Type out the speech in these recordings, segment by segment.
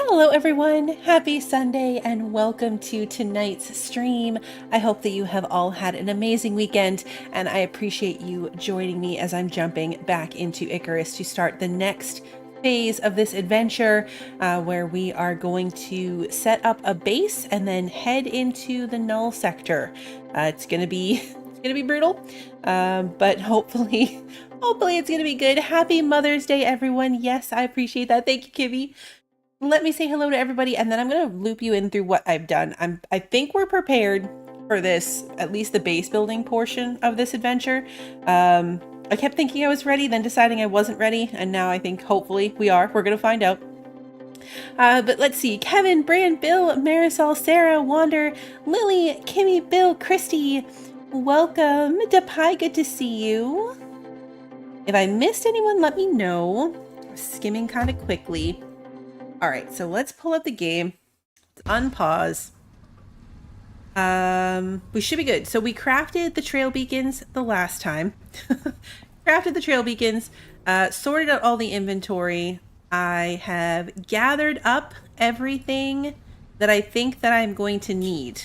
Hello everyone, happy Sunday and welcome to tonight's stream. I hope that you have all had an amazing weekend and I appreciate you joining me as I'm jumping back into Icarus to start the next phase of this adventure where we are going to set up a base and then head into the Null sector. It's gonna be brutal, but hopefully it's gonna be good. Happy Mother's Day everyone. Yes, I appreciate that. Thank you, Kibby. Let me say hello to everybody and then I'm going to loop you in through what I've done. I think we're prepared for this, at least the base building portion of this adventure. I kept thinking I was ready, then deciding I wasn't ready, and now I think hopefully we are. We're going to find out. But let's see. Kevin, Brand, Bill, Marisol, Sarah, Wander, Lily, Kimmy, Bill, Christy. Welcome. Depai, good to see you. If I missed anyone, let me know. I'm skimming kind of quickly. All right, so let's pull up the game. Let's unpause. We should be good. So we crafted the trail beacons the last time. Crafted the trail beacons, sorted out all the inventory. I have gathered up everything that I think that I'm going to need.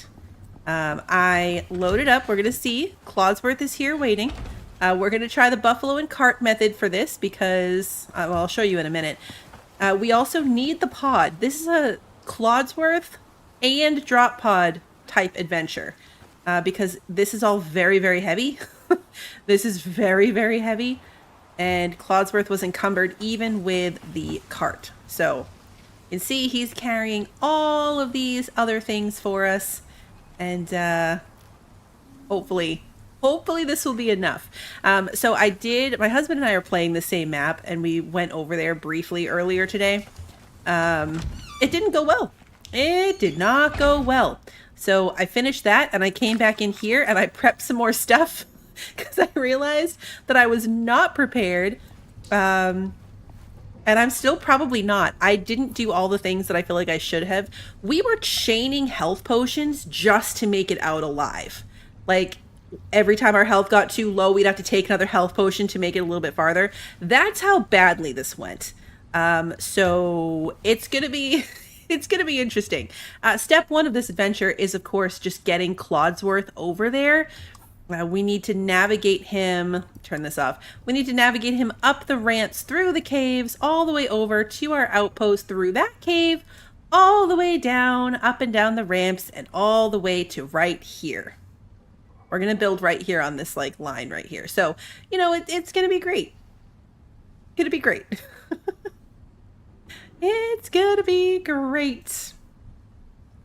I loaded up. We're going to see. Clodsworth is here waiting. We're going to try the buffalo and cart method for this because, well, I'll show you in a minute. We also need the pod. This is a Clodsworth and drop pod type adventure because this is all very, very heavy. This is very, very heavy. And Clodsworth was encumbered even with the cart. So you can see he's carrying all of these other things for us. And hopefully this will be enough. So my husband and I are playing the same map and we went over there briefly earlier today. It didn't go well. It did not go well. So I finished that and I came back in here and I prepped some more stuff because I realized that I was not prepared. And I'm still probably not. I didn't do all the things that I feel like I should have. We were chaining health potions just to make it out alive. Like, every time our health got too low, we'd have to take another health potion to make it a little bit farther. That's how badly this went. So it's gonna be interesting. Step one of this adventure is, of course, just getting Clodsworth over there. We need to navigate him. Turn this off. We need to navigate him up the ramps, through the caves, all the way over to our outpost, through that cave, all the way down, up and down the ramps, and all the way to right here. We're going to build right here on this like line right here. So, you know, it's going to be great. Going to be great. It's going to be great.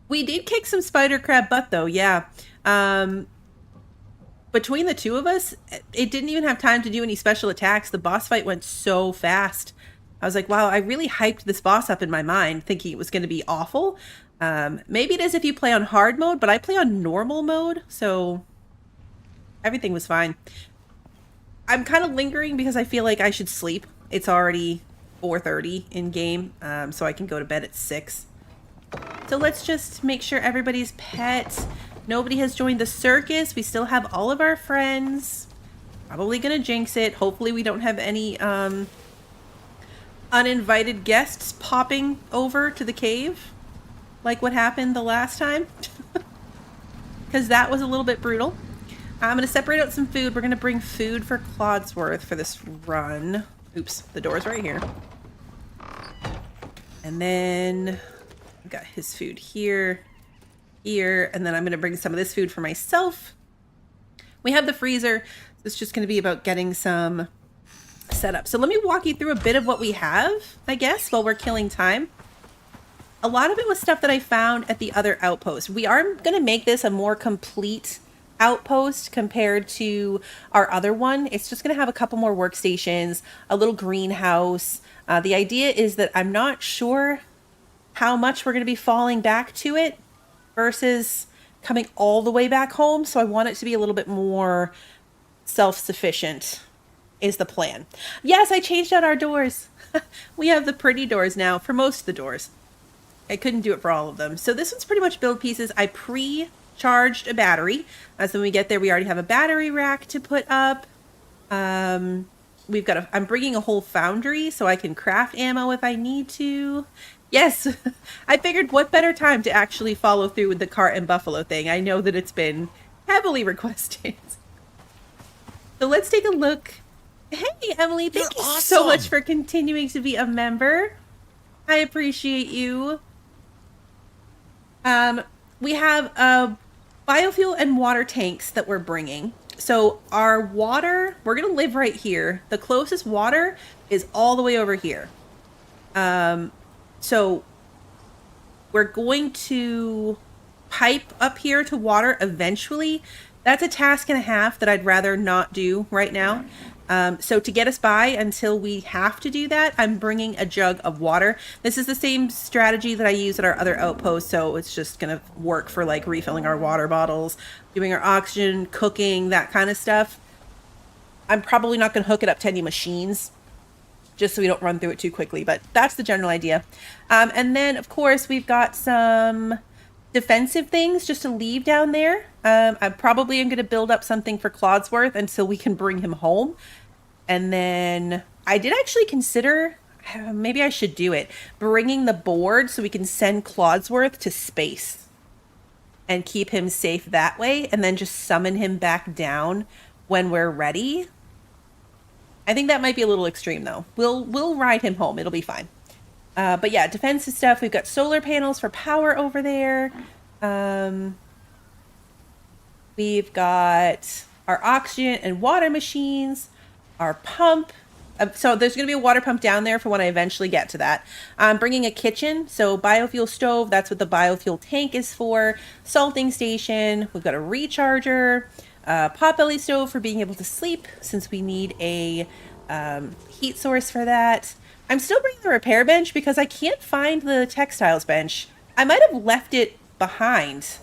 We did kick some spider crab butt though. Yeah. Between the two of us, it didn't even have time to do any special attacks. The boss fight went so fast. I was like, wow, I really hyped this boss up in my mind thinking it was going to be awful. Maybe it is if you play on hard mode, but I play on normal mode. So everything was fine. I'm kind of lingering because I feel like I should sleep. It's already 4:30 in game, so I can go to bed at 6. So let's just make sure everybody's pet. Nobody has joined the circus. We still have all of our friends. Probably gonna jinx it. Hopefully we don't have any uninvited guests popping over to the cave like what happened the last time. Because that was a little bit brutal. I'm going to separate out some food. We're going to bring food for Clodsworth for this run. Oops, the door's right here. And then I've got his food here, and then I'm going to bring some of this food for myself. We have the freezer. It's just going to be about getting some set up. So let me walk you through a bit of what we have, I guess, while we're killing time. A lot of it was stuff that I found at the other outpost. We are going to make this a more complete outpost compared to our other one. It's just going to have a couple more workstations, a little greenhouse. The idea is that I'm not sure how much we're going to be falling back to it versus coming all the way back home. So I want it to be a little bit more self-sufficient is the plan. Yes, I changed out our doors. We have the pretty doors now for most of the doors. I couldn't do it for all of them. So this one's pretty much build pieces. I charged a battery. So when we get there, we already have a battery rack to put up. I'm bringing a whole foundry so I can craft ammo if I need to. Yes, I figured what better time to actually follow through with the cart and buffalo thing. I know that it's been heavily requested. So let's take a look. Hey, Emily, thank you so much for continuing to be a member. I appreciate you. We have biofuel and water tanks that we're bringing. So our water, we're going to live right here. The closest water is all the way over here. So we're going to pipe up here to water eventually. That's a task and a half that I'd rather not do right now. So to get us by until we have to do that, I'm bringing a jug of water. This is the same strategy that I use at our other outpost, so it's just going to work for like refilling our water bottles, doing our oxygen, cooking, that kind of stuff. I'm probably not going to hook it up to any machines, just so we don't run through it too quickly, but that's the general idea. And then, of course, we've got some defensive things just to leave down there. I probably am going to build up something for Clodsworth until we can bring him home. And then I did actually consider, maybe I should do it, bringing the board so we can send Clodsworth to space and keep him safe that way, and then just summon him back down when we're ready. I think that might be a little extreme, though. We'll ride him home. It'll be fine. But yeah, defensive stuff. We've got solar panels for power over there. We've got our oxygen and water machines, our pump. So there's going to be a water pump down there for when I eventually get to that. I'm bringing a kitchen. So biofuel stove, that's what the biofuel tank is for. Salting station. We've got a recharger. Potbelly stove for being able to sleep, since we need a heat source for that. I'm still bringing the repair bench because I can't find the textiles bench. I might have left it behind.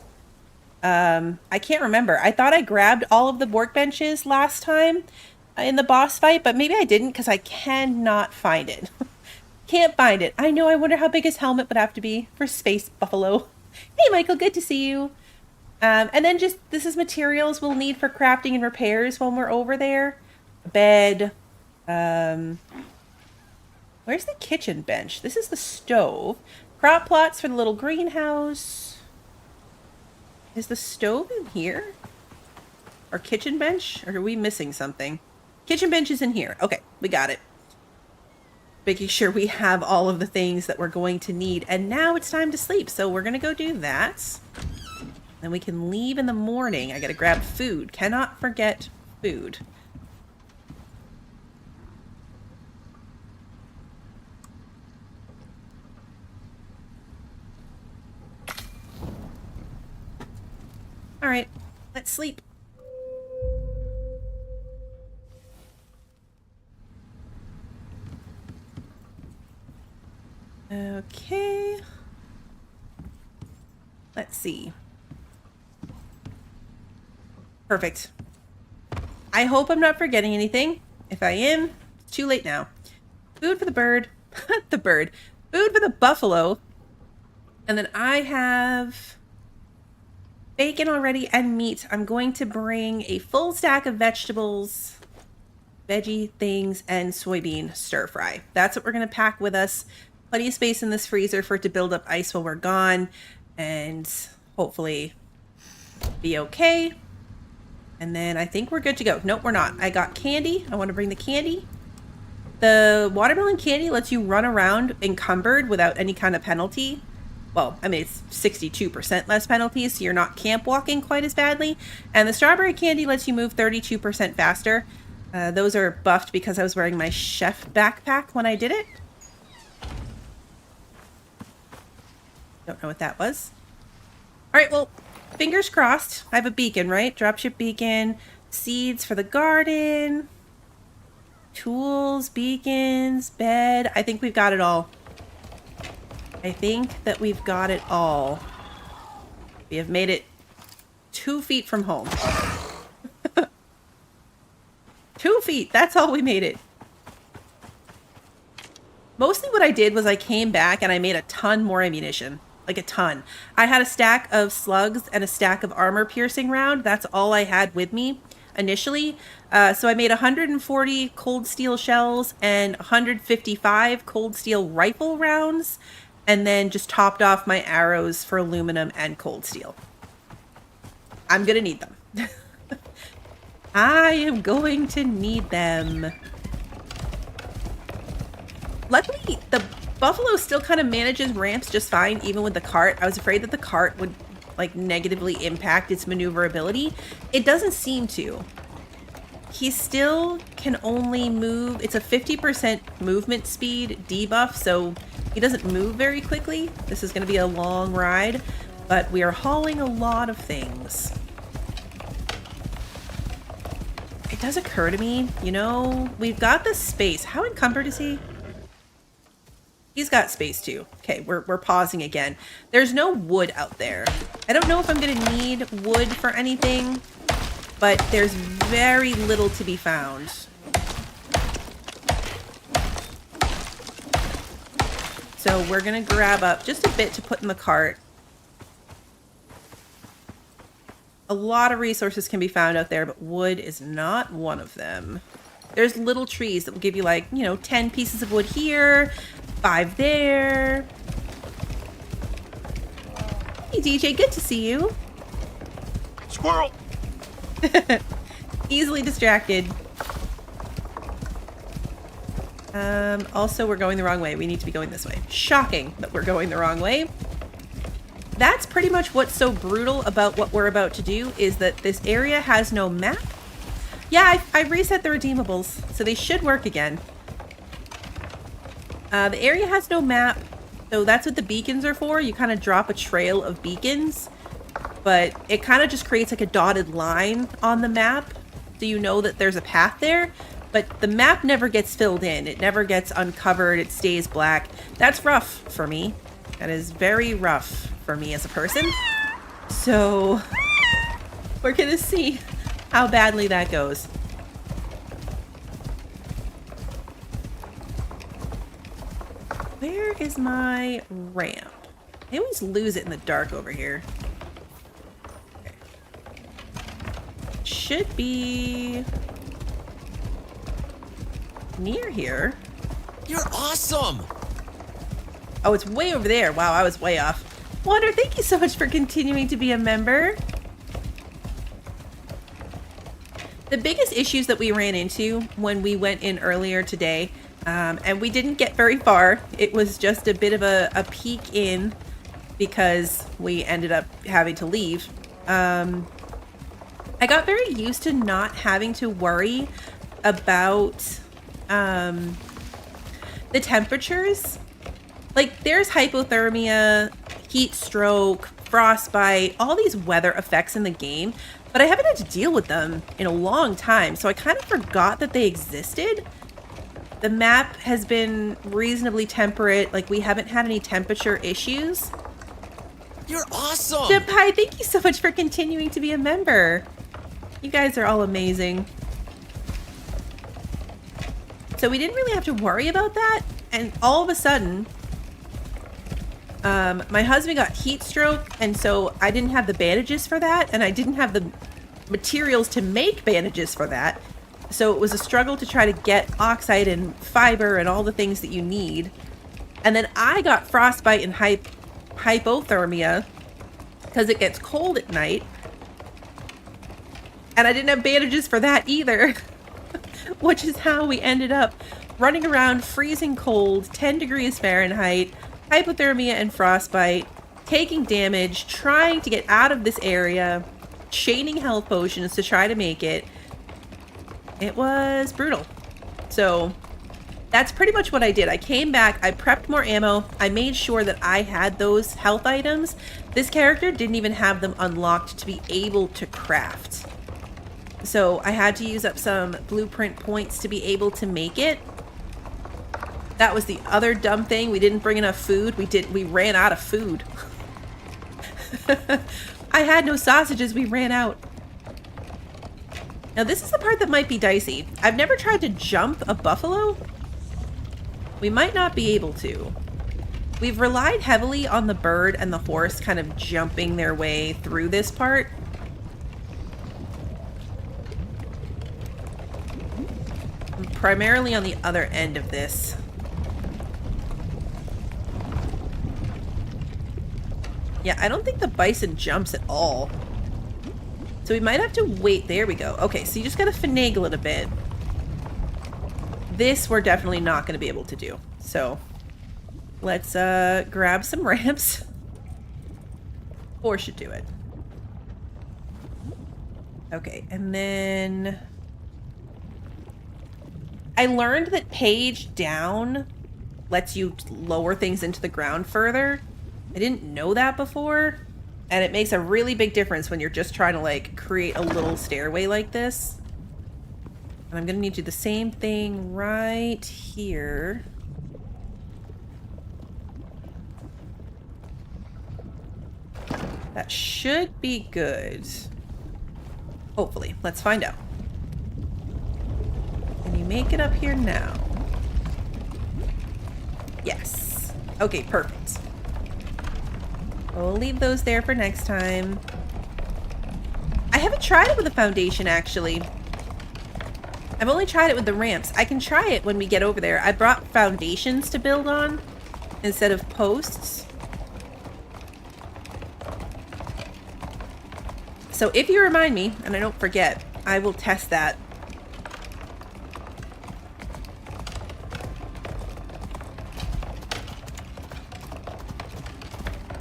I can't remember. I thought I grabbed all of the workbenches last time in the boss fight, but maybe I didn't because I cannot find it. Can't find it. I know, I wonder how big his helmet would have to be for Space Buffalo. Hey, Michael, good to see you. And then just, this is materials we'll need for crafting and repairs when we're over there. A bed. Where's the kitchen bench? This is the stove. Crop plots for the little greenhouse. Is the stove in here? Or kitchen bench? Or are we missing something? Kitchen bench is in here. Okay, we got it. Making sure we have all of the things that we're going to need. And now it's time to sleep, so we're going to go do that. Then we can leave in the morning. I gotta grab food. Cannot forget food. All right, let's sleep. Okay. Let's see. Perfect. I hope I'm not forgetting anything. If I am, it's too late now. Food for the bird. The bird. Food for the buffalo. And then I have bacon already and meat. I'm going to bring a full stack of vegetables, veggie things, and soybean stir fry. That's what we're going to pack with us. Plenty of space in this freezer for it to build up ice while we're gone. And hopefully be okay. And then I think we're good to go. Nope, we're not. I got candy. I want to bring the candy. The watermelon candy lets you run around encumbered without any kind of penalty. Well, I mean, it's 62% less penalties, so you're not camp walking quite as badly. And the strawberry candy lets you move 32% faster. Those are buffed because I was wearing my chef backpack when I did it. Don't know what that was. All right, well, fingers crossed. I have a beacon, right? Dropship beacon, seeds for the garden, tools, beacons, bed. I think we've got it all. I think that we've got it all. We have made it 2 feet from home. 2 feet, that's all we made it. Mostly what I did was I came back and I made a ton more ammunition. Like a ton. I had a stack of slugs and a stack of armor piercing round. That's all I had with me initially. So I made 140 cold steel shells and 155 cold steel rifle rounds. and then just topped off my arrows for aluminum and cold steel. I'm gonna need them. I am going to need them. Luckily, the buffalo still kind of manages ramps just fine, even with the cart. I was afraid that the cart would like negatively impact its maneuverability. It doesn't seem to. He still can only move. It's a 50% movement speed debuff, so he doesn't move very quickly. This is going to be a long ride, but we are hauling a lot of things. It does occur to me, you know, we've got the space. How encumbered is he? He's got space too. Okay, we're pausing again. There's no wood out there. I don't know if I'm gonna need wood for anything, but there's very little to be found. So we're gonna grab up just a bit to put in the cart. A lot of resources can be found out there, but wood is not one of them. There's little trees that will give you like, you know, 10 pieces of wood here, 5 there. Hey DJ, good to see you. Squirrel! Easily distracted. Also, we're going the wrong way. We need to be going this way. Shocking that we're going the wrong way. That's pretty much what's so brutal about what we're about to do, is that this area has no map. Yeah, I reset the redeemables, so they should work again. The area has no map, so that's what the beacons are for. You kind of drop a trail of beacons, but it kind of just creates like a dotted line on the map, so you know that there's a path there, but the map never gets filled in. It never gets uncovered. It stays black. That's rough for me. That is very rough for me as a person. So we're gonna see how badly that goes. Where is my ramp? I always lose it in the dark over here. Okay. Should be near here. You're awesome! Oh, it's way over there. Wow, I was way off. Wonder, thank you so much for continuing to be a member. The biggest issues that we ran into when we went in earlier today, and we didn't get very far, it was just a bit of a peek in because we ended up having to leave. I got very used to not having to worry about the temperatures. Like, there's hypothermia, heat stroke, frostbite, all these weather effects in the game, but I haven't had to deal with them in a long time, so I kind of forgot that they existed. The map has been reasonably temperate, like we haven't had any temperature issues. You're awesome! Jip, hi, thank you so much for continuing to be a member. You guys are all amazing. So we didn't really have to worry about that, and all of a sudden, my husband got heat stroke, and so I didn't have the bandages for that, and I didn't have the materials to make bandages for that. So it was a struggle to try to get oxide and fiber and all the things that you need. And then I got frostbite and hypothermia because it gets cold at night. And I didn't have bandages for that either, which is how we ended up running around freezing cold, 10 degrees Fahrenheit, hypothermia and frostbite, taking damage, trying to get out of this area, chaining health potions to try to make it. It was brutal. So that's pretty much what I did. I came back, I prepped more ammo, I made sure that I had those health items. This character didn't even have them unlocked to be able to craft. So I had to use up some blueprint points to be able to make it. That was the other dumb thing. We didn't bring enough food. We ran out of food. I had no sausages. We ran out. Now this is the part that might be dicey. I've never tried to jump a buffalo. We might not be able to. We've relied heavily on the bird and the horse kind of jumping their way through this part. I'm primarily on the other end of this. Yeah, I don't think the bison jumps at all. So we might have to wait. There we go. Okay, so you just gotta finagle it a bit. This we're definitely not going to be able to do. So let's grab some ramps. Or should do it. Okay, and then I learned that page down lets you lower things into the ground further. I didn't know that before, and it makes a really big difference when you're just trying to like create a little stairway like this. And I'm gonna need to do the same thing right here. That should be good. Hopefully. Let's find out. Can you make it up here now? Yes. Okay, perfect. We'll leave those there for next time. I haven't tried it with a foundation, actually. I've only tried it with the ramps. I can try it when we get over there. I brought foundations to build on instead of posts. So if you remind me, and I don't forget, I will test that.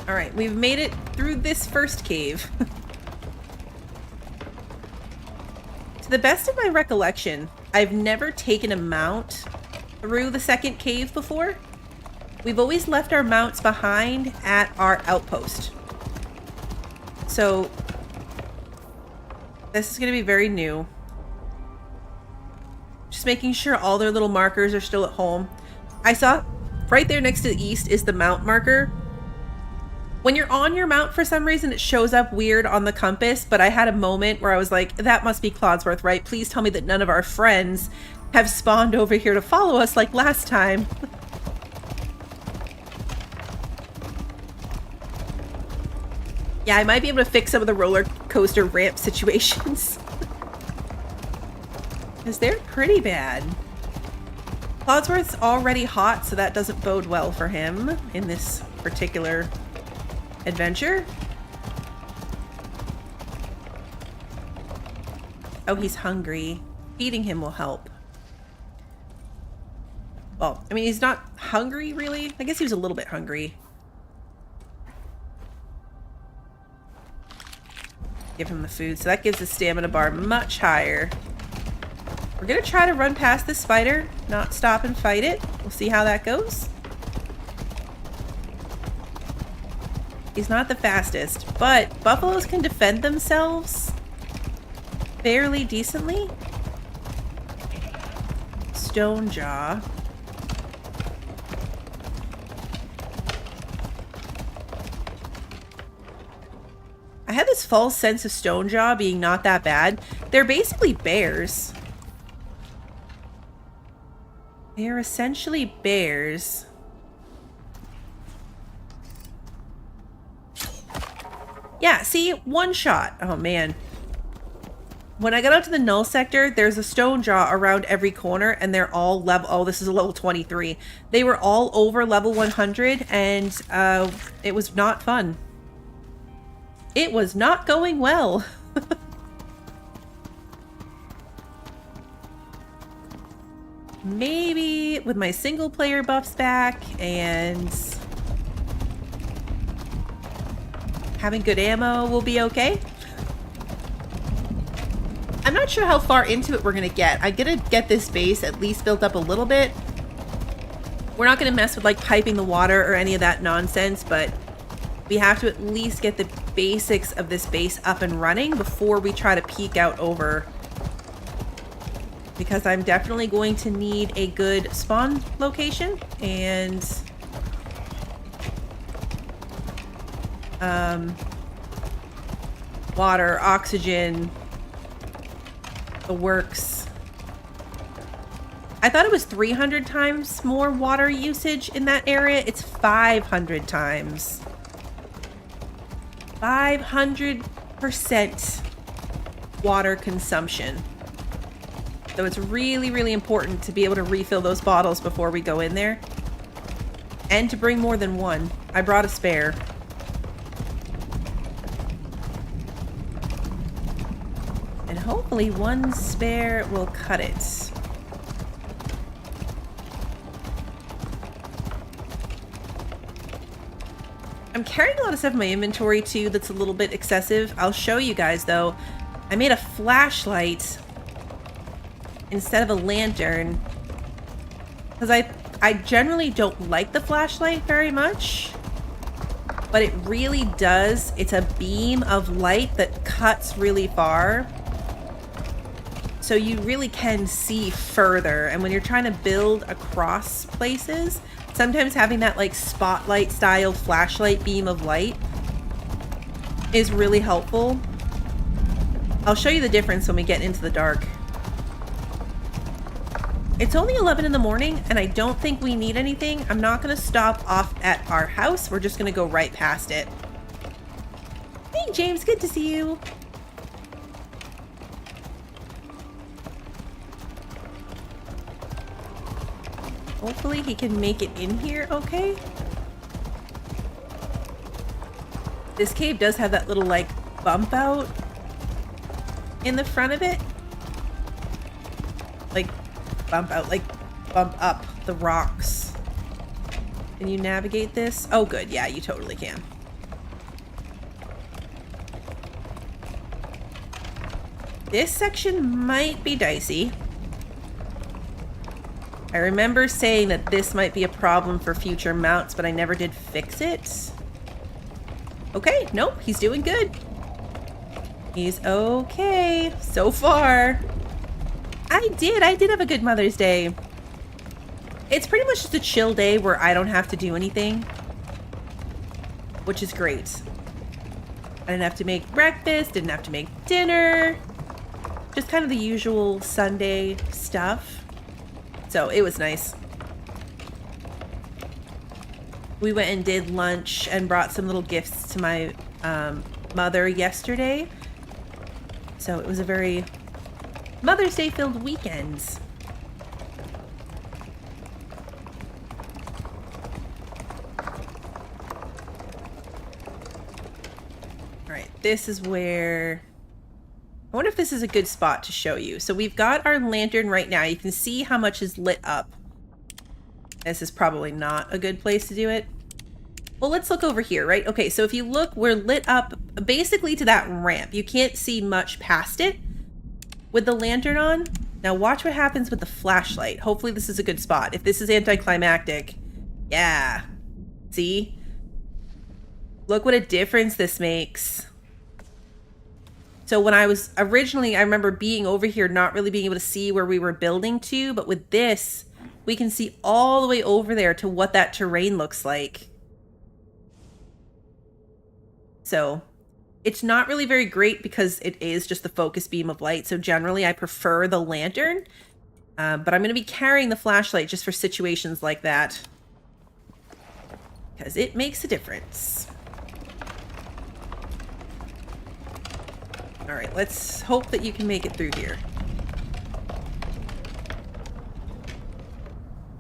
All right, we've made it through this first cave. To the best of my recollection, I've never taken a mount through the second cave before. We've always left our mounts behind at our outpost. So this is going to be very new. Just making sure all their little markers are still at home. I saw right there next to the east is the mount marker. When you're on your mount, for some reason, it shows up weird on the compass, but I had a moment where I was like, that must be Clodsworth, right? Please tell me that none of our friends have spawned over here to follow us like last time. Yeah, I might be able to fix some of the roller coaster ramp situations. Because they're pretty bad. Clodsworth's already hot, so that doesn't bode well for him in this particular adventure. Oh, he's hungry. Feeding him will help. Well, I mean, he's not hungry, really. I guess he was a little bit hungry. Give him the food. So that gives the stamina bar much higher. We're going to try to run past this spider, not stop and fight it. We'll see how that goes. He's not the fastest, but buffaloes can defend themselves fairly decently. Stone jaw. I had this false sense of stone jaw being not that bad. They're basically bears. They're essentially bears. Yeah, see? One shot. Oh, man. When I got out to the Null sector, there's a stone jaw around every corner, and they're all level... Oh, this is a level 23. They were all over level 100, and it was not fun. It was not going well. Maybe with my single player buffs back and having good ammo will be okay. I'm not sure how far into it we're going to get. I'm going to get this base at least built up a little bit. We're not going to mess with like piping the water or any of that nonsense, but we have to at least get the basics of this base up and running before we try to peek out over. Because I'm definitely going to need a good spawn location and water, oxygen, the works. I thought it was 300 times more water usage in that area. It's 500 times. 500% water consumption. So it's really, really important to be able to refill those bottles before we go in there. And to bring more than one. I brought a spare. And hopefully one spare will cut it. I'm carrying a lot of stuff in my inventory too that's a little bit excessive. I'll show you guys though. I made a flashlight instead of a lantern because I generally don't like the flashlight very much, but it really does. It's a beam of light that cuts really far, so you really can see further. And when you're trying to build across places, sometimes having that like spotlight style flashlight beam of light is really helpful. I'll show you the difference when we get into the dark. It's only 11 in the morning and I don't think we need anything. I'm not going to stop off at our house. We're just going to go right past it. Hey James, good to see you. Hopefully he can make it in here okay. This cave does have that little like bump out in the front of it. Like bump out, like bump up the rocks. Can you navigate this? Oh good, yeah, you totally can. This section might be dicey. I remember saying that this might be a problem for future mounts, but I never did fix it. Okay, nope, he's doing good. He's okay so far. I did have a good Mother's Day. It's pretty much just a chill day where I don't have to do anything, which is great. I didn't have to make breakfast, didn't have to make dinner. Just kind of the usual Sunday stuff. So it was nice. We went and did lunch and brought some little gifts to my mother yesterday. So it was a very Mother's Day filled weekend. All right, this is where... I wonder if this is a good spot to show you. So we've got our lantern right now. You can see how much is lit up. This is probably not a good place to do it. Well, let's look over here, right? Okay, so if you look, we're lit up basically to that ramp. You can't see much past it with the lantern on. Now watch what happens with the flashlight. Hopefully this is a good spot. If this is anticlimactic, yeah. See? Look what a difference this makes. So when I was originally, I remember being over here, not really being able to see where we were building to, but with this, we can see all the way over there to what that terrain looks like. So it's not really very great because it is just the focus beam of light. So generally I prefer the lantern, but I'm going to be carrying the flashlight just for situations like that because it makes a difference. All right, let's hope that you can make it through here.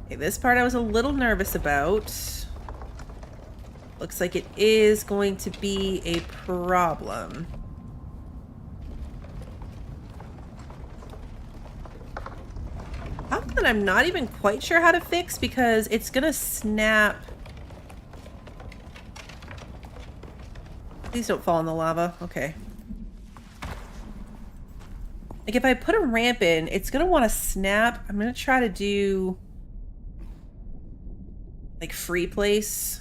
Okay, this part I was a little nervous about. Looks like it is going to be a problem. Something that I'm not even quite sure how to fix because it's gonna snap. Please don't fall in the lava. Okay. Like if I put a ramp in, it's gonna want to snap. I'm gonna try to do like free place.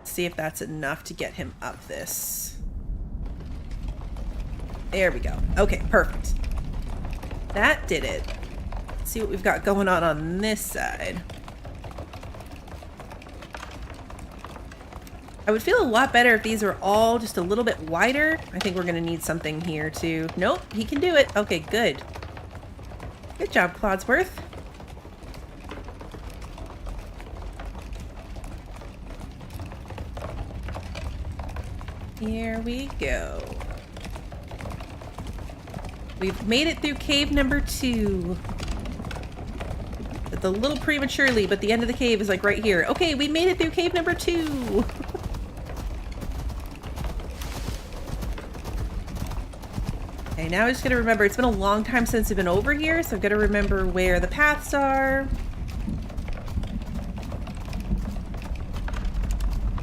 See if that's enough to get him up this. There we go. Okay, perfect. That did it. Let's see what we've got going on this side. I would feel a lot better if these were all just a little bit wider. I think we're going to need something here too. Nope, he can do it. Okay, good. Good job, Clodsworth. Here we go. We've made it through cave number 2. It's a little prematurely, but the end of the cave is like right here. Okay, we made it through cave number 2. Okay, now I just gotta remember, it's been a long time since I've been over here, so I've gotta remember where the paths are.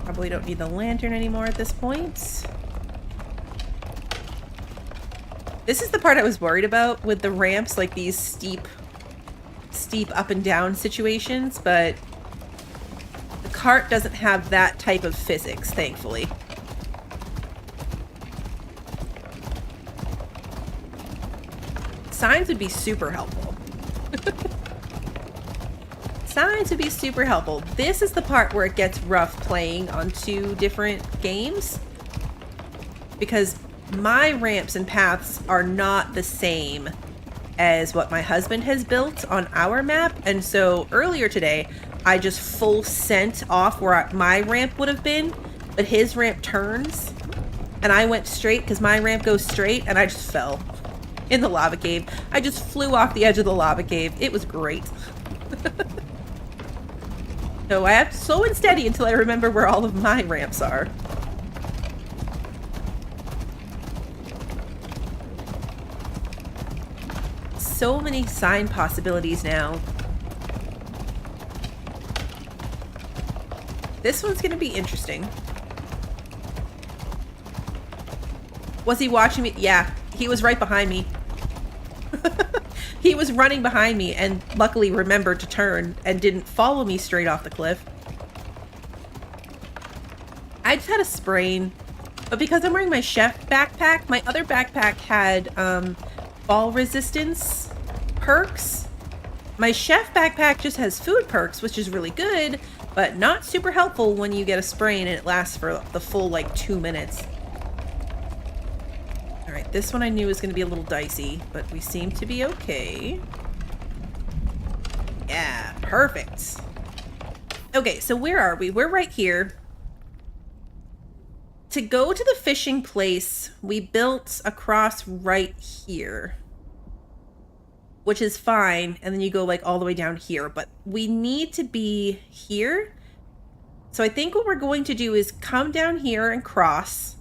Probably don't need the lantern anymore at this point. This is the part I was worried about with the ramps, like these steep up and down situations, but the cart doesn't have that type of physics, thankfully. Signs would be super helpful. Signs would be super helpful. This is the part where it gets rough playing on 2 different games, because my ramps and paths are not the same as what my husband has built on our map. And so earlier today, I just full sent off where my ramp would have been, but his ramp turns, and I went straight because my ramp goes straight, and I just fell in the lava cave. I just flew off the edge of the lava cave. It was great. So I have to slow and steady until I remember where all of my ramps are. So many sign possibilities now. This one's gonna be interesting. Was he watching me? Yeah, he was right behind me. He was running behind me and luckily remembered to turn and didn't follow me straight off the cliff. I just had a sprain, but because I'm wearing my chef backpack, my other backpack had fall resistance perks. My chef backpack just has food perks, which is really good, but not super helpful when you get a sprain and it lasts for the full like 2 minutes. Alright, this one I knew was going to be a little dicey, but we seem to be okay. Yeah, perfect. Okay, so where are we? We're right here. To go to the fishing place, we built across right here, which is fine, and then you go like all the way down here, but we need to be here. So I think what we're going to do is come down here and cross,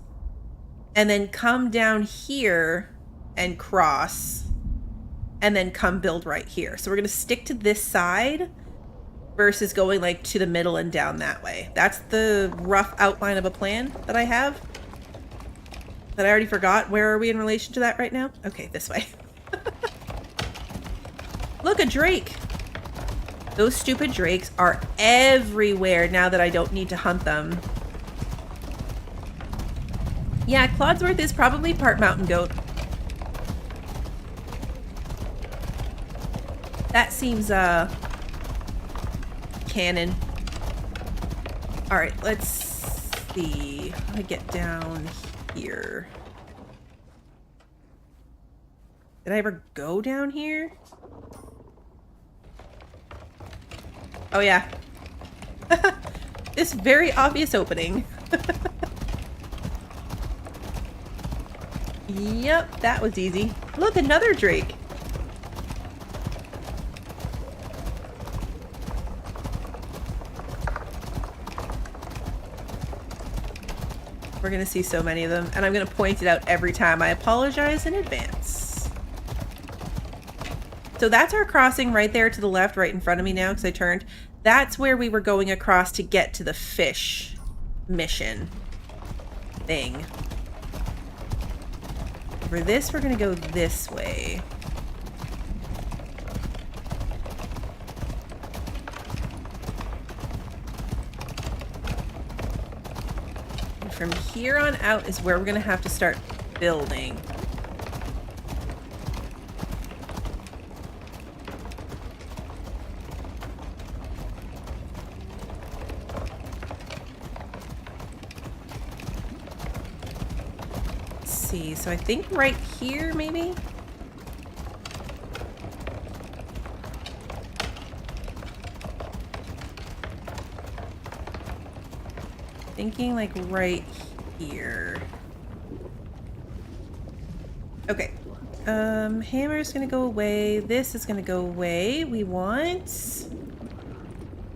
and then come down here and cross, and then come build right here. So we're going to stick to this side versus going like to the middle and down that way. That's the rough outline of a plan that I have. That I already forgot. Where are we in relation to that right now? Okay, this way. Look, a drake. Those stupid drakes are everywhere now that I don't need to hunt them. Yeah, Clodsworth is probably part mountain goat. That seems, canon. Alright, let's see. How do I get down here? Did I ever go down here? Oh, yeah. This very obvious opening. Yep, that was easy. Look, another drake. We're gonna see so many of them, and I'm gonna point it out every time. I apologize in advance. So that's our crossing right there to the left, right in front of me now, because I turned. That's where we were going across to get to the fish mission thing. For this, we're gonna go this way. And from here on out is where we're gonna have to start building. See, so I think right here, maybe? Thinking like right here. Okay. Hammer's gonna go away. This is gonna go away. We want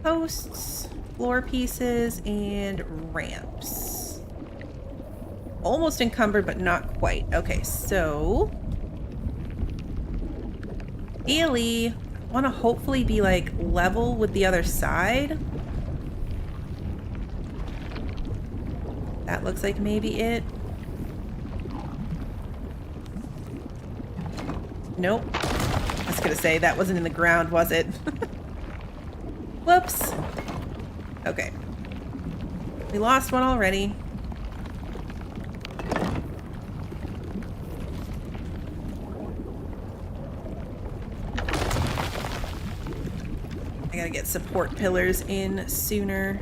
posts, floor pieces, and ramps. Almost encumbered, but not quite. Okay, so Ideally, I want to hopefully be like level with the other side. That looks like maybe it. Nope. I was gonna say that wasn't in the ground, was it? Whoops. Okay. We lost one already. I gotta get support pillars in sooner.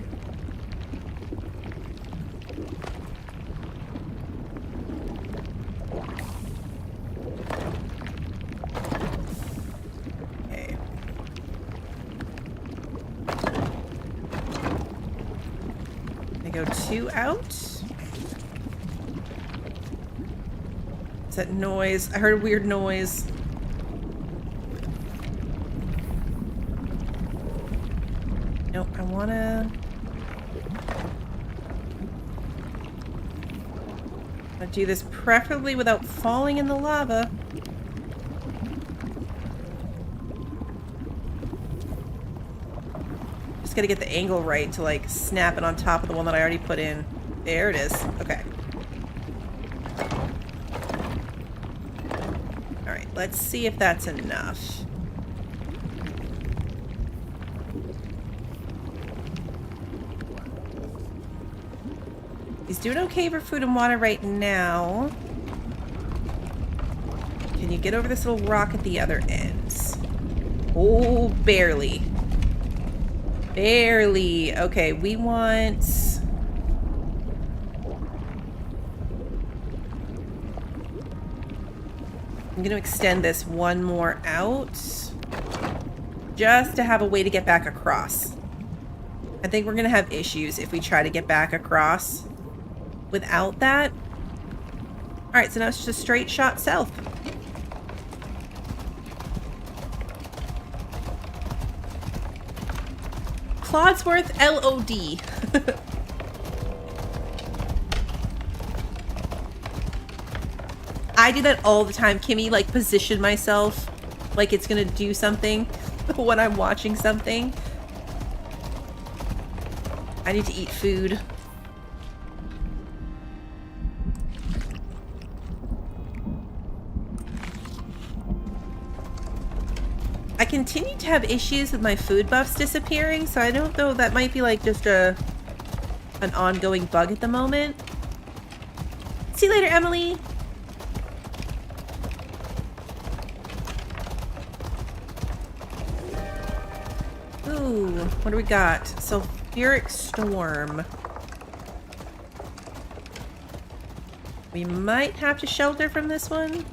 Okay. I go 2 out. Is that noise? I heard a weird noise. Nope, I wanna do this preferably without falling in the lava. Just gotta get the angle right to like snap it on top of the one that I already put in. There it is. Okay. Alright, let's see if that's enough. He's doing okay for food and water right now. Can you get over this little rock at the other ends? Oh, barely. Barely. Okay, we want... I'm going to extend this one more out. Just to have a way to get back across. I think we're going to have issues if we try to get back across without that. Alright, so now it's just a straight shot south. Clodsworth LOD. I do that all the time, Kimmy, like position myself like it's gonna do something when I'm watching something. I need to eat food. I continue to have issues with my food buffs disappearing, so I don't know, that might be like just an ongoing bug at the moment. See you later, Emily! Ooh, what do we got? Sulfuric Storm. We might have to shelter from this one.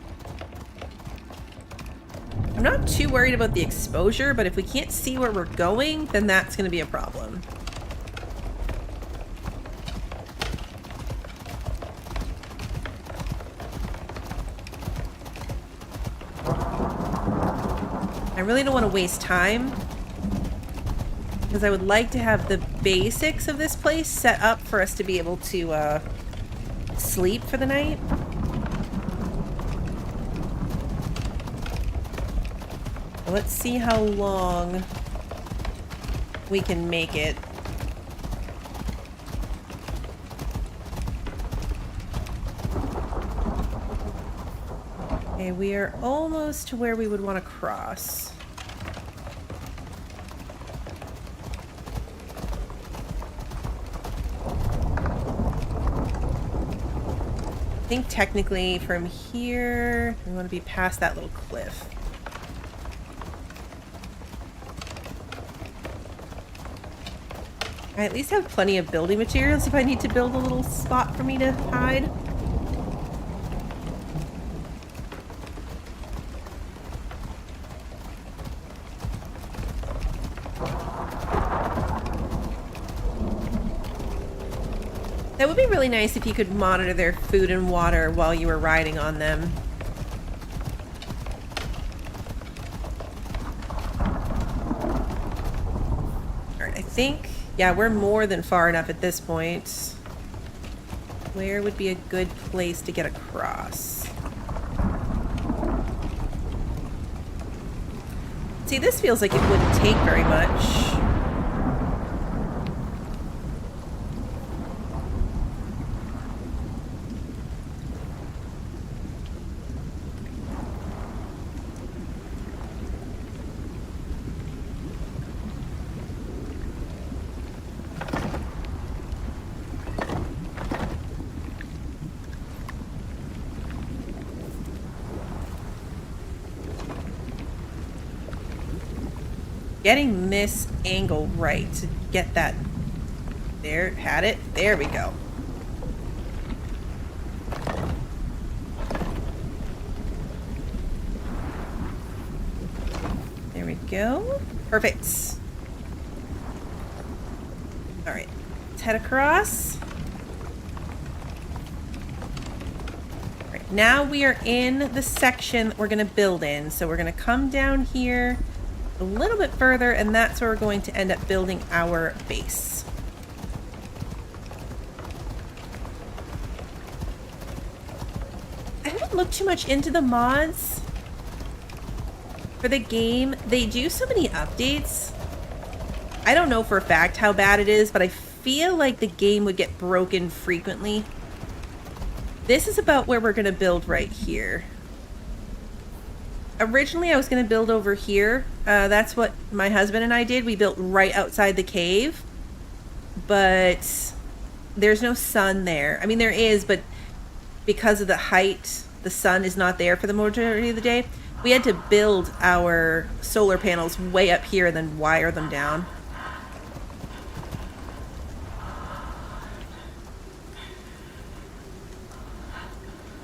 I'm not too worried about the exposure, but if we can't see where we're going, then that's going to be a problem. I really don't want to waste time, because I would like to have the basics of this place set up for us to be able to sleep for the night. Let's see how long we can make it. Okay, we are almost to where we would want to cross. I think technically from here, we want to be past that little cliff. I at least have plenty of building materials if I need to build a little spot for me to hide. That would be really nice if you could monitor their food and water while you were riding on them. Alright, I think... yeah, we're more than far enough at this point. Where would be a good place to get across? See, this feels like it wouldn't take very much. Getting this angle right to get that. There, had it. There we go. There we go. Perfect. All right, let's head across. All right, now we are in the section that we're going to build in. So we're going to come down here a little bit further, and that's where we're going to end up building our base. I haven't looked too much into the mods for the game. They do so many updates. I don't know for a fact how bad it is, but I feel like the game would get broken frequently. This is about where we're going to build right here. Originally, I was going to build over here. That's what my husband and I did. We built right outside the cave. But there's no sun there. I mean, there is, but because of the height, the sun is not there for the majority of the day. We had to build our solar panels way up here and then wire them down.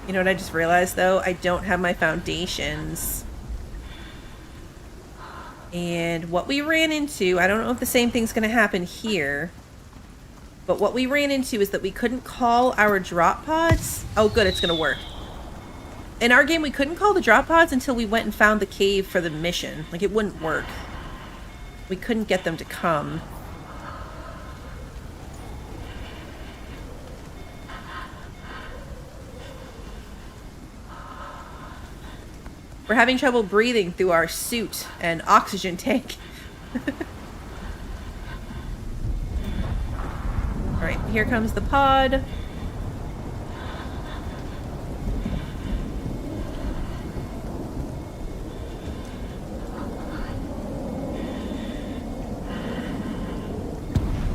You know what I just realized, though? I don't have my foundations. And what we ran into, I don't know if the same thing's going to happen here, but what we ran into is that we couldn't call our drop pods. Oh, good, it's going to work. In our game, we couldn't call the drop pods until we went and found the cave for the mission. Like, it wouldn't work. We couldn't get them to come. We're having trouble breathing through our suit and oxygen tank. Alright, here comes the pod.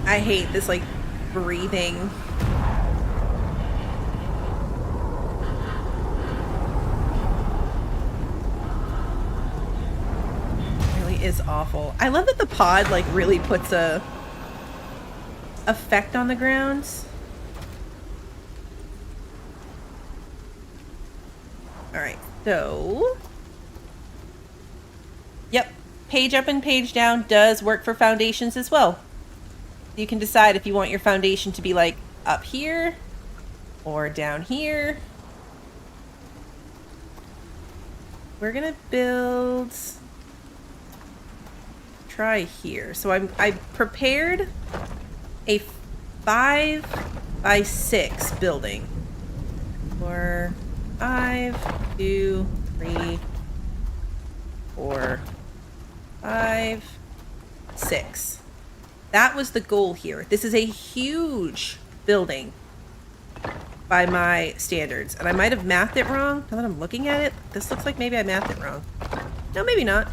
I hate this, like, breathing. Is awful. I love that the pod like really puts a effect on the ground. All right, so yep, page up and page down does work for foundations as well. You can decide if you want your foundation to be like up here or down here. We're gonna build try here. So I prepared a 5x6 building. 4, 5, 2, 3, 4, 5, 6. That was the goal here. This is a huge building by my standards. And I might have mathed it wrong. Now that I'm looking at it, this looks like maybe I mathed it wrong. No, maybe not.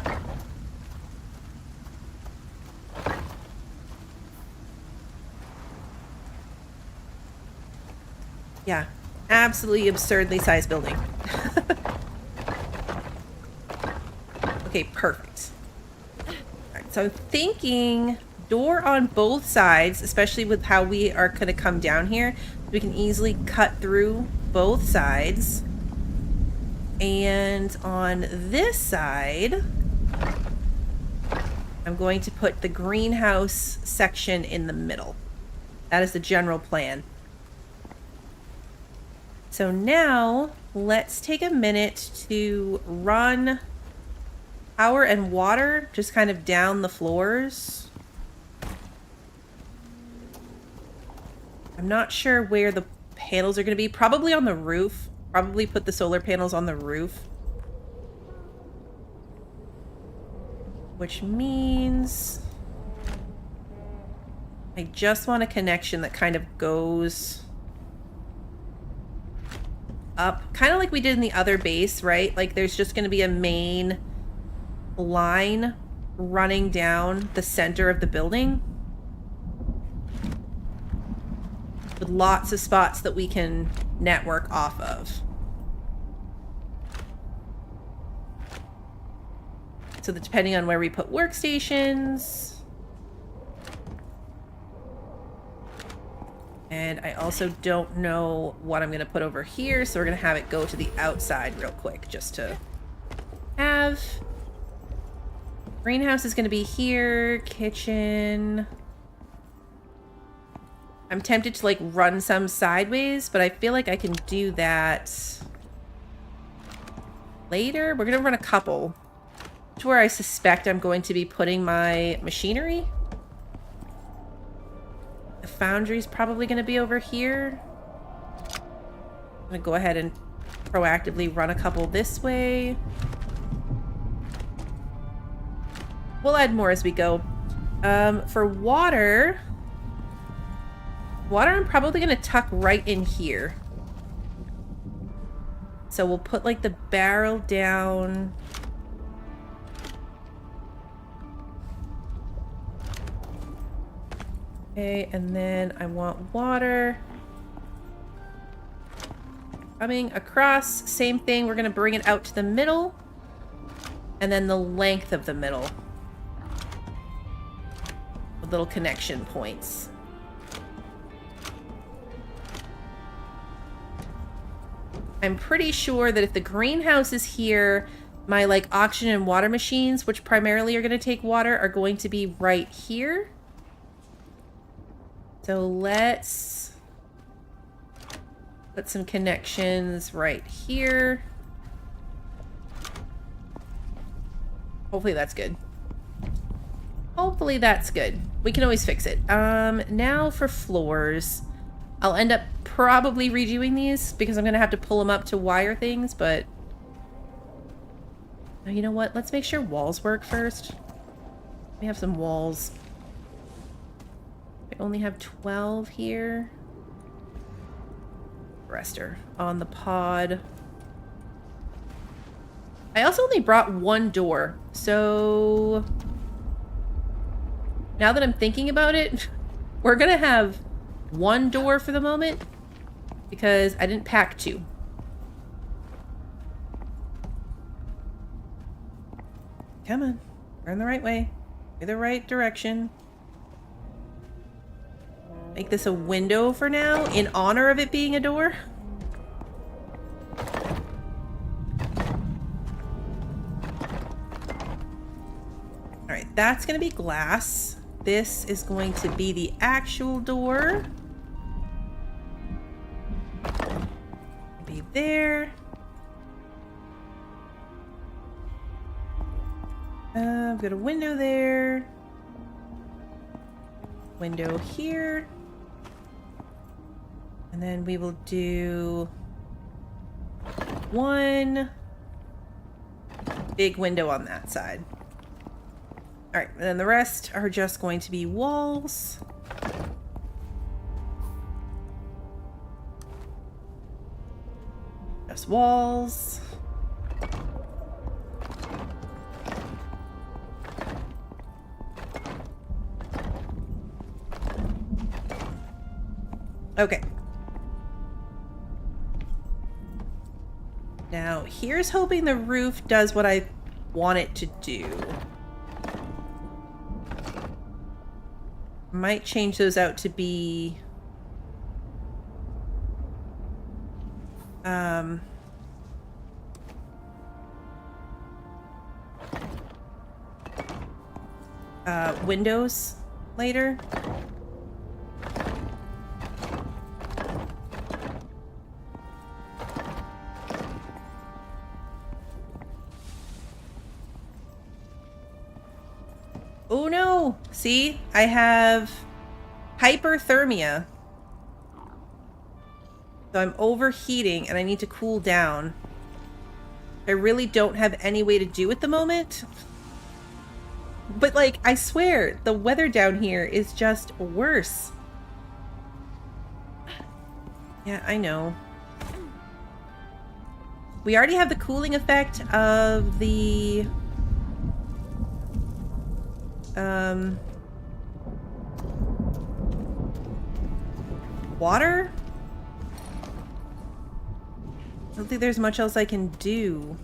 Yeah, absolutely absurdly sized building. Okay, perfect. All right, so I'm thinking door on both sides, especially with how we are going to come down here. We can easily cut through both sides. And on this side, I'm going to put the greenhouse section in the middle. That is the general plan. So now, let's take a minute to run power and water just kind of down the floors. I'm not sure where the panels are going to be. Probably on the roof. Probably put the solar panels on the roof. which means I just want a connection that kind of goes up, kind of like we did in the other base, right? Like there's just going to be a main line running down the center of the building with lots of spots that we can network off of. So that depending on where we put workstations. And I also don't know what I'm going to put over here, so we're going to have it go to the outside real quick just to have. Greenhouse is going to be here. Kitchen. I'm tempted to like run some sideways, but I feel like I can do that later. We're going to run a couple to where I suspect I'm going to be putting my machinery. The foundry's probably going to be over here. I'm going to go ahead and proactively run a couple this way. We'll add more as we go. For water, I'm probably going to tuck right in here. So we'll put like the barrel down. Okay, and then I want water coming across. Same thing, we're going to bring it out to the middle. And then the length of the middle. With little connection points. I'm pretty sure that if the greenhouse is here, my like oxygen and water machines, which primarily are going to take water, are going to be right here. So let's put some connections right here. Hopefully that's good. Hopefully that's good. We can always fix it. Now for floors. I'll end up probably redoing these because I'm going to have to pull them up to wire things, but... Oh, you know what? Let's make sure walls work first. We have some walls. I only have 12 here. Rester on the pod. I also only brought one door, so... Now that I'm thinking about it, we're going to have one door for the moment because I didn't pack two. Come on. We're in the right way. We're the right direction. Make this a window for now in honor of it being a door. All right, that's going to be glass. This is going to be the actual door. Be there. I've got a window there. Window here. And then we will do one big window on that side. All right, and then the rest are just going to be walls. Just walls. Okay. Now, here's hoping the roof does what I want it to do. Might change those out to be windows later. Oh no! See? I have hyperthermia. So I'm overheating and I need to cool down. I really don't have any way to do at the moment. But, like, I swear, the weather down here is just worse. Yeah, I know. We already have the cooling effect of the... water? I don't think there's much else I can do.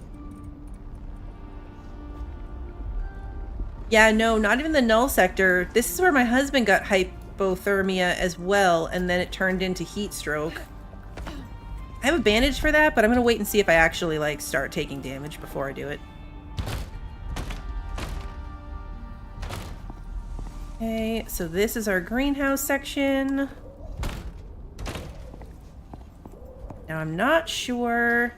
Yeah, no, not even the Null sector. This is where my husband got hypothermia as well, and then it turned into heat stroke. I have a bandage for that, but I'm gonna wait and see if I actually, like, start taking damage before I do it. Okay, so this is our greenhouse section. Now, I'm not sure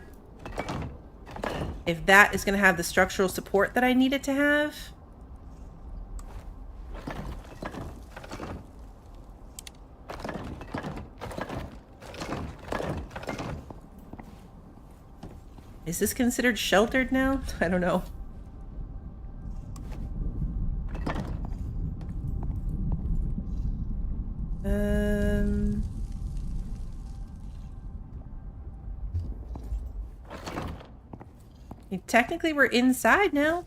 if that is going to have the structural support that I need it to have. Is this considered sheltered now? I don't know. Technically, we're inside now.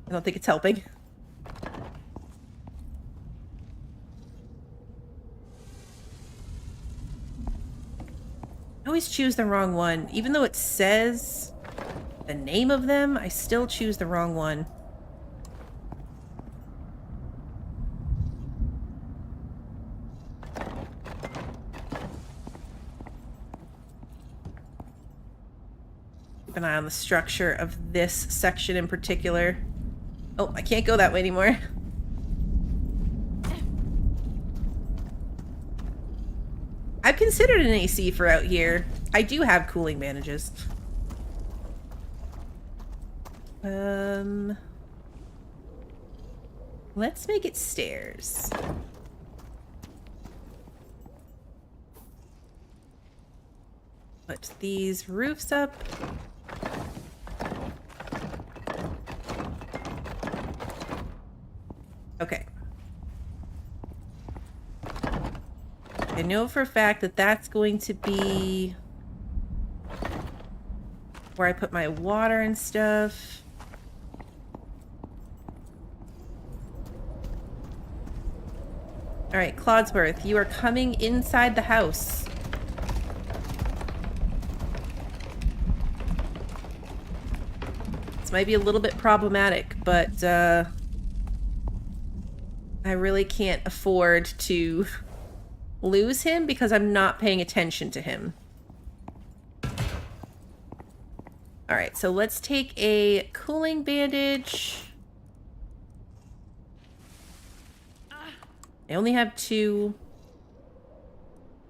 I don't think it's helping. I always choose the wrong one. Even though it says the name of them, I still choose the wrong one. Keep an eye on the structure of this section in particular. Oh, I can't go that way anymore. I've considered an AC for out here. I do have cooling bandages. Let's make it stairs. Put these roofs up. Okay. I know for a fact that that's going to be where I put my water and stuff. All right, Clodsworth, you are coming inside the house. This might be a little bit problematic, but I really can't afford to lose him because I'm not paying attention to him. All right, so let's take a cooling bandage. I only have 2.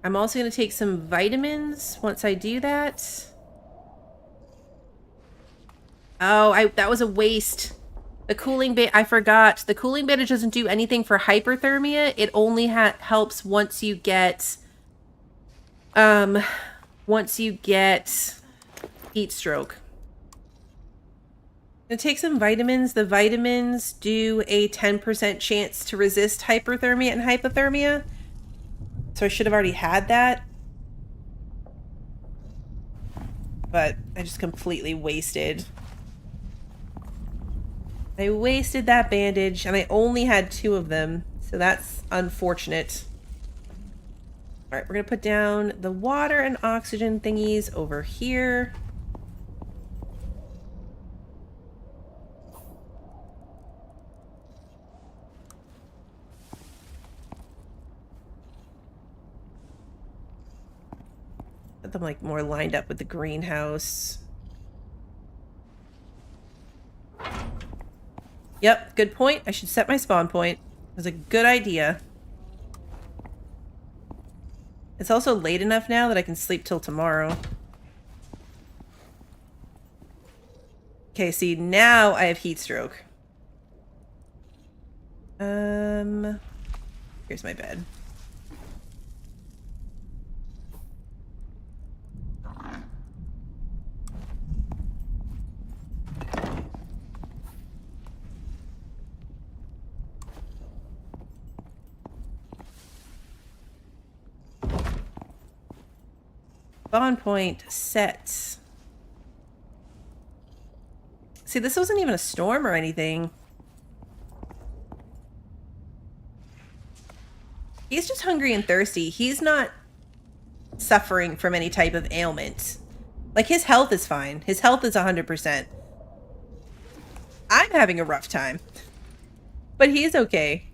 I'm also going to take some vitamins once I do that. Oh, that was a waste. The cooling I forgot. The cooling bandage doesn't do anything for hyperthermia. It only helps once you get heat stroke. I'm gonna take some vitamins. The vitamins do a 10% chance to resist hyperthermia and hypothermia. So I should have already had that. But I just completely wasted. I wasted that bandage, and I only had 2 of them, so that's unfortunate. Alright, we're gonna put down the water and oxygen thingies over here. Put them, like, more lined up with the greenhouse. Yep, good point. I should set my spawn point. It was a good idea. It's also late enough now that I can sleep till tomorrow. Okay, see, now I have heat stroke. Here's my bed. Spawn point set. See, this wasn't even a storm or anything. He's just hungry and thirsty. He's not suffering from any type of ailment. Like, his health is fine. His health is 100%. I'm having a rough time. But he's okay.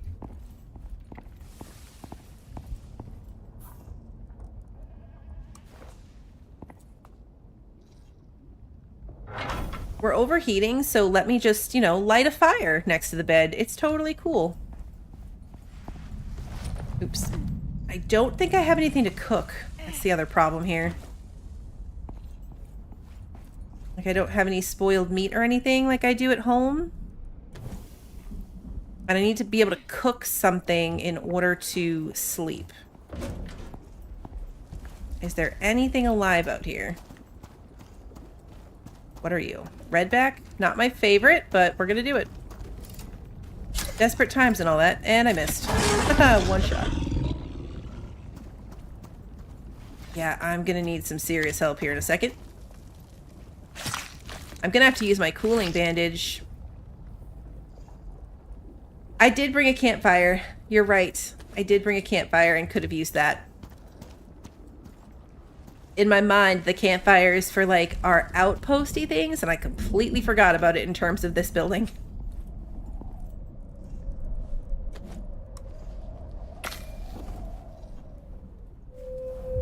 We're overheating, so let me just, you know, light a fire next to the bed. It's totally cool. Oops. I don't think I have anything to cook. That's the other problem here. Like, I don't have any spoiled meat or anything like I do at home. And I need to be able to cook something in order to sleep. Is there anything alive out here? What are you? Redback? Not my favorite, but we're gonna do it. Desperate times and all that. And I missed. One shot. Yeah, I'm gonna need some serious help here in a second. I'm gonna have to use my cooling bandage. I did bring a campfire. You're right. I did bring a campfire and could have used that. In my mind, the campfire is for, like, our outposty things, and I completely forgot about it in terms of this building.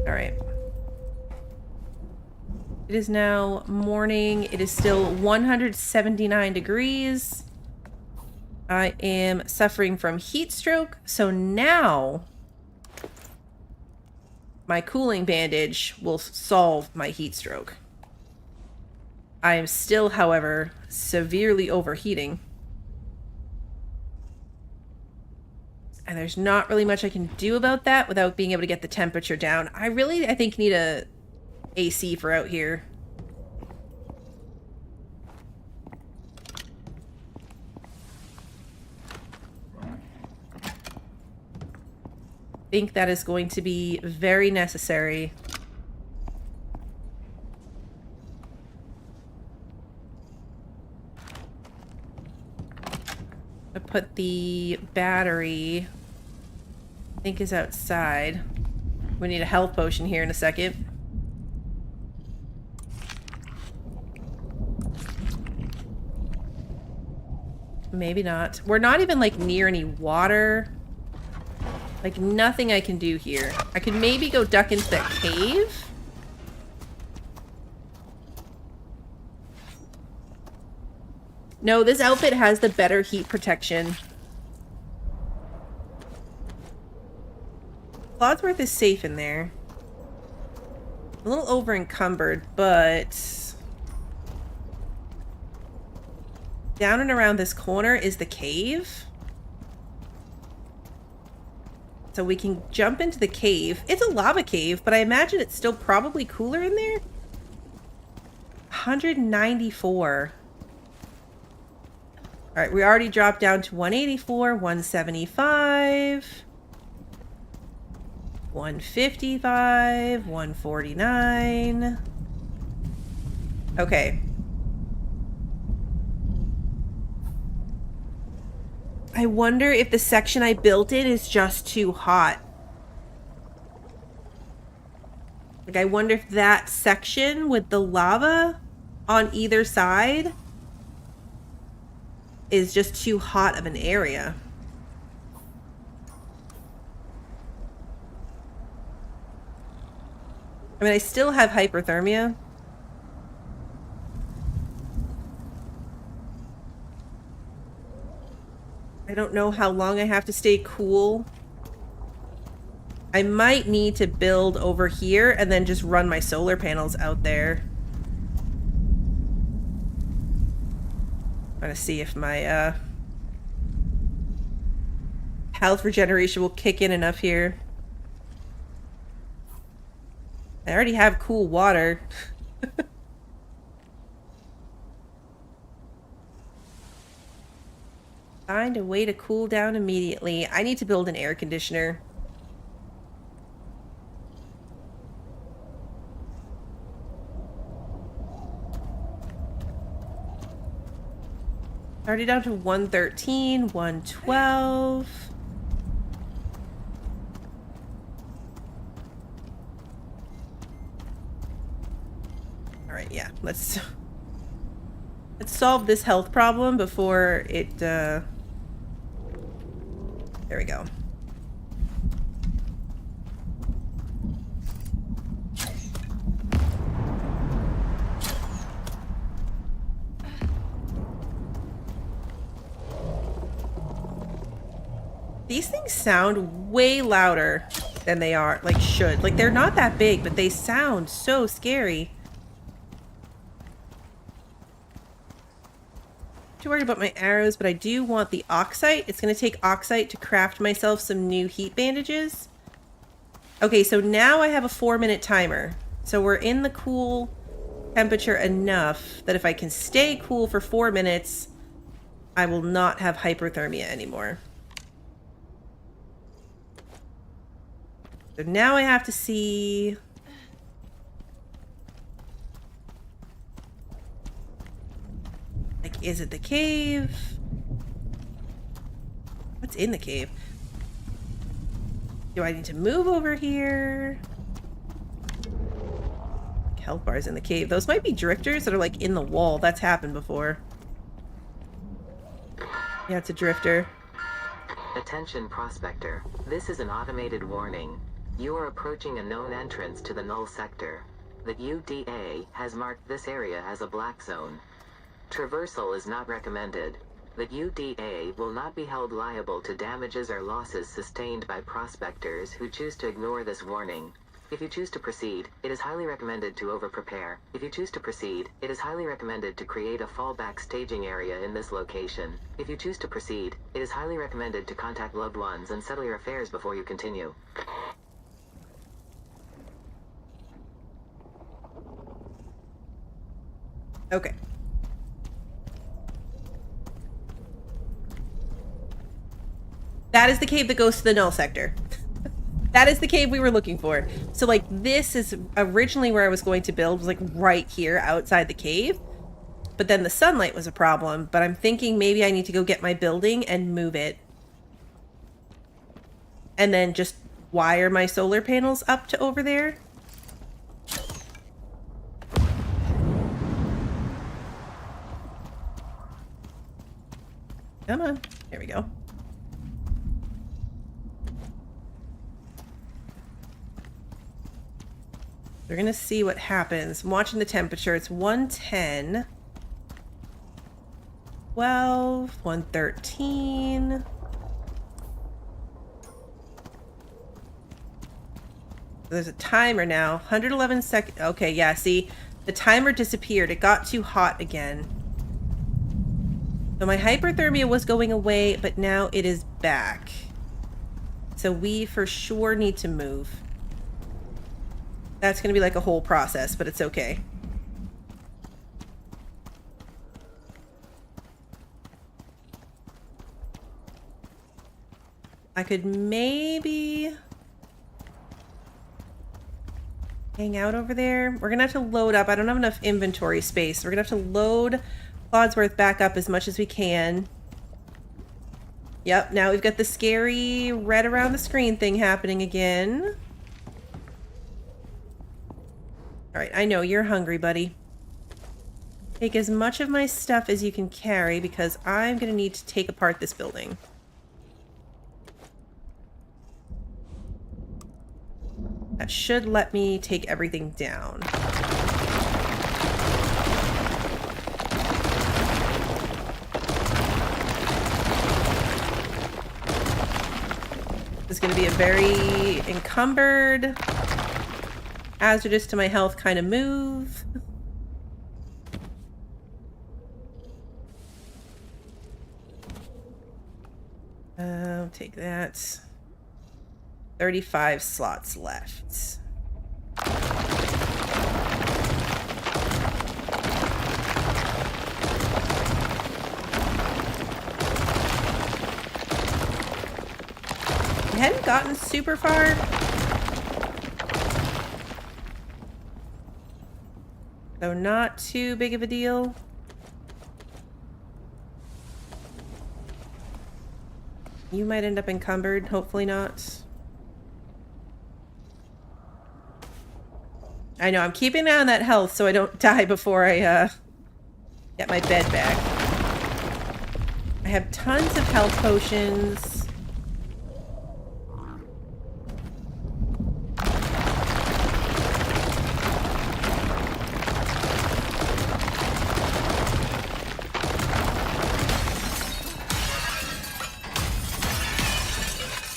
Alright. It is now morning. It is still 179 degrees. I am suffering from heat stroke, so now my cooling bandage will solve my heat stroke. I am still, however, severely overheating. And there's not really much I can do about that without being able to get the temperature down. I think, need a AC for out here. I think that is going to be very necessary. I put the battery, I think, is outside. We need a health potion here in a second. Maybe not. We're not even, like, near any water. Like, nothing I can do here. I could maybe go duck into that cave. No, this outfit has the better heat protection. Clodsworth is safe in there. A little over encumbered, but down and around this corner is the cave. So we can jump into the cave. It's a lava cave, but I imagine it's still probably cooler in there. 194. All right, we already dropped down to 184, 175, 155, 149. Okay. I wonder if the section I built in is just too hot. Like, I wonder if that section with the lava on either side is just too hot of an area. I mean, I still have hyperthermia. I don't know how long I have to stay cool. I might need to build over here and then just run my solar panels out there. I'm gonna see if my health regeneration will kick in enough here. I already have cool water. Find a way to cool down immediately. I need to build an air conditioner. Already down to 113, 112. All right, yeah, let's solve this health problem before it, there we go. These things sound way louder than they are, like, should. Like, they're not that big, but they sound so scary. Too worried about my arrows, but I do want the oxite. It's going to take oxite to craft myself some new heat bandages. Okay, so now I have a 4-minute timer. So we're in the cool temperature enough that if I can stay cool for 4 minutes, I will not have hyperthermia anymore. So now I have to see... like, is it the cave? What's in the cave? Do I need to move over here? Health bars in the cave. Those might be drifters that are like in the wall. That's happened before. Yeah, it's a drifter. Attention, prospector. This is an automated warning. You are approaching a known entrance to the Null sector. The UDA has marked this area as a black zone. Traversal is not recommended. The UDA will not be held liable to damages or losses sustained by prospectors who choose to ignore this warning. If you choose to proceed, it is highly recommended to over-prepare. If you choose to proceed, it is highly recommended to create a fallback staging area in this location. If you choose to proceed, it is highly recommended to contact loved ones and settle your affairs before you continue. Okay. That is the cave that goes to the Null sector. That is the cave we were looking for. So, like, this is originally where I was going to build, was like right here outside the cave. But then the sunlight was a problem. But I'm thinking maybe I need to go get my building and move it. And then just wire my solar panels up to over there. Come on. There we go. We're gonna see what happens. I'm watching the temperature. It's 110. 12, 113. There's a timer now. 111 seconds. Okay, yeah, see? The timer disappeared. It got too hot again. So my hyperthermia was going away, but now it is back. So we for sure need to move. That's going to be like a whole process, but it's okay. I could maybe hang out over there. We're going to have to load up. I don't have enough inventory space. We're going to have to load Clodsworth back up as much as we can. Yep, now we've got the scary red around the screen thing happening again. Alright, I know you're hungry, buddy. Take as much of my stuff as you can carry because I'm going to need to take apart this building. That should let me take everything down. This is going to be a very encumbered, hazardous to my health kind of move. Take that. 35 slots left. We hadn't gotten super far. So not too big of a deal. You might end up encumbered, hopefully not. I know, I'm keeping an eye on that health so I don't die before I get my bed back. I have tons of health potions.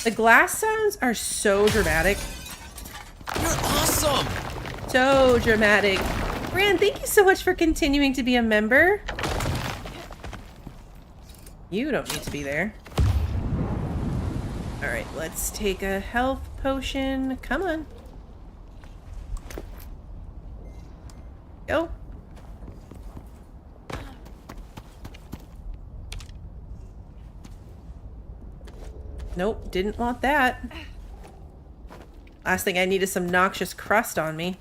The glass sounds are so dramatic. You're awesome! So dramatic. Bran, thank you so much for continuing to be a member. You don't need to be there. Alright, let's take a health potion. Come on. Go. Nope, didn't want that. Last thing I need is some noxious crust on me.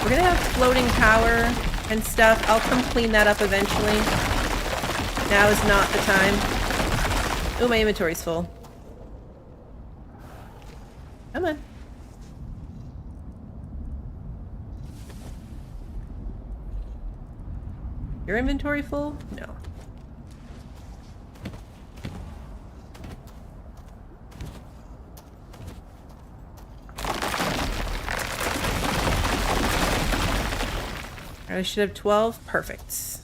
We're gonna have floating power and stuff. I'll come clean that up eventually. Now is not the time. Ooh, my inventory's full. Come on. Your inventory full? No. I should have 12. Perfect.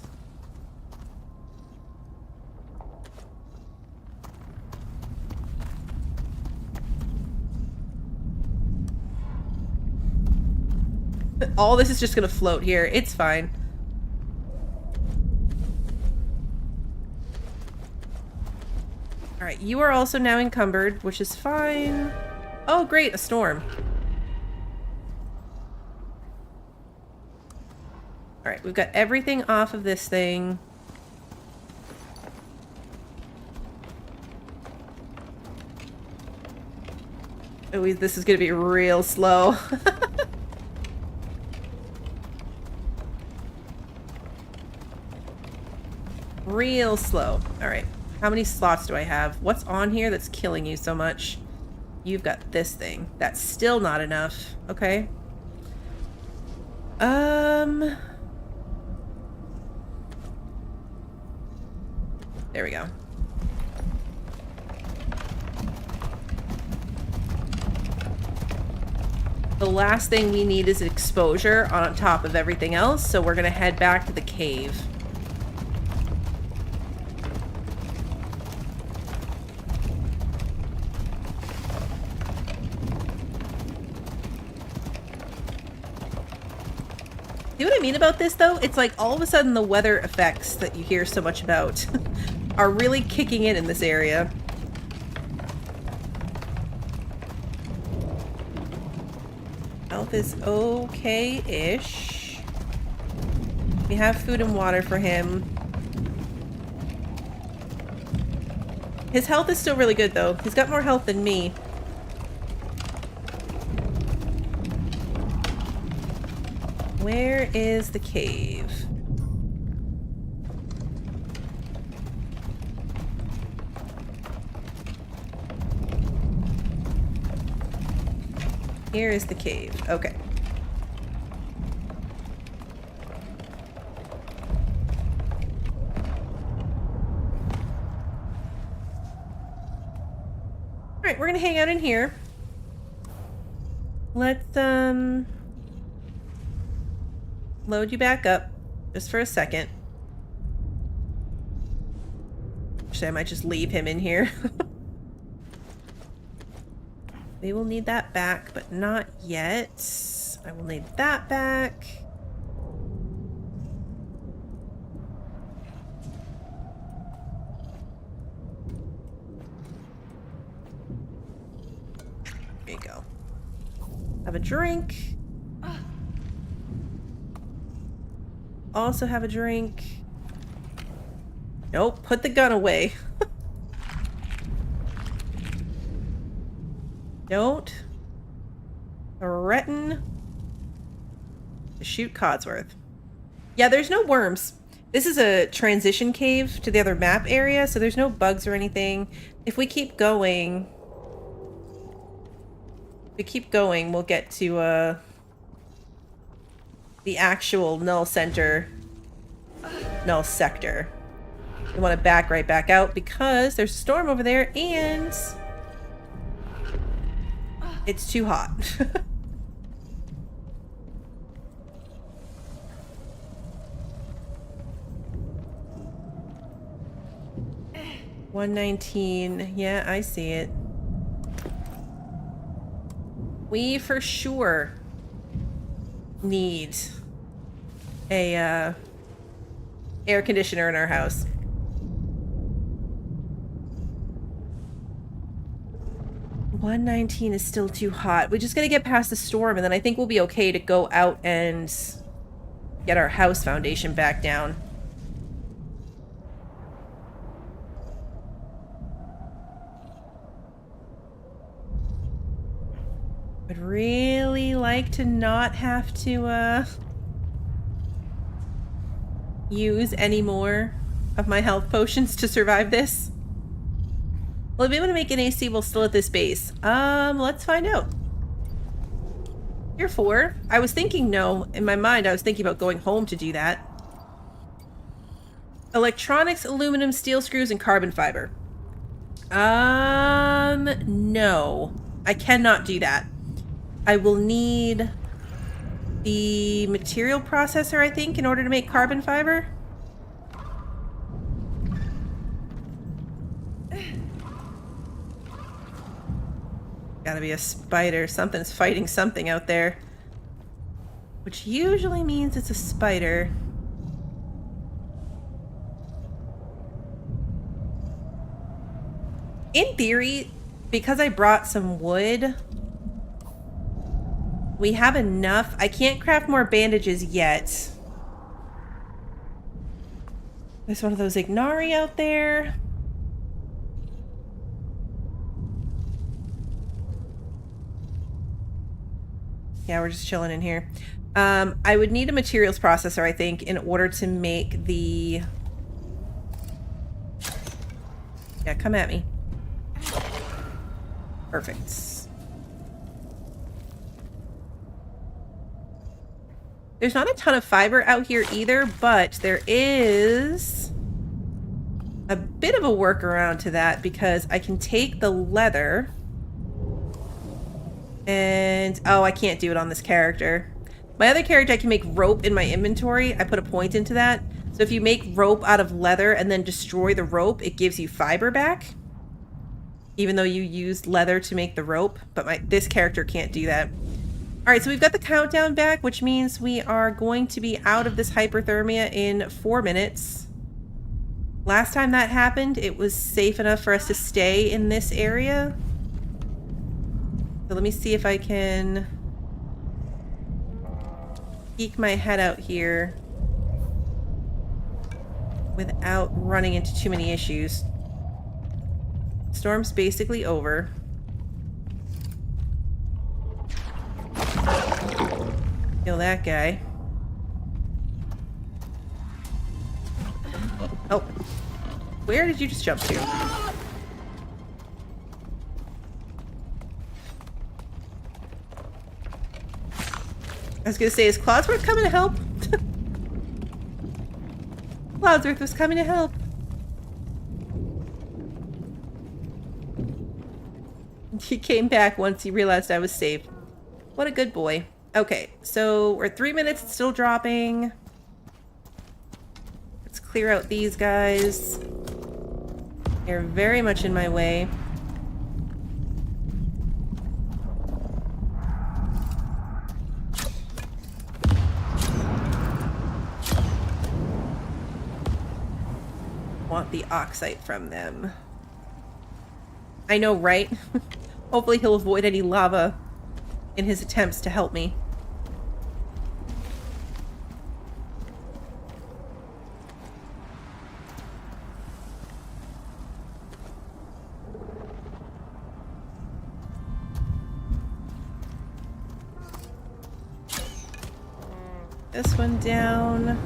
All this is just gonna float here. It's fine. Alright, you are also now encumbered, which is fine. Oh, great, a storm. Alright, we've got everything off of this thing. Oh, this is gonna be real slow. Real slow. Alright, how many slots do I have? What's on here that's killing you so much? You've got this thing. That's still not enough. Okay. There we go. The last thing we need is exposure on top of everything else, so we're gonna head back to the cave. See what I mean about this, though? It's like all of a sudden the weather effects that you hear so much about are really kicking in this area. Health is okay-ish. We have food and water for him. His health is still really good, though. He's got more health than me. Where is the cave? Here is the cave. Okay. Alright, we're gonna hang out in here. Let's, load you back up just for a second. Actually, I might just leave him in here. We will need that back, but not yet. I will need that back. There you go. Have a drink. Also have a drink. Nope, put the gun away. Don't threaten to shoot Codsworth. Yeah, there's no worms. This is a transition cave to the other map area, so there's no bugs or anything. If we keep going, we'll get to the actual Null Center, Null Sector. We want to back right back out because there's a storm over there and it's too hot. 119. Yeah, I see it. We for sure need a air conditioner in our house. $119 is still too hot. We just gotta get past the storm, and then I think we'll be okay to go out and get our house foundation back down. I'd really like to not have to use any more of my health potions to survive this. Will I be able to make an AC while still at this base? Let's find out. Tier 4. I was thinking no. In my mind, I was thinking about going home to do that. Electronics, aluminum, steel screws, and carbon fiber. No. I cannot do that. I will need the material processor, I think, in order to make carbon fiber. Gotta be a spider. Something's fighting something out there. Which usually means it's a spider. In theory, because I brought some wood, we have enough. I can't craft more bandages yet. There's one of those Ignari out there. Yeah, we're just chilling in here. I would need a materials processor, I think, in order to make the... Yeah, come at me. Perfect. There's not a ton of fiber out here either, but there is a bit of a workaround to that because I can take the leather and... Oh, I can't do it on this character. My other character, I can make rope in my inventory. I put a point into that. So if you make rope out of leather and then destroy the rope, it gives you fiber back. Even though you used leather to make the rope. But this character can't do that. Alright, so we've got the countdown back, which means we are going to be out of this hyperthermia in 4 minutes. Last time that happened, it was safe enough for us to stay in this area. So let me see if I can peek my head out here without running into too many issues. Storm's basically over. Kill that guy. Oh. Where did you just jump to? I was gonna say, is Cloudsworth coming to help? Cloudsworth was coming to help. He came back once he realized I was safe. What a good boy. Okay, so we're 3 minutes, it's still dropping. Let's clear out these guys. They're very much in my way. Want the oxite from them. I know, right? Hopefully he'll avoid any lava in his attempts to help me. this one down.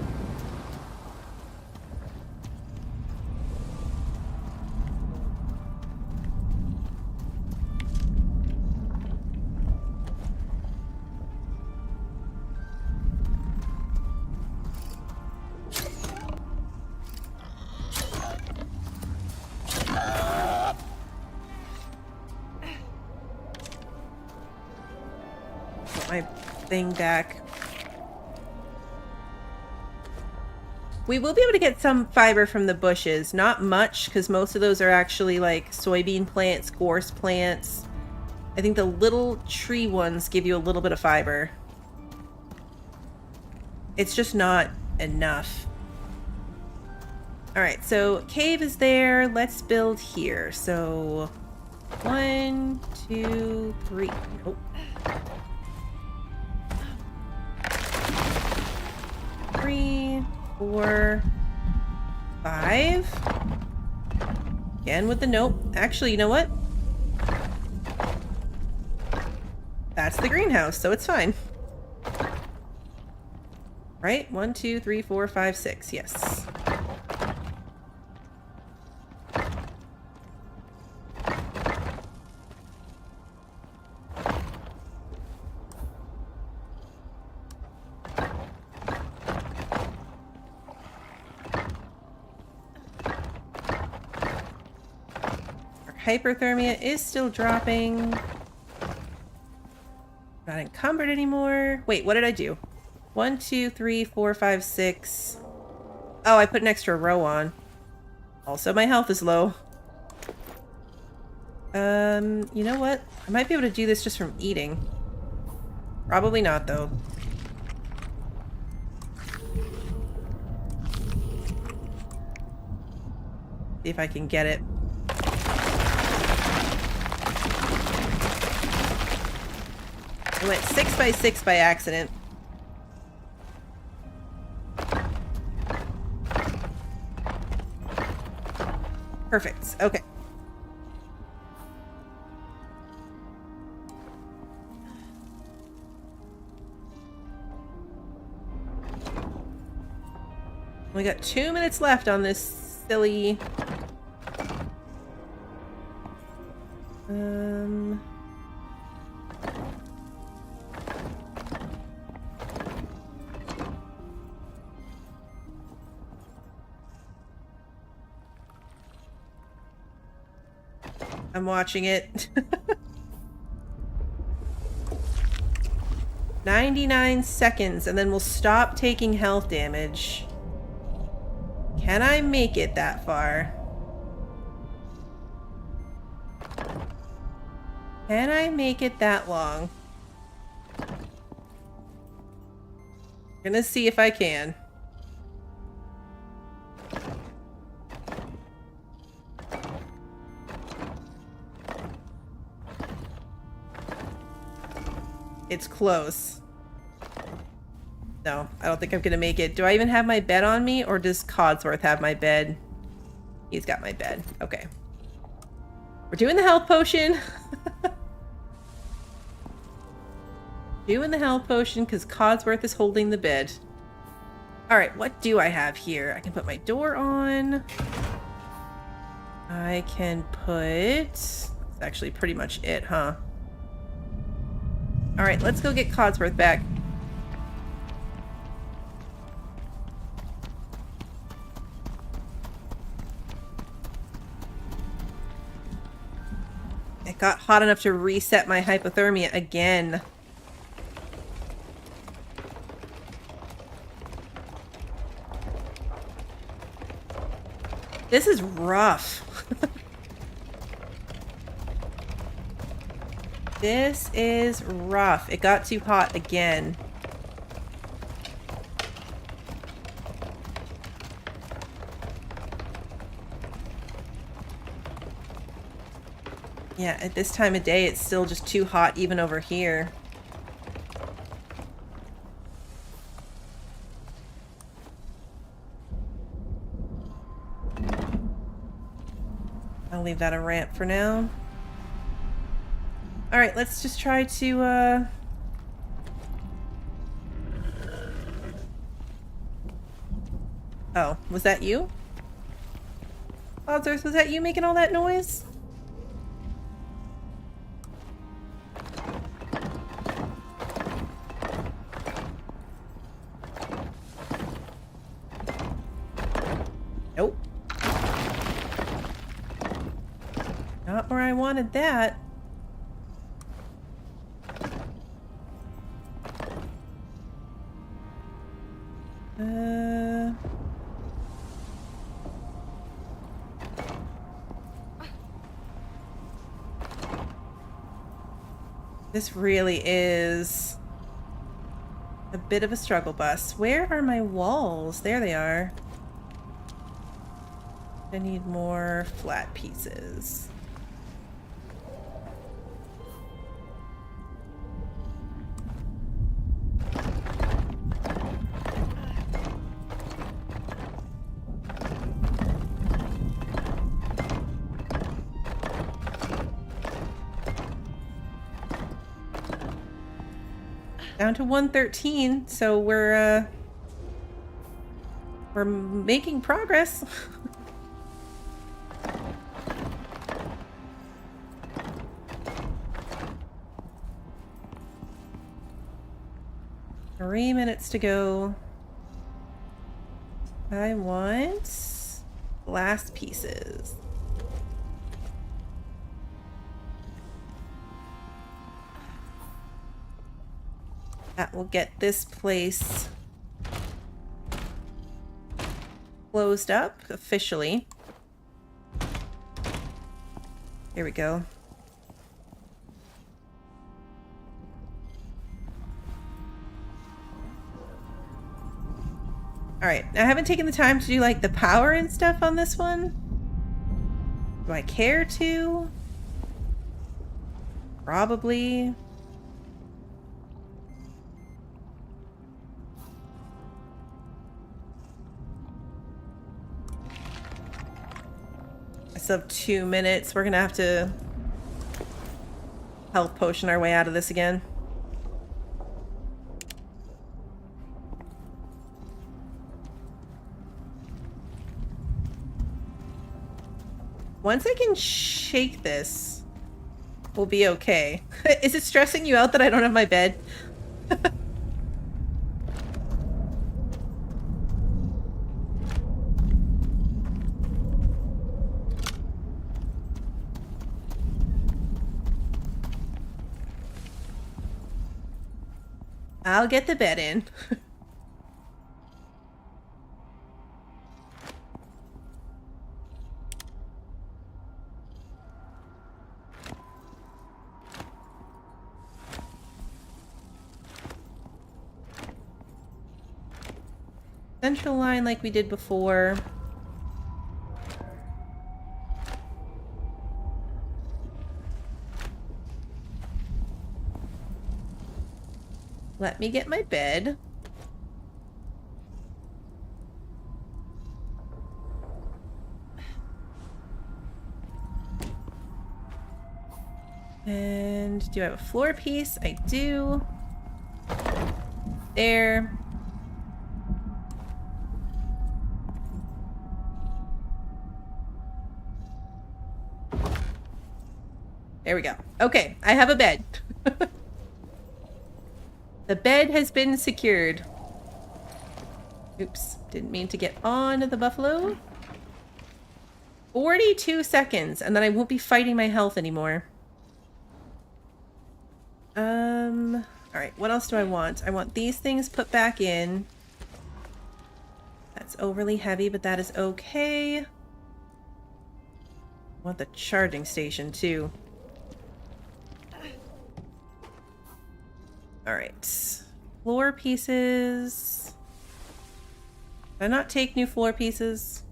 Put my thing back. We will be able to get some fiber from the bushes. Not much, because most of those are actually like soybean plants, gorse plants. I think the little tree ones give you a little bit of fiber. It's just not enough. Alright, so cave is there. Let's build here. So 1, 2, 3. Nope. 3, 4, 5. Again with the nope. Actually, you know what? That's the greenhouse, so it's fine. Right? 1, 2, 3, 4, 5, 6. Yes. Hyperthermia is still dropping. Not encumbered anymore. Wait, what did I do? 1, 2, 3, 4, 5, 6. Oh, I put an extra row on. Also, my health is low. You know what? I might be able to do this just from eating. Probably not, though. See if I can get it. I went 6 by 6 by accident. Perfect. Okay. We got 2 minutes left on this silly... I'm watching it. 99 seconds, and then we'll stop taking health damage. Can I make it that far? Can I make it that long? Gonna see if I can. It's close. No, I don't think I'm gonna make it. Do I even have my bed on me, or does Codsworth have my bed? He's got my bed. Okay. We're doing the health potion. Doing the health potion because Codsworth is holding the bed. Alright, what do I have here? I can put my door on. I can put... That's actually pretty much it, huh? Alright, let's go get Codsworth back. It got hot enough to reset my hypothermia again. This is rough. This is rough. It got too hot again. Yeah, at this time of day, it's still just too hot even over here. I'll leave that a ramp for now. Alright, let's just try to, Oh, was that you? Odzers, was that you making all that noise? Nope. Not where I wanted that. This really is a bit of a struggle bus. Where are my walls? There they are. I need more flat pieces. Down to 113, so we're making progress. Three minutes to go. I want glass pieces. That will get this place closed up officially. Here we go. Alright, I haven't taken the time to do like the power and stuff on this one. Do I care to? Probably. I still have 2 minutes. We're gonna have to health potion our way out of this again. Once I can shake this, we'll be okay. Is it stressing you out that I don't have my bed? I'll get the bed in. Central line like we did before. Let me get my bed. And do I have a floor piece? I do. There. There we go. Okay, I have a bed. The bed has been secured. Oops, didn't mean to get on the buffalo. 42 seconds, and then I won't be fighting my health anymore. Alright, what else do I want? I want these things put back in. That's overly heavy, but that is okay. I want the charging station, too. Alright. Floor pieces. Did I not take new floor pieces?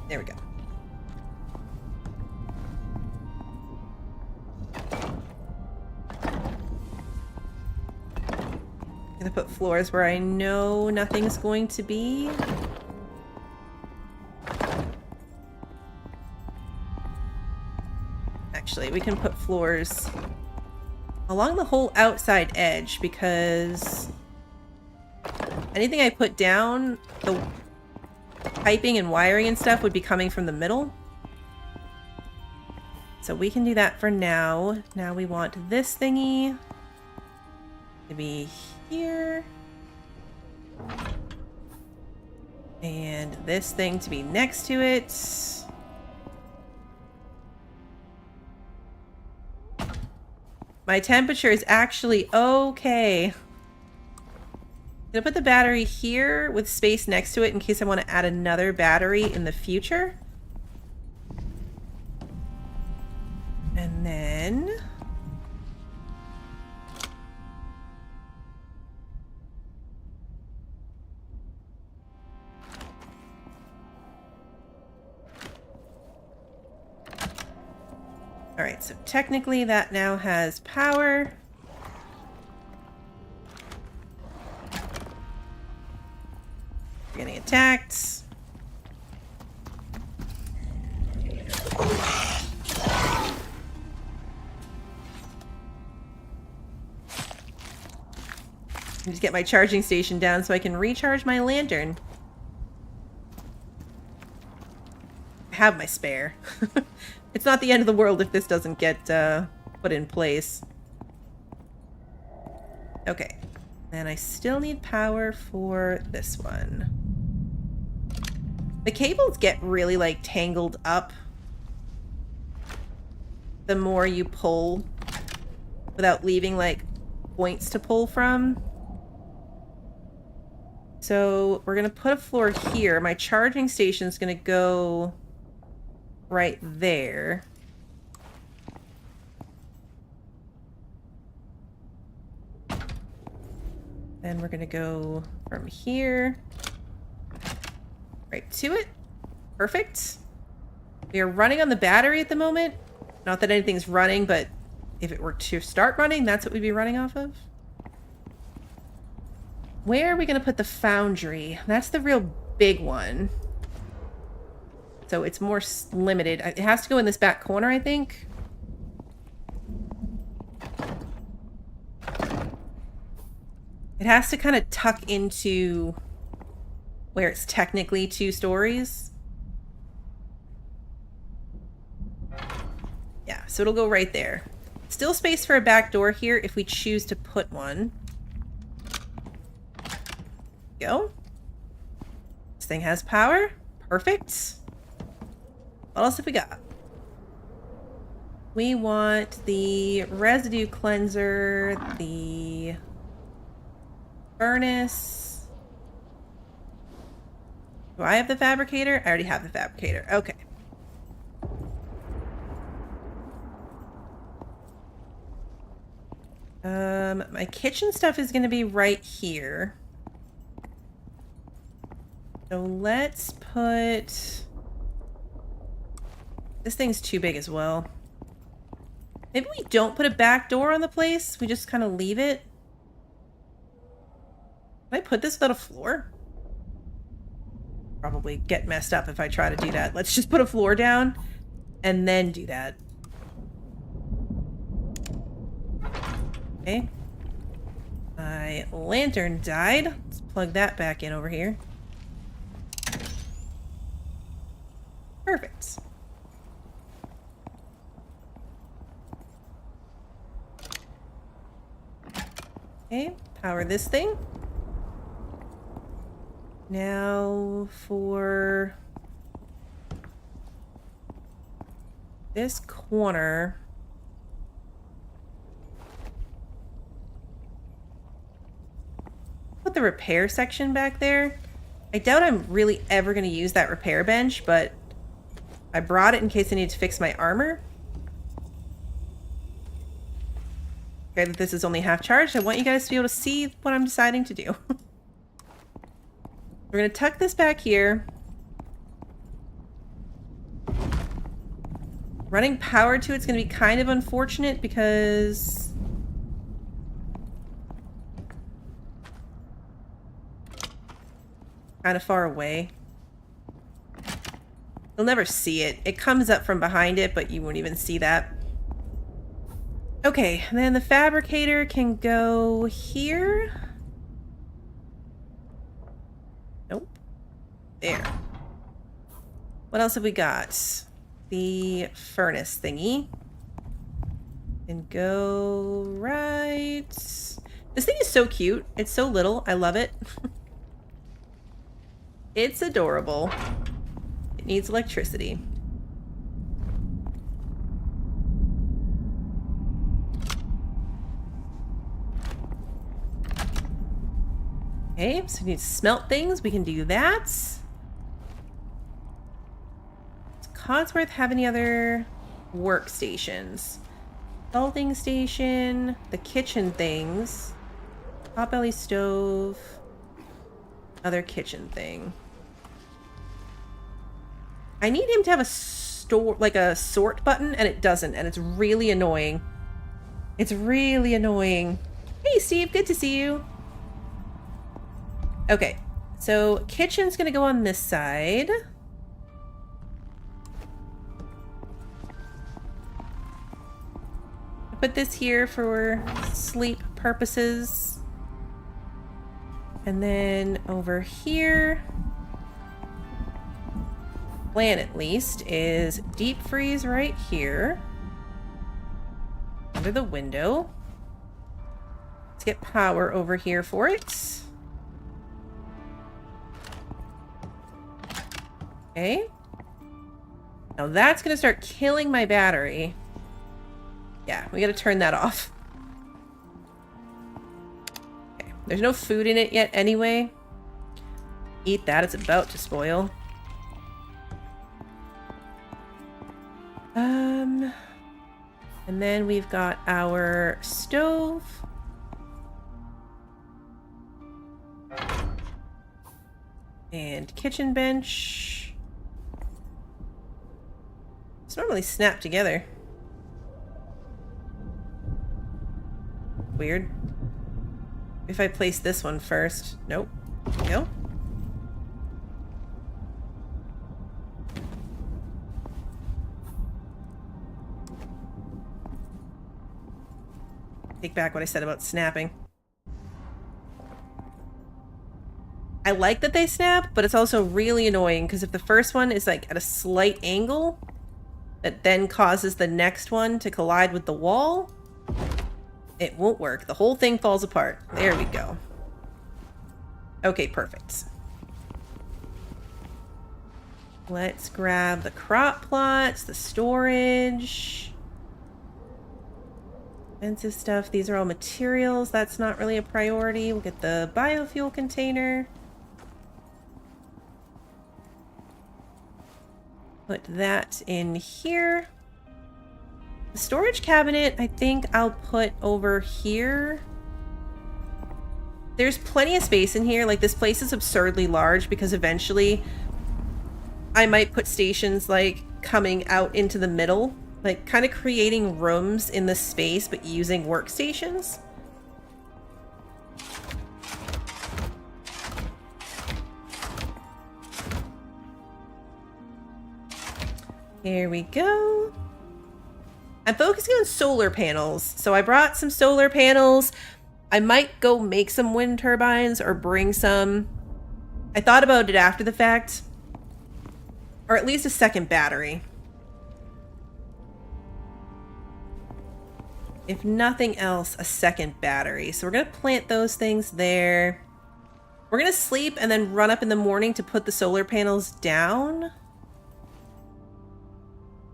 There we go. I'm gonna put floors where I know nothing's going to be. Actually, we can put floors along the whole outside edge because anything I put down, the piping and wiring and stuff would be coming from the middle. So we can do that for now. Now we want this thingy to be here. And this thing to be next to it. My temperature is actually okay. I'm gonna put the battery here with space next to it in case I want to add another battery in the future. And then... Alright, so technically that now has power. We're getting attacked. Just get my charging station down so I can recharge my lantern. I have my spare. It's not the end of the world if this doesn't get put in place. Okay. And I still need power for this one. The cables get really, like, tangled up the more you pull without leaving, like, points to pull from. So we're going to put a floor here. My charging station is going to go right there. Then we're going to go from here right to it. Perfect. We are running on the battery at the moment. Not that anything's running, but if it were to start running, that's what we'd be running off of. Where are we going to put the foundry? That's the real big one. So it's more limited. It has to go in this back corner, I think. It has to kind of tuck into where it's technically 2 stories. Yeah, so it'll go right there. Still space for a back door here if we choose to put one. Go. This thing has power. Perfect. What else have we got? We want the residue cleanser, the furnace. Do I have the fabricator? I already have the fabricator. Okay. My kitchen stuff is going to be right here. So let's put... This thing's too big as well. Maybe we don't put a back door on the place. We just kind of leave it. Can I put this without a floor? Probably get messed up if I try to do that. Let's just put a floor down and then do that. Okay. My lantern died. Let's plug that back in over here. Perfect. Okay, power this thing. Now for this corner. Put the repair section back there. I doubt I'm really ever going to use that repair bench, but I brought it in case I need to fix my armor. Okay, that this is only half charged. I want you guys to be able to see what I'm deciding to do. We're going to tuck this back here. Running power to it's going to be kind of unfortunate because... kind of far away. You'll never see it. It comes up from behind it, but you won't even see that. Okay, and then the fabricator can go here. There. What else have we got? The furnace thingy. And go right. This thing is so cute. It's so little. I love it. It's adorable. It needs electricity. Okay, so we need to smelt things. We can do that. Does Codsworth have any other workstations? Salting station, the kitchen things, potbelly stove, other kitchen thing. I need him to have a store, like a sort button, and it doesn't, and it's really annoying. It's really annoying. Hey, Steve, good to see you. Okay, so kitchen's gonna go on this side. Put this here for sleep purposes. And then over here, plan at least, is deep freeze right here. Under the window. Let's get power over here for it. Okay. Now that's gonna start killing my battery. Yeah, we gotta turn that off. Okay, there's no food in it yet anyway. Eat that, it's about to spoil. And then we've got our stove. And kitchen bench. It's not really snapped together. Weird. If I place this one first. Nope. No. Take back what I said about snapping. I like that they snap, but it's also really annoying because if the first one is like at a slight angle, that then causes the next one to collide with the wall, it won't work. The whole thing falls apart. There we go. Okay, perfect. Let's grab the crop plots, the storage. Expensive stuff. These are all materials. That's not really a priority. We'll get the biofuel container. Put that in here. The storage cabinet, I think I'll put over here. There's plenty of space in here. Like, this place is absurdly large because eventually I might put stations, like, coming out into the middle. Like, kind of creating rooms in the space, but using workstations. Here we go. I'm focusing on solar panels. So I brought some solar panels. I might go make some wind turbines or bring some. I thought about it after the fact. Or at least a second battery. If nothing else, a second battery. So we're going to plant those things there. We're going to sleep and then run up in the morning to put the solar panels down.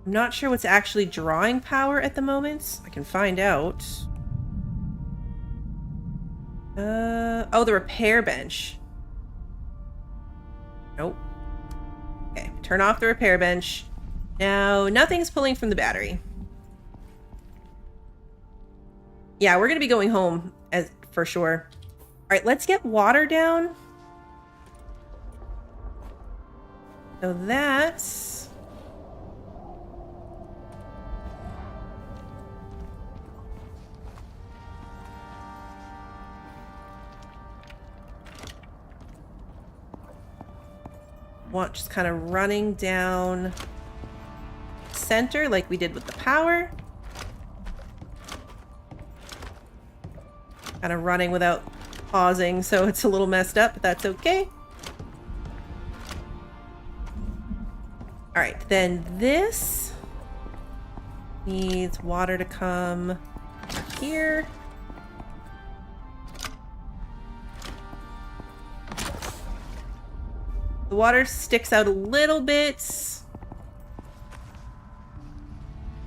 I'm not sure what's actually drawing power at the moment. I can find out. Oh, the repair bench. Nope. Okay, turn off the repair bench. Now, nothing's pulling from the battery. Yeah, we're going to be going home for sure. All right, let's get water down. So that's... just kind of running down center like we did with the power. Kind of running without pausing, so it's a little messed up, but that's okay. All right, then this needs water to come here. The water sticks out a little bit.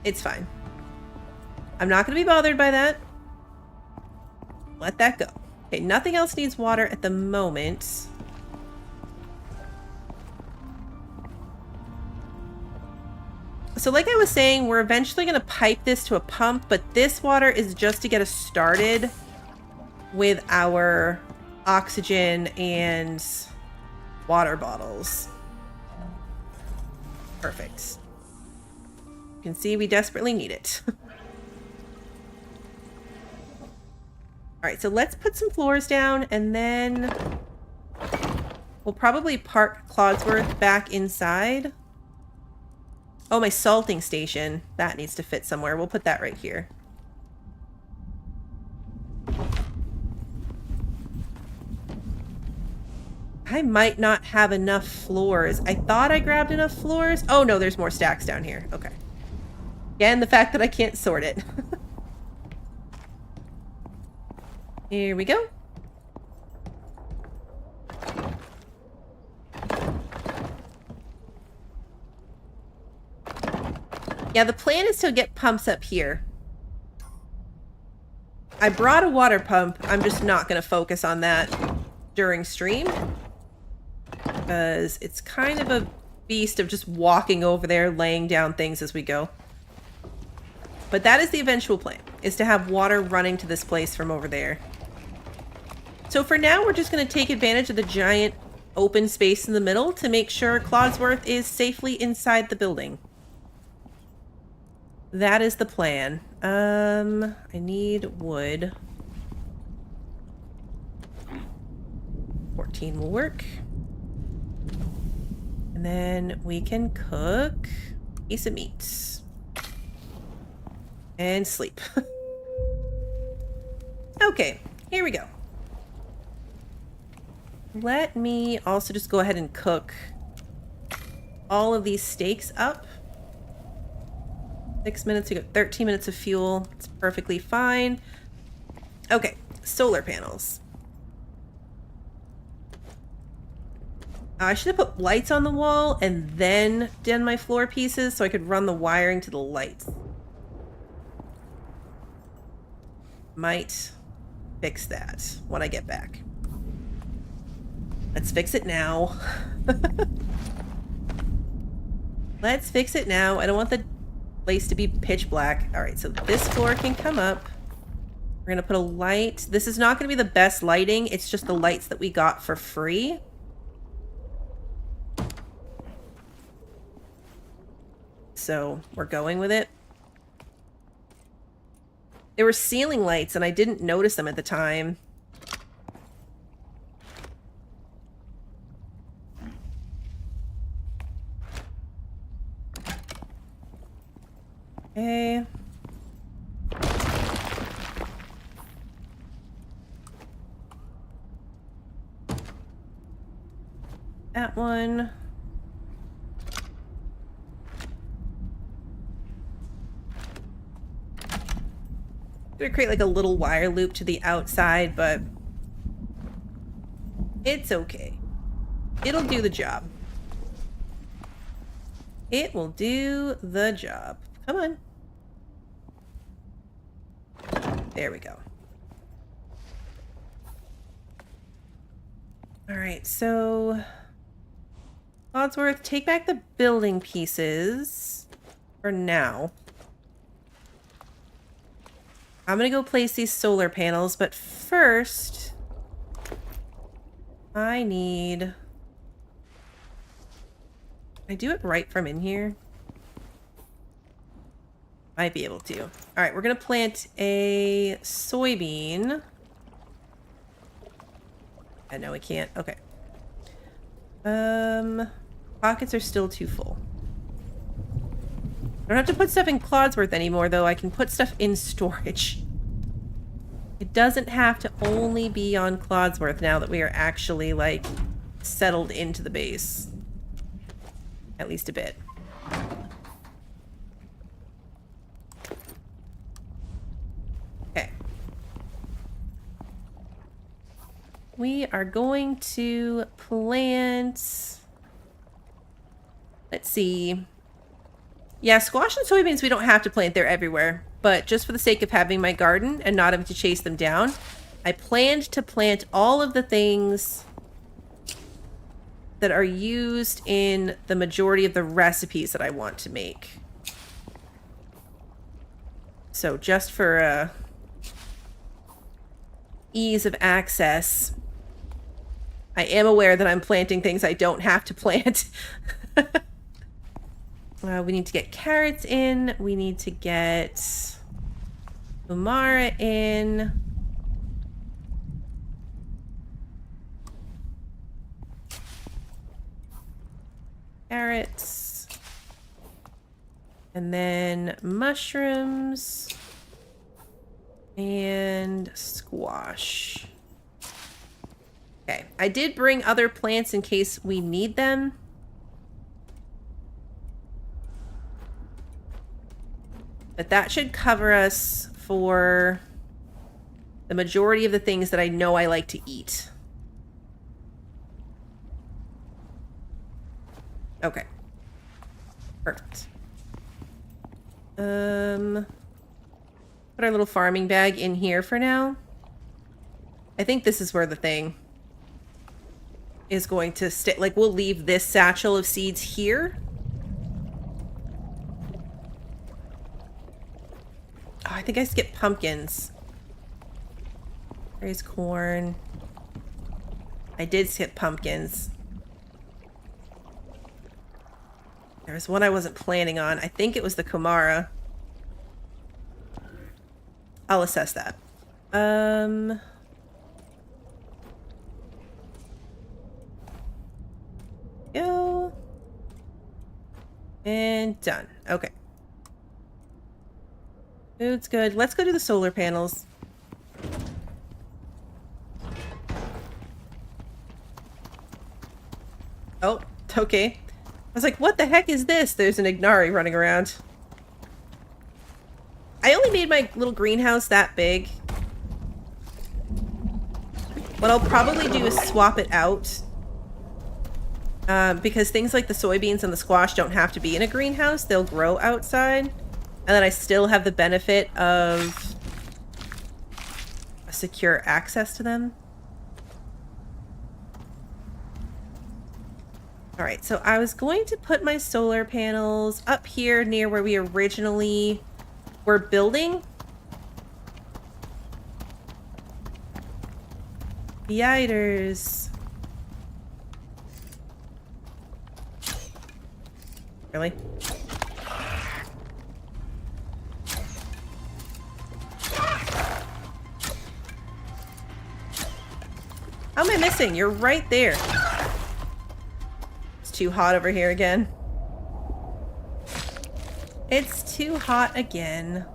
It's fine. I'm not going to be bothered by that. Let that go. Okay, nothing else needs water at the moment. So like I was saying, we're eventually going to pipe this to a pump, but this water is just to get us started with our oxygen and water bottles. Perfect. You can see we desperately need it. Alright, so let's put some floors down, and then we'll probably park Clodsworth back inside. Oh, my salting station. That needs to fit somewhere. We'll put that right here. I might not have enough floors. I thought I grabbed enough floors. Oh, no, there's more stacks down here. Okay. Again, the fact that I can't sort it. Here we go. Yeah, the plan is to get pumps up here. I brought a water pump. I'm just not going to focus on that during stream, because it's kind of a beast of just walking over there, laying down things as we go. But that is the eventual plan, is to have water running to this place from over there. So for now, we're just going to take advantage of the giant open space in the middle to make sure Clodsworth is safely inside the building. That is the plan. I need wood. 14 will work. And then we can cook a piece of meat. And sleep. Okay, here we go. Let me also just go ahead and cook all of these steaks up. 6 minutes, we got 13 minutes of fuel. It's perfectly fine. Okay, solar panels. I should have put lights on the wall and then done my floor pieces so I could run the wiring to the lights. Might fix that when I get back. Let's fix it now. Let's fix it now. I don't want the place to be pitch black. All right, so this floor can come up. We're gonna put a light. This is not gonna be the best lighting. It's just the lights that we got for free. So we're going with it. There were ceiling lights and I didn't notice them at the time. Okay. That one. I'm gonna create like a little wire loop to the outside, but it's okay. It'll do the job. It will do the job. Come on. There we go. All right, so Clodsworth, take back the building pieces for now. I'm gonna go place these solar panels, but first I need... Can I do it right from in here? Might be able to. All right, we're gonna plant a soybean. I know we can't. Okay. Pockets are still too full. I don't have to put stuff in Clodsworth anymore, though. I can put stuff in storage. It doesn't have to only be on Clodsworth now that we are actually, like, settled into the base. At least a bit. we are going to plant... Let's see. Yeah, squash and soybeans we don't have to plant. They're everywhere. But just for the sake of having my garden and not having to chase them down, I planned to plant all of the things that are used in the majority of the recipes that I want to make. So just for ease of access, I am aware that I'm planting things I don't have to plant. We need to get carrots in. We need to get umara in. Carrots. And then mushrooms. And squash. Okay, I did bring other plants in case we need them. But that should cover us for the majority of the things that I know I like to eat. Okay. Perfect. Put our little farming bag in here for now. I think this is where the thing is going to stay. Like, we'll leave this satchel of seeds here. Oh, I think I skipped pumpkins. There's corn. I did skip pumpkins. There was one I wasn't planning on. I think it was the Kumara. I'll assess that. Go. And done. Okay. Food's good. Let's go do the solar panels. Oh, okay. I was like, what the heck is this? There's an Ignari running around. I only made my little greenhouse that big. What I'll probably do is swap it out. Because things like the soybeans and the squash don't have to be in a greenhouse. They'll grow outside. And then I still have the benefit of a secure access to them. Alright, so I was going to put my solar panels up here near where we originally were building. Yiders. Really? How am I missing? You're right there. It's too hot over here again. It's too hot again.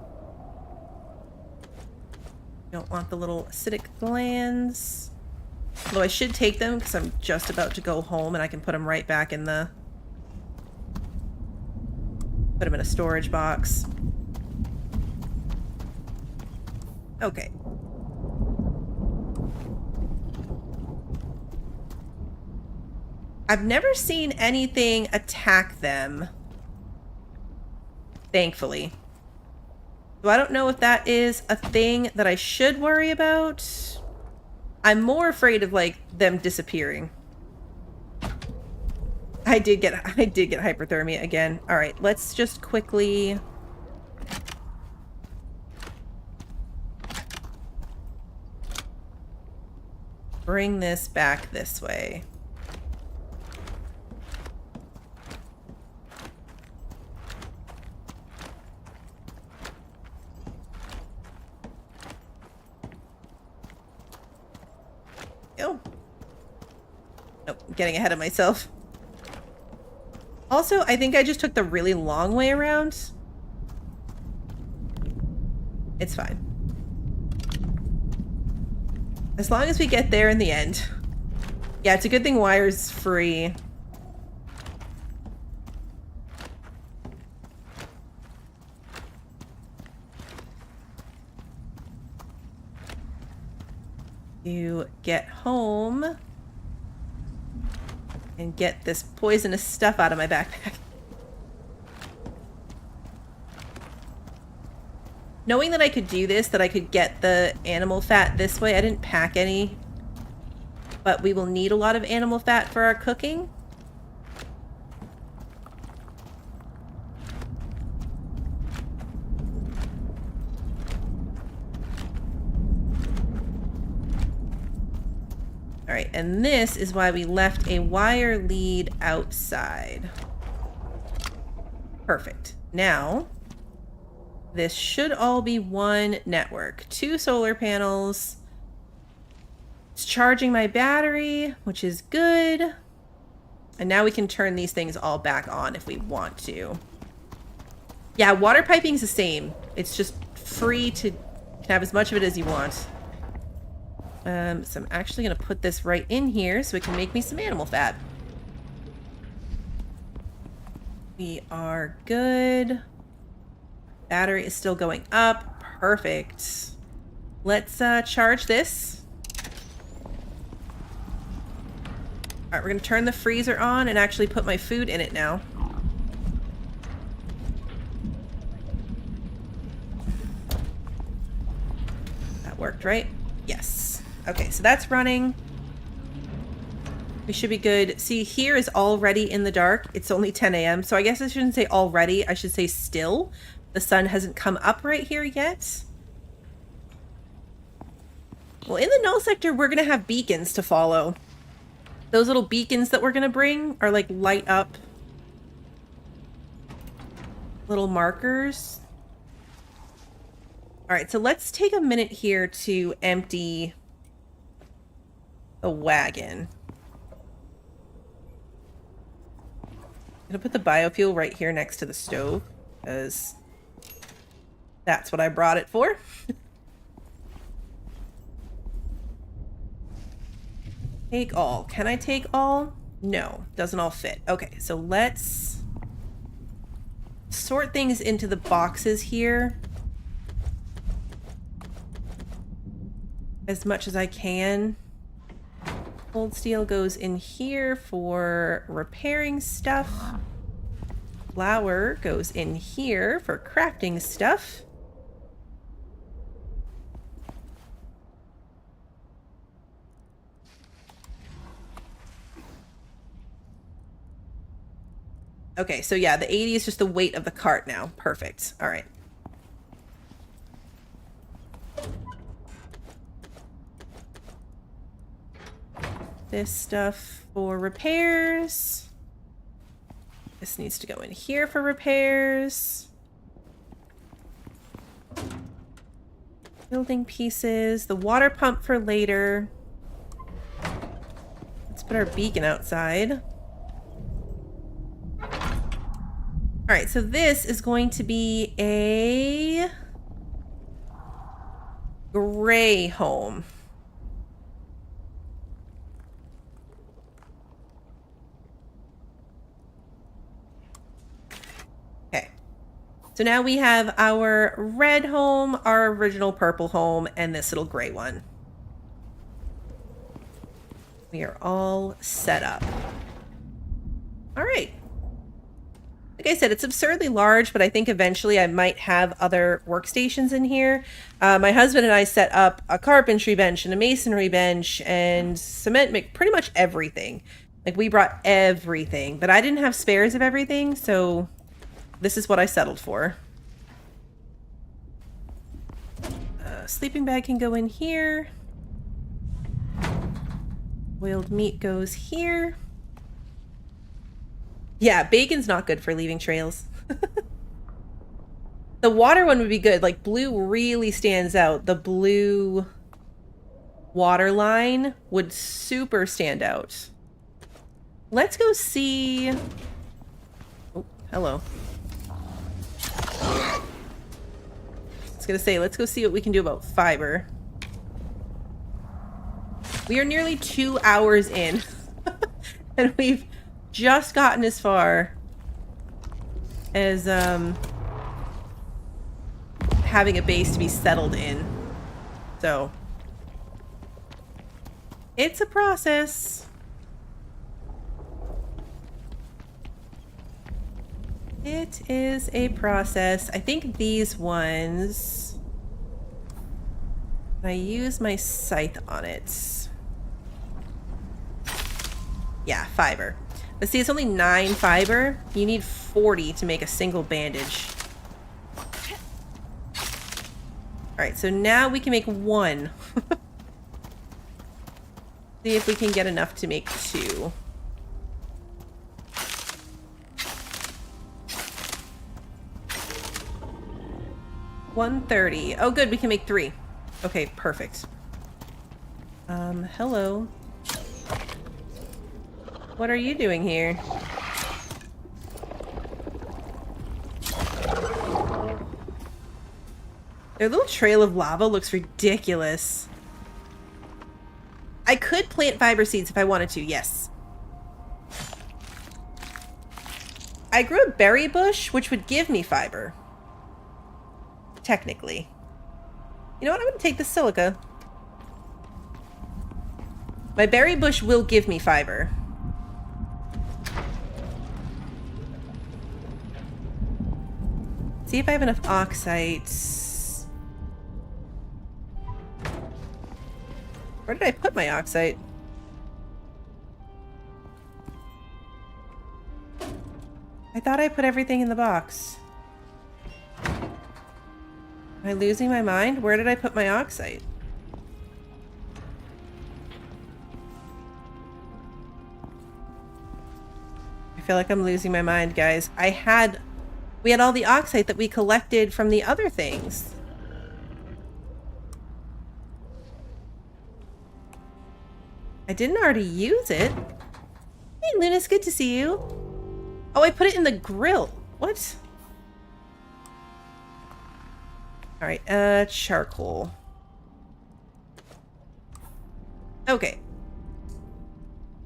Don't want the little acidic glands. Although I should take them because I'm just about to go home and I can put them right back in the... Put them in a storage box. Okay. I've never seen anything attack them. Thankfully. So I don't know if that is a thing that I should worry about. I'm more afraid of, like, them disappearing. I did get hyperthermia again. All right, let's just quickly... bring this back this way. Oh. Nope, I'm getting ahead of myself. Also, I think I just took the really long way around. It's fine. As long as we get there in the end. Yeah, it's a good thing wire's free. to get home and get this poisonous stuff out of my backpack. Knowing that I could do this, that I could get the animal fat this way, I didn't pack any, but we will need a lot of animal fat for our cooking. All right, and this is why we left a wire lead outside. Perfect. Now, this should all be one network. 2 solar panels. It's charging my battery, which is good. And now we can turn these things all back on if we want to. Yeah, water piping is the same. It's just free to, you can have as much of it as you want. So I'm actually going to put this right in here so it can make me some animal fat. We are good. Battery is still going up. Perfect. Let's charge this. All right, we're going to turn the freezer on and actually put my food in it now. That worked, right? Yes. Okay, so that's running. We should be good. See, here is already in the dark. It's only 10 a.m. So I guess I shouldn't say already. I should say still. The sun hasn't come up right here yet. Well, in the Null sector, we're going to have beacons to follow. Those little beacons that we're going to bring are like light up little markers. All right, so let's take a minute here to empty the wagon. I'm going to put the biofuel right here next to the stove because that's what I brought it for. Take all. Can I take all? No, doesn't all fit. Okay, so let's sort things into the boxes here as much as I can. Cold steel goes in here for repairing stuff. Flour goes in here for crafting stuff. Okay, so yeah, the 80 is just the weight of the cart now. Perfect. All right. This stuff for repairs. This needs to go in here for repairs. Building pieces. The water pump for later. Let's put our beacon outside. All right, so this is going to be a gray home. Okay. So now we have our red home, our original purple home, and this little gray one. We are all set up. All right. Like I said, it's absurdly large, but I think eventually I might have other workstations in here. My husband and I set up a carpentry bench and a masonry bench and cement, pretty much everything. Like, we brought everything, but I didn't have spares of everything, so this is what I settled for. Sleeping bag can go in here. Boiled meat goes here. Yeah, bacon's not good for leaving trails. The water one would be good. Like, blue really stands out. The blue water line would super stand out. Let's go see... Oh, hello. I was gonna say, let's go see what we can do about fiber. We are nearly 2 hours in. And we've just gotten as far as having a base to be settled in. So It's a process. It is a process. I think these ones... I use my scythe on it. Yeah, fiber. But see, it's only 9 fiber. You need 40 to make a single bandage. Alright, so now we can make 1. See if we can get enough to make 2. $130. Oh, good, we can make 3. Okay, perfect. Hello. What are you doing here? Their little trail of lava looks ridiculous. I could plant fiber seeds if I wanted to, yes. I grew a berry bush, which would give me fiber. Technically. You know what? I'm going to take the silica. My berry bush will give me fiber. See if I have enough oxites. Where did I put my oxide? I thought I put everything in the box. Am I losing my mind? Where did I put my oxide? I feel like I'm losing my mind, guys. We had all the oxide that we collected from the other things. I didn't already use it. Hey, Luna's good to see you. Oh, I put it in the grill. What? Alright, charcoal. Okay.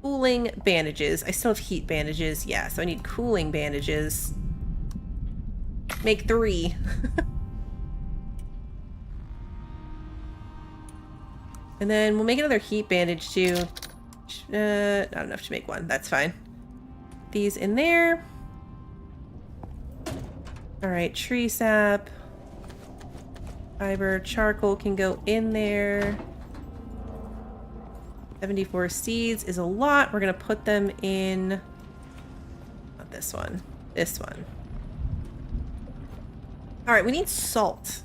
Cooling bandages. I still have heat bandages. Yeah, so I need cooling bandages. Make 3. And then we'll make another heat bandage too. Not enough to make 1. That's fine. These in there. Alright, tree sap. Fiber, charcoal can go in there. 74 seeds is a lot. We're going to put them in... Not this one. This one. Alright, we need salt.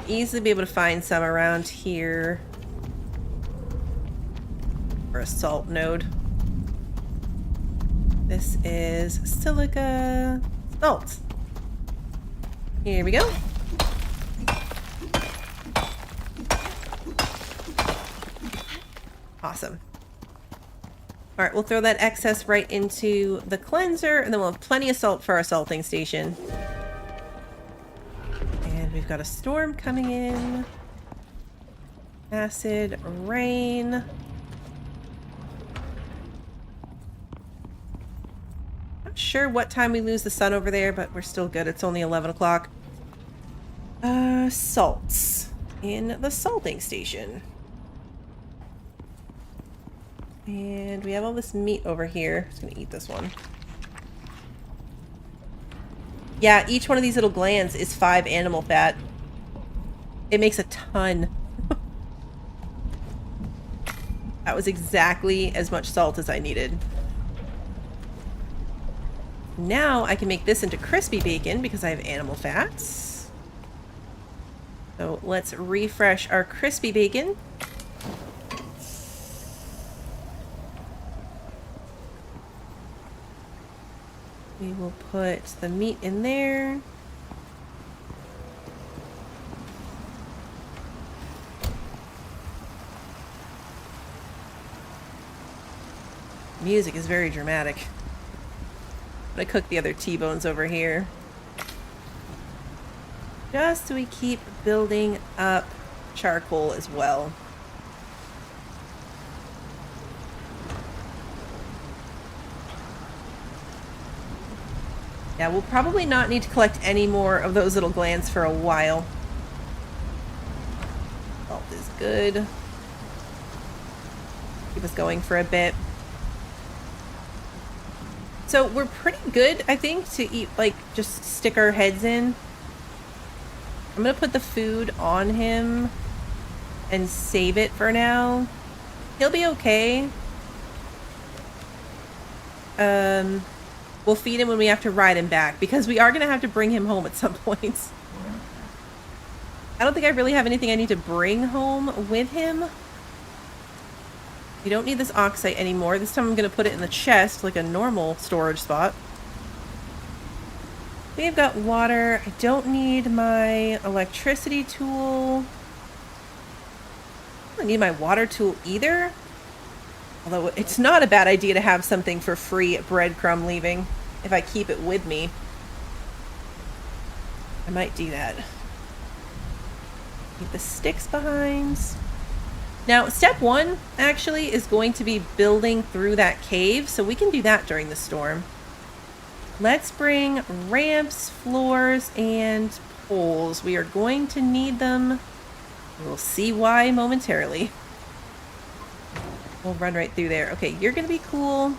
Easily be able to find some around here. For a salt node. This is silica. Salt. Here we go. Awesome. Alright, we'll throw that excess right into the cleanser, and then we'll have plenty of salt for our salting station. And we've got a storm coming in. Acid, rain. Not sure what time we lose the sun over there, but we're still good. It's only 11 o'clock. Salts in the salting station. And we have all this meat over here. I'm just gonna eat this one. Yeah, each one of these little glands is 5 animal fat. It makes a ton. That was exactly as much salt as I needed. Now I can make this into crispy bacon because I have animal fats. So let's refresh our crispy bacon. We will put the meat in there. Music is very dramatic. I'm gonna cook the other T-bones over here. Just so we keep building up charcoal as well. Yeah, we'll probably not need to collect any more of those little glands for a while. Salt is good. Keep us going for a bit. So we're pretty good, I think, to eat, like, just stick our heads in. I'm gonna put the food on him and save it for now. He'll be okay. We'll feed him when we have to ride him back, because we are gonna have to bring him home at some point. I don't think I really have anything I need to bring home with him. We don't need this oxide anymore. This time I'm going to put it in the chest like a normal storage spot. We've got water. I don't need my electricity tool. I don't need my water tool either. Although it's not a bad idea to have something for free at breadcrumb leaving if I keep it with me. I might do that. Leave the sticks behind. Now, step one, actually, is going to be building through that cave, so we can do that during the storm. Let's bring ramps, floors, and poles. We are going to need them. We'll see why momentarily. We'll run right through there. Okay, you're going to be cool.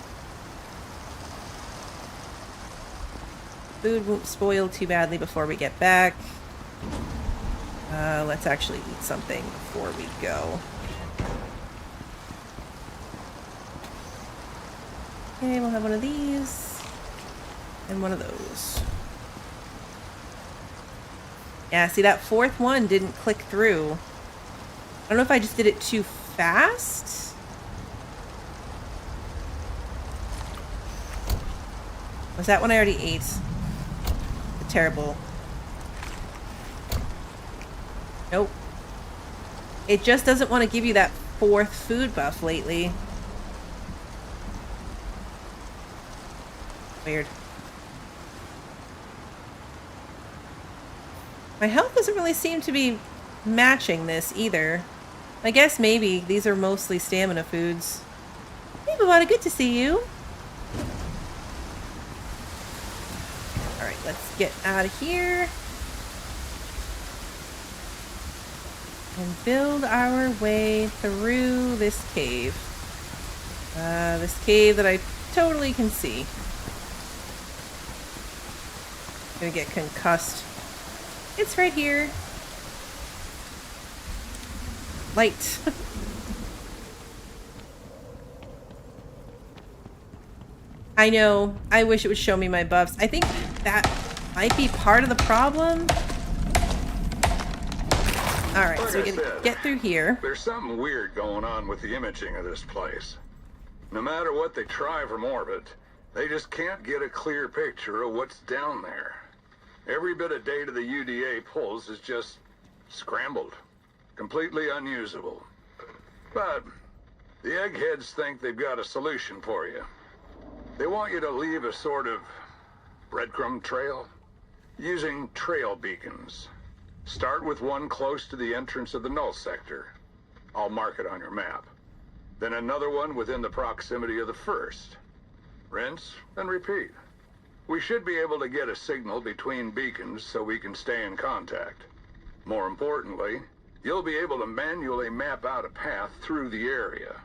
Food won't spoil too badly before we get back. Let's actually eat something before we go. Okay, we'll have one of these and one of those. Yeah, see, that fourth one didn't click through. I don't know if I just did it too fast. Was that one I already ate? Terrible. Nope. It just doesn't want to give you that fourth food buff lately. Weird. My health doesn't really seem to be matching this either. I guess maybe these are mostly stamina foods. Hey, Bavada, good to see you. Alright, let's get out of here. And build our way through this cave. This cave that I totally can see. Gonna get concussed. It's right here. Light. I know. I wish it would show me my buffs. I think that might be part of the problem. Alright, so we gotta get through here. There's something weird going on with the imaging of this place. No matter what they try from orbit, they just can't get a clear picture of what's down there. Every bit of data the UDA pulls is just scrambled. Completely unusable. But the eggheads think they've got a solution for you. They want you to leave a sort of breadcrumb trail using trail beacons. Start with one close to the entrance of the Null sector. I'll mark it on your map. Then another one within the proximity of the first. Rinse and repeat. We should be able to get a signal between beacons so we can stay in contact. More importantly, you'll be able to manually map out a path through the area.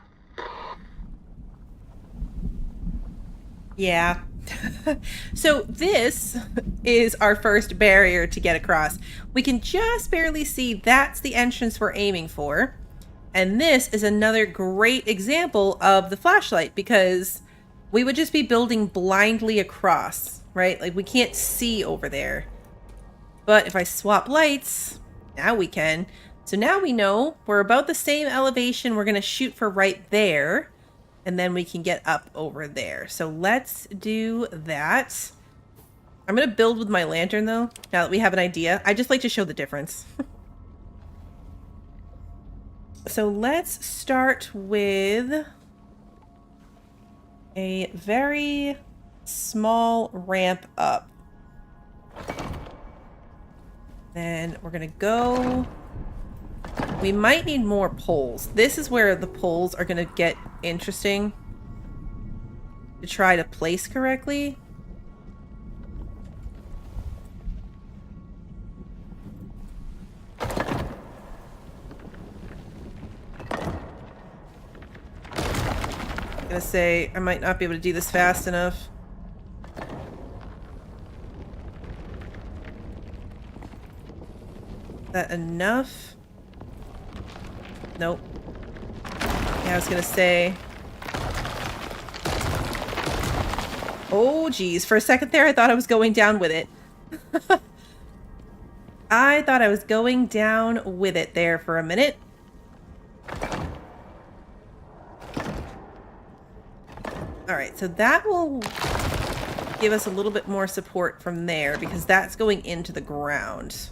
Yeah. So this is our first barrier to get across. We can just barely see that's the entrance we're aiming for. And this is another great example of the flashlight, because we would just be building blindly across, right? Like, we can't see over there. But if I swap lights, now we can. So now we know we're about the same elevation. We're going to shoot for right there. And then we can get up over there. So let's do that. I'm going to build with my lantern, though, now that we have an idea. I just like to show the difference. So let's start with a very small ramp up. Then we're going to go... We might need more poles. This is where the poles are going to get interesting to try to place correctly. say I might not be able to do this fast enough. Is that enough? Nope. Yeah, I was gonna say... Oh, geez. For a second there, I thought I was going down with it. I thought I was going down with it there for a minute. Alright, so that will give us a little bit more support from there, because that's going into the ground.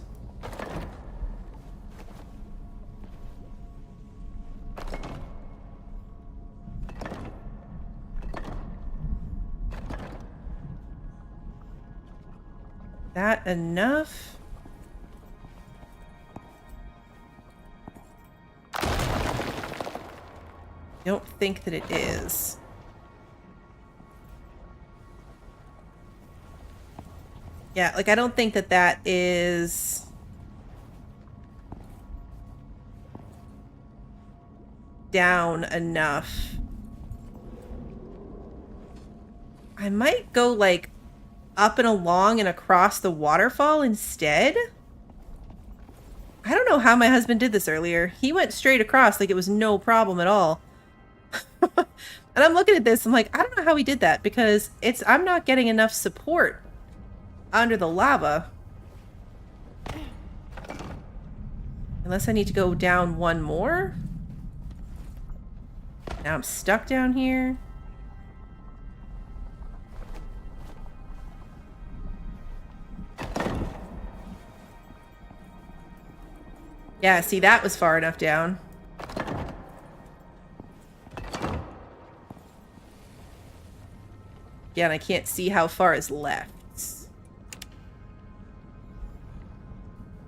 That enough? Don't think that it is. Yeah, like I don't think that that is down enough. I might go like up and along and across the waterfall instead. I don't know how my husband did this earlier. He went straight across like it was no problem at all. And I'm looking at this, I'm like, I don't know how he did that, because I'm not getting enough support under the lava. Unless I need to go down one more. Now I'm stuck down here. Yeah, see, that was far enough down. Again, I can't see how far is left.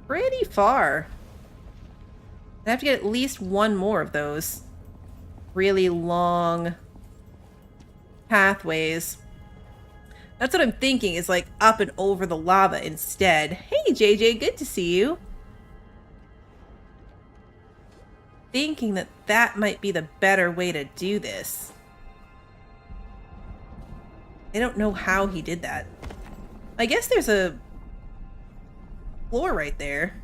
Pretty far. I have to get at least one more of those really long pathways. That's what I'm thinking, is like up and over the lava instead. Hey, JJ, good to see you. Thinking that that might be the better way to do this. I don't know how he did that. I guess there's a floor right there.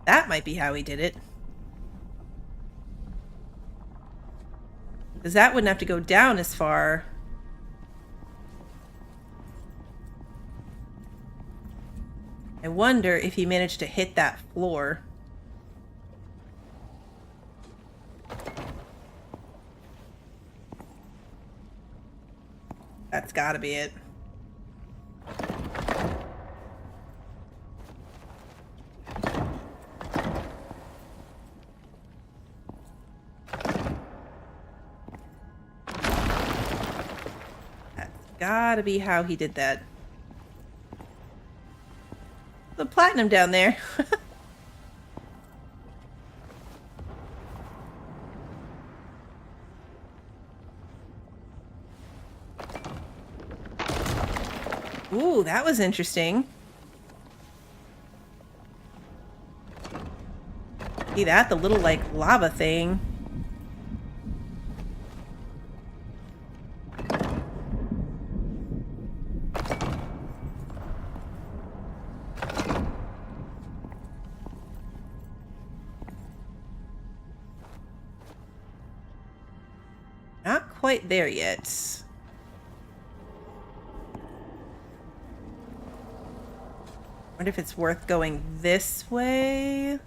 That might be how he did it. Because that wouldn't have to go down as far. I wonder if he managed to hit that floor. That's gotta be it. That's gotta be how he did that. The platinum down there. Ooh, that was interesting. See that? The little, like, lava thing. Not quite there yet. Wonder if it's worth going this way.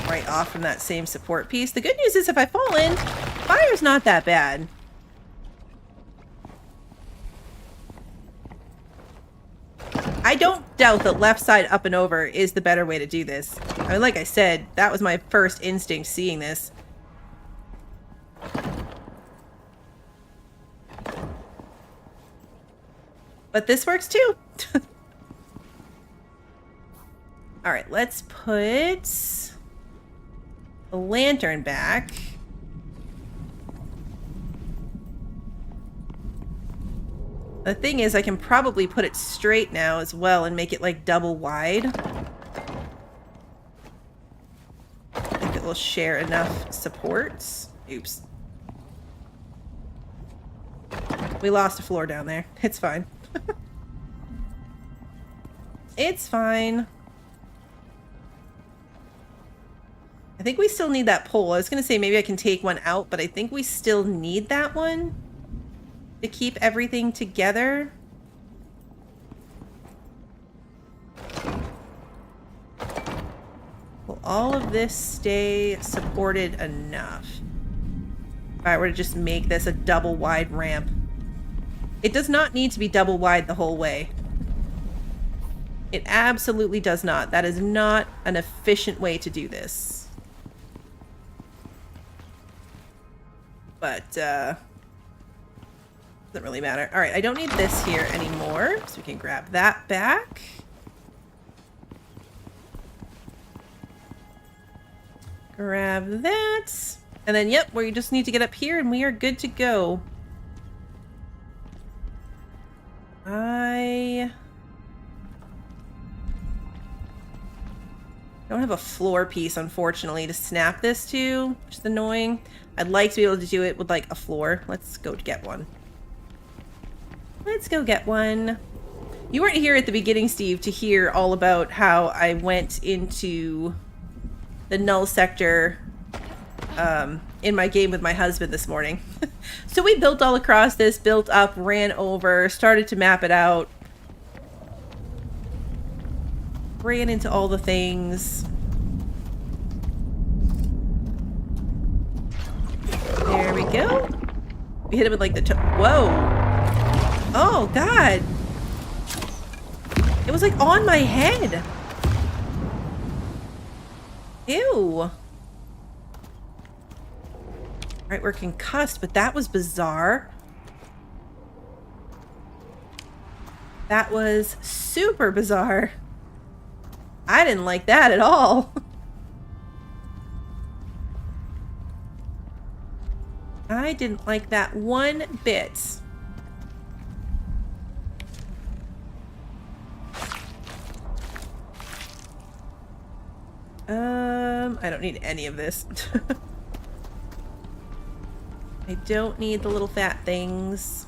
Right off from that same support piece. The good news is if I fall in, fire's not that bad. I don't doubt that left side up and over is the better way to do this. I mean, like I said, that was my first instinct seeing this. But this works too. Alright, let's put a lantern back. The thing is, I can probably put it straight now as well and make it like double wide. I think it will share enough supports. Oops. We lost a floor down there. It's fine. It's fine. I think we still need that pole. I was going to say maybe I can take one out, but I think we still need that one to keep everything together. Will all of this stay supported enough? If I were to just make this a double wide ramp. It does not need to be double wide the whole way. It absolutely does not. That is not an efficient way to do this. But, doesn't really matter. Alright, I don't need this here anymore, so we can grab that back. Grab that. And then, yep, we just need to get up here and we are good to go. I don't have a floor piece, unfortunately, to snap this to, which is annoying. I'd like to be able to do it with, like, a floor. Let's go get one. Let's go get one. You weren't here at the beginning, Steve, to hear all about how I went into the Null sector in my game with my husband this morning. So we built all across this, built up, ran over, started to map it out. Ran into all the things. There we go. We hit him with like the whoa. Oh, God. It was like on my head. Ew. Alright, we're concussed, but that was bizarre. That was super bizarre. I didn't like that at all. I didn't like that one bit. I don't need any of this. I don't need the little fat things.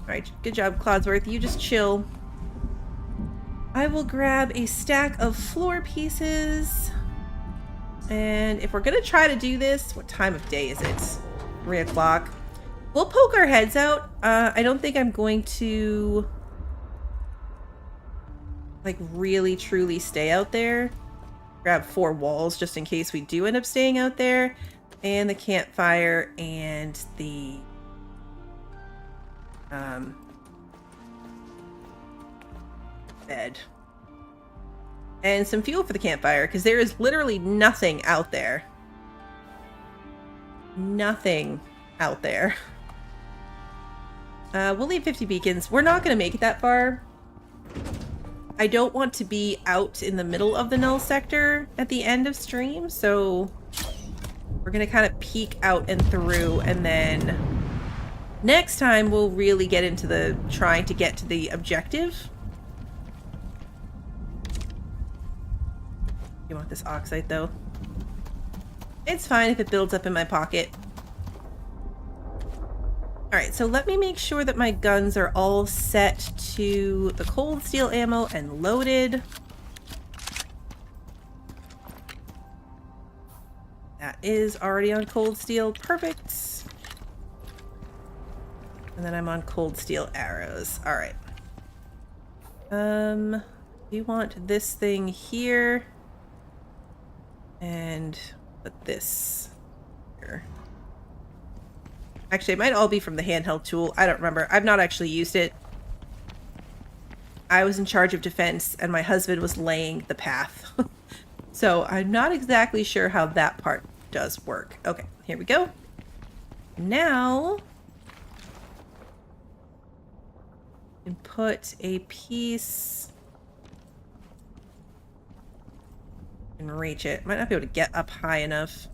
Alright, good job, Clodsworth. You just chill. I will grab a stack of floor pieces. And if we're going to try to do this, what time of day is it? 3 o'clock. We'll poke our heads out. I don't think I'm going to, like, really truly stay out there. Grab 4 walls just in case we do end up staying out there. And the campfire and the bed. And some fuel for the campfire, because there is literally nothing out there. Nothing out there. We'll leave 50 beacons. We're not going to make it that far. I don't want to be out in the middle of the Null sector at the end of stream, so we're going to kind of peek out and through, and then next time we'll really get into the trying to get to the objective. You want this oxide, though? It's fine if it builds up in my pocket. Alright, so let me make sure that my guns are all set to the cold steel ammo and loaded. That is already on cold steel. Perfect. And then I'm on cold steel arrows. Alright. You want this thing here. And put this here. Actually, it might all be from the handheld tool. I don't remember. I've not actually used it. I was in charge of defense, and my husband was laying the path. So I'm not exactly sure how that part does work. Okay, here we go. Now, you can put a piece and reach it. Might not be able to get up high enough.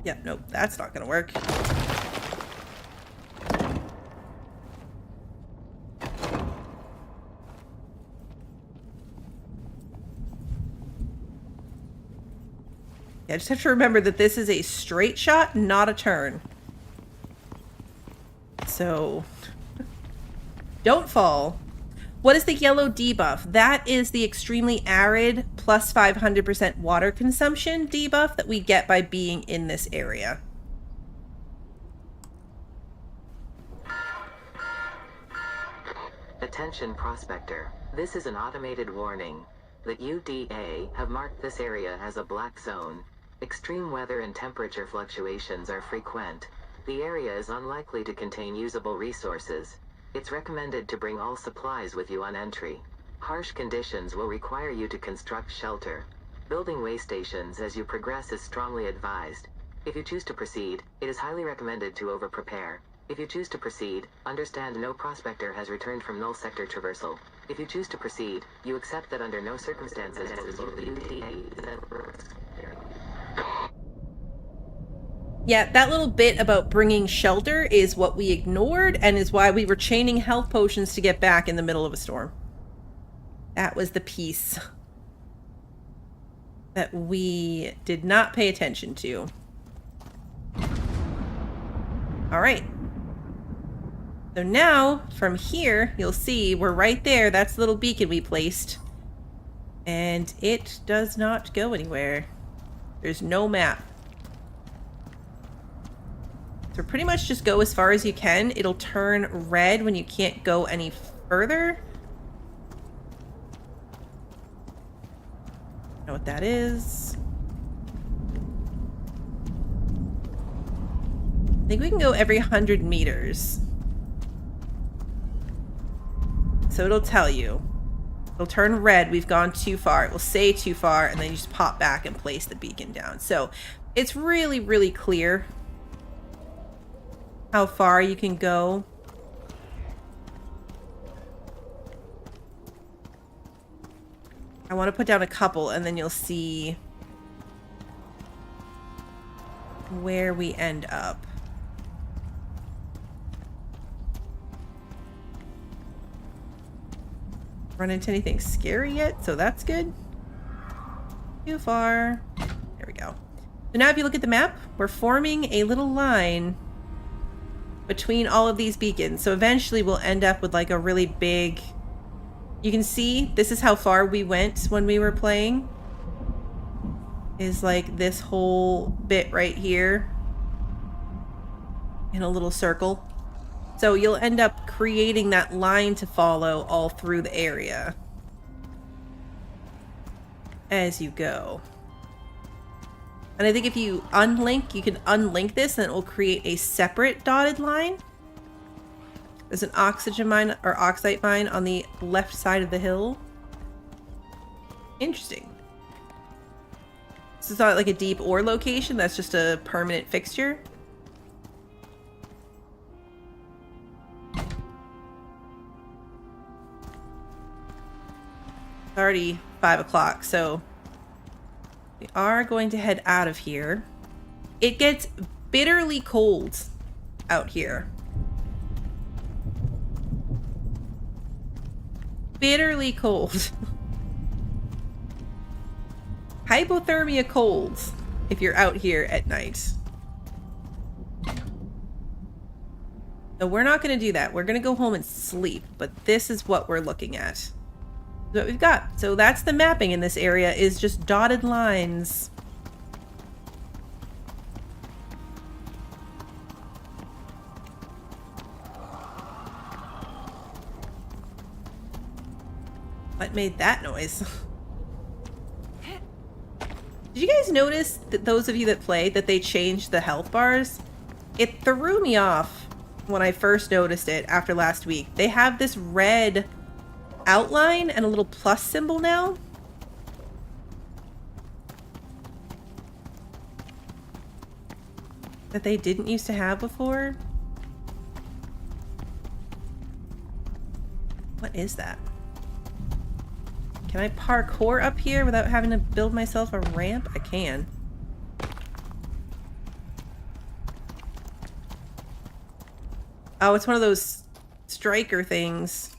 Yep, nope, that's not gonna work. Yeah, I just have to remember that this is a straight shot, not a turn. So, don't fall. What is the yellow debuff? That is the extremely arid plus 500% water consumption debuff that we get by being in this area. Attention prospector. This is an automated warning. The UDA have marked this area as a black zone. Extreme weather and temperature fluctuations are frequent. The area is unlikely to contain usable resources. It's recommended to bring all supplies with you on entry. Harsh conditions will require you to construct shelter. Building way stations as you progress is strongly advised. If you choose to proceed, it is highly recommended to over-prepare. If you choose to proceed, understand no prospector has returned from Null sector traversal. If you choose to proceed, you accept that under no circumstances will the UDA. Yeah, that little bit about bringing shelter is what we ignored and is why we were chaining health potions to get back in the middle of a storm. That was the piece that we did not pay attention to. All right. So now, from here, you'll see we're right there. That's the little beacon we placed. And it does not go anywhere. There's no map. So pretty much just go as far as you can. It'll turn red when you can't go any further. Know what that is. I think we can go every 100 meters. So it'll tell you. It'll turn red. We've gone too far. It will say too far, and then you just pop back and place the beacon down. So it's really, really clear how far you can go. I want to put down a couple, and then you'll see where we end up. Run into anything scary yet, so that's good. Too far. There we go. So now if you look at the map, we're forming a little line between all of these beacons. So eventually we'll end up with like a really big... You can see this is how far we went when we were playing. Is like this whole bit right here in a little circle. So you'll end up creating that line to follow all through the area as you go. And I think if you unlink, you can unlink this and it will create a separate dotted line. There's an oxygen mine or oxide mine on the left side of the hill. Interesting. This is not like a deep ore location, that's just a permanent fixture. It's already 5 o'clock, so we are going to head out of here. It gets bitterly cold out here. Bitterly cold. Hypothermia cold if you're out here at night. So we're not going to do that. We're going to go home and sleep, but this is what we're looking at. What we've got. So that's the mapping in this area, is just dotted lines. What made that noise? Did you guys notice that those of you that played that they changed the health bars? It threw me off when I first noticed it after last week. They have this red outline and a little plus symbol now. That they didn't used to have before. What is that? Can I parkour up here without having to build myself a ramp? I can. Oh, it's one of those striker things.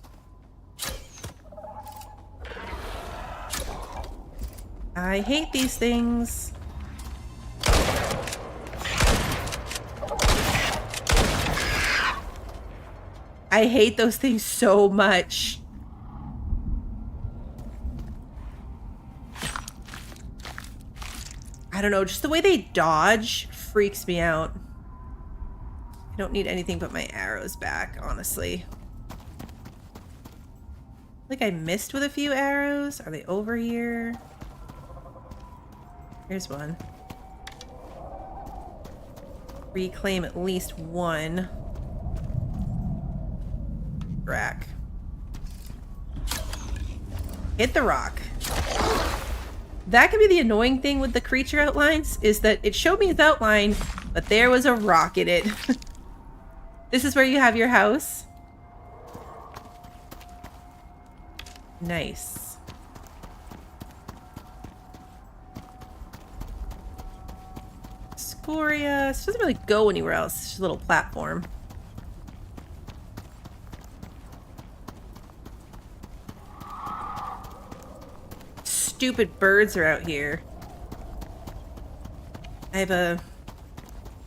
I hate these things. I hate those things so much. I don't know, just the way they dodge freaks me out. I don't need anything but my arrows back, honestly. Like I missed with a few arrows. Are they over here? Here's one. Reclaim at least one. Rack. Hit the rock. That could be the annoying thing with the creature outlines, is that it showed me its outline, but there was a rock in it. This is where you have your house. Nice. Scoria. This doesn't really go anywhere else. It's just a little platform. Stupid birds are out here. I have a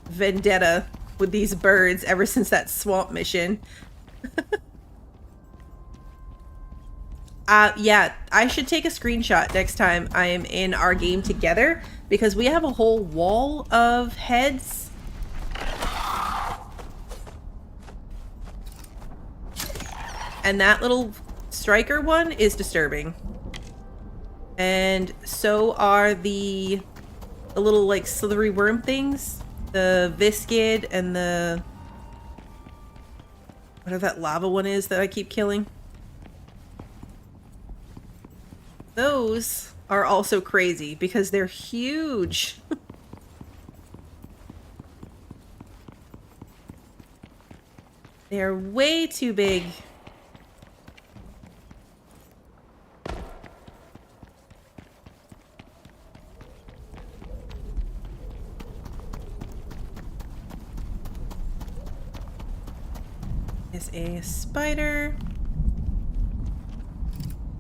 vendetta with these birds ever since that swamp mission. Yeah, I should take a screenshot next time I am in our game together, because we have a whole wall of heads. And that little striker one is disturbing. And so are the little, like, slithery worm things. The Viscid and the... whatever that lava one is that I keep killing. Those are also crazy because they're huge. They're way too big. Is a spider.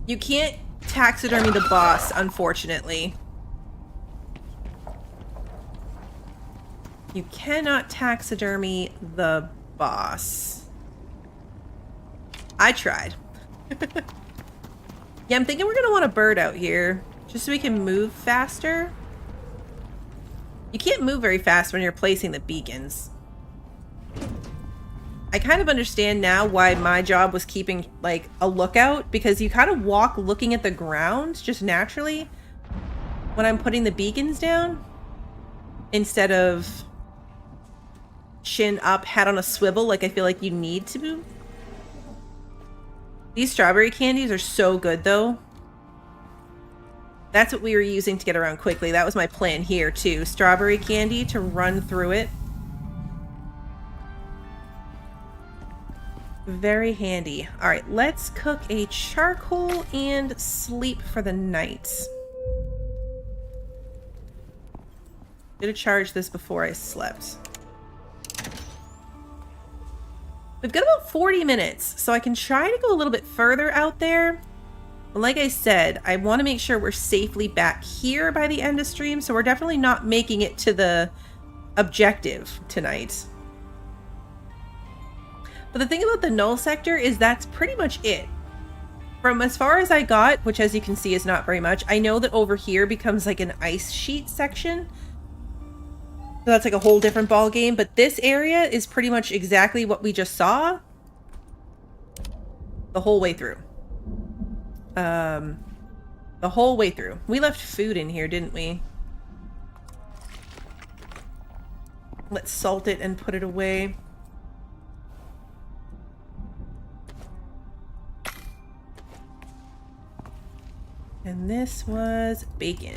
You can't taxidermy the boss, unfortunately. You cannot taxidermy the boss. I tried. Yeah, I'm thinking we're gonna want a bird out here, just so we can move faster. You can't move very fast when you're placing the beacons. I kind of understand now why my job was keeping, like, a lookout, because you kind of walk looking at the ground just naturally when I'm putting the beacons down, instead of chin up, head on a swivel, like I feel like you need to move. These strawberry candies are so good, though. That's what we were using to get around quickly. That was my plan here, too. Strawberry candy to run through it. Very handy. All right, let's cook a charcoal and sleep for the night. Should have charged this before I slept. We've got about 40 minutes, so I can try to go a little bit further out there. But like I said, I want to make sure we're safely back here by the end of stream, so we're definitely not making it to the objective tonight. But the thing about the Null sector is that's pretty much it. From as far as I got, which as you can see is not very much, I know that over here becomes like an ice sheet section. So that's like a whole different ball game, but this area is pretty much exactly what we just saw the whole way through. The whole way through. We left food in here, didn't we? Let's salt it and put it away. And this was bacon.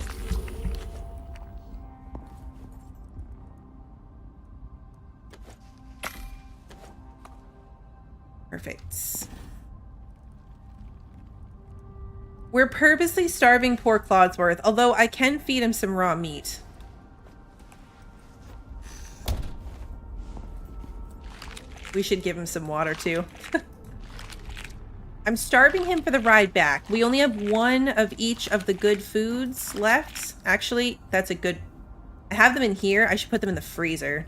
Perfect. We're purposely starving poor Clodsworth, although I can feed him some raw meat. We should give him some water, too. I'm starving him for the ride back. We only have one of each of the good foods left. Actually, that's a good... I have them in here. I should put them in the freezer.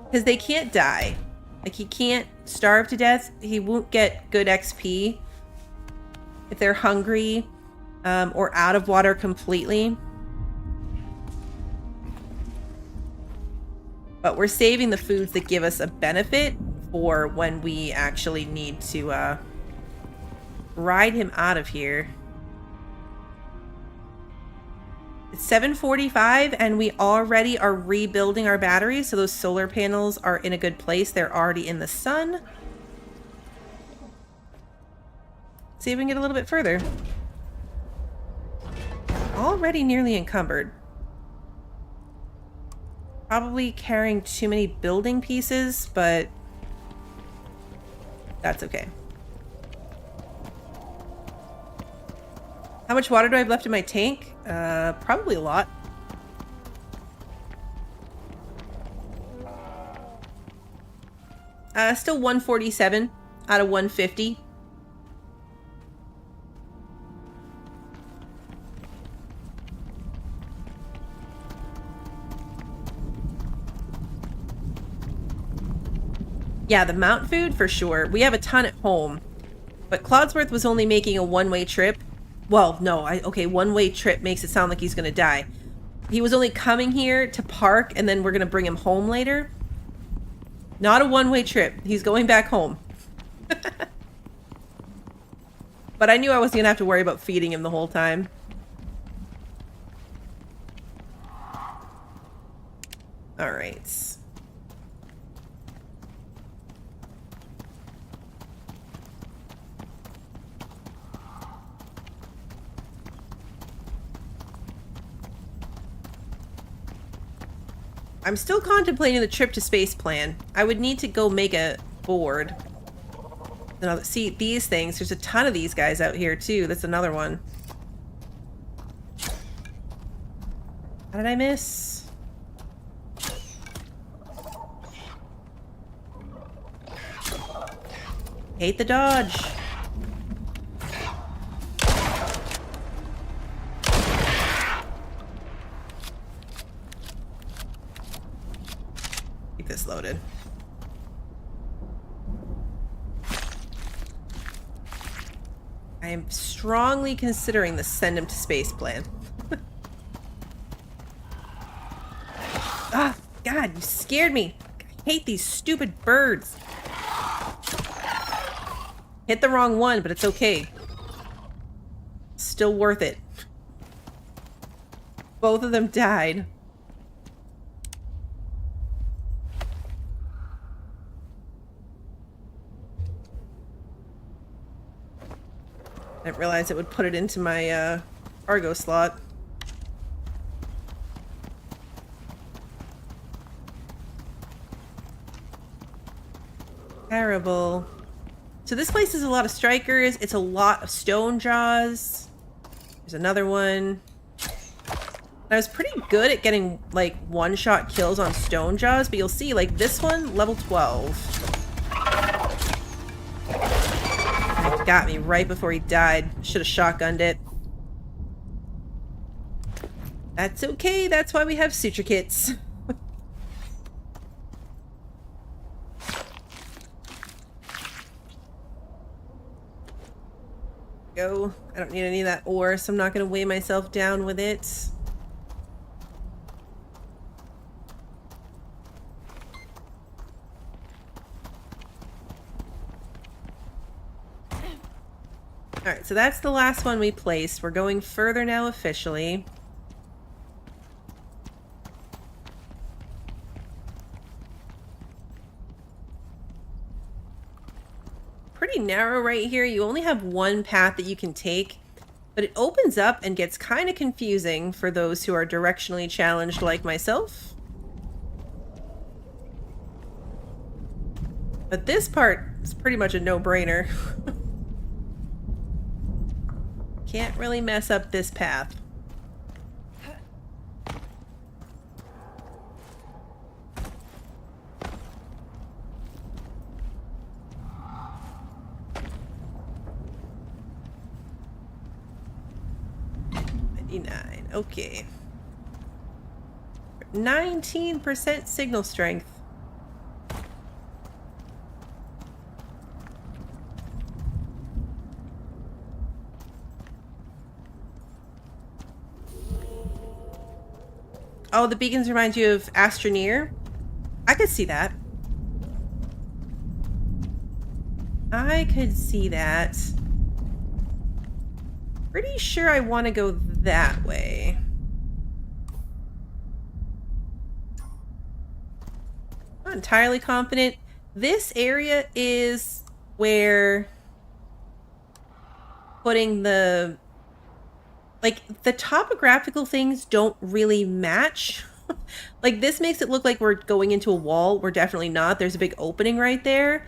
Because they can't die. Like, he can't starve to death. He won't get good XP if they're hungry or out of water completely. But we're saving the foods that give us a benefit for when we actually need to ride him out of here. It's 7:45 and we already are rebuilding our batteries, so those solar panels are in a good place. They're already in the sun. See if we can get a little bit further. Already nearly encumbered. Probably carrying too many building pieces, but that's okay. How much water do I have left in my tank? Probably a lot. Still 147 out of 150. Yeah, the mount food for sure. We have a ton at home. But Clodsworth was only making a one-way trip. Well, no, okay, one-way trip makes it sound like he's gonna die. He was only coming here to park, and then we're gonna bring him home later. Not a one-way trip. He's going back home. But I knew I wasn't gonna have to worry about feeding him the whole time. Alright. I'm still contemplating the trip to space plan. I would need to go make a board. Now, see, these things, there's a ton of these guys out here too. That's another one. How did I miss? Hate the dodge. This loaded. I am strongly considering the send him to space plan. Ah, God, you scared me. I hate these stupid birds. Hit the wrong one, but it's okay. Still worth it. Both of them died. I didn't realize it would put it into my cargo slot. Terrible. So this place is a lot of strikers. It's a lot of stone jaws. There's another one. I was pretty good at getting like one-shot kills on stone jaws, but you'll see like this one, level 12. Got me right before he died. Should have shotgunned it. That's okay. That's why we have suture kits. Go. I don't need any of that ore, so I'm not going to weigh myself down with it. Alright, so that's the last one we placed. We're going further now officially. Pretty narrow right here. You only have one path that you can take, but it opens up and gets kind of confusing for those who are directionally challenged like myself. But this part is pretty much a no-brainer. Can't really mess up this path. 59. Okay. 19% signal strength. Oh, the beacons remind you of Astroneer? I could see that. I could see that. Pretty sure I want to go that way. Not entirely confident. This area is where putting the... Like, the topographical things don't really match. Like, this makes it look like we're going into a wall. We're definitely not. There's a big opening right there.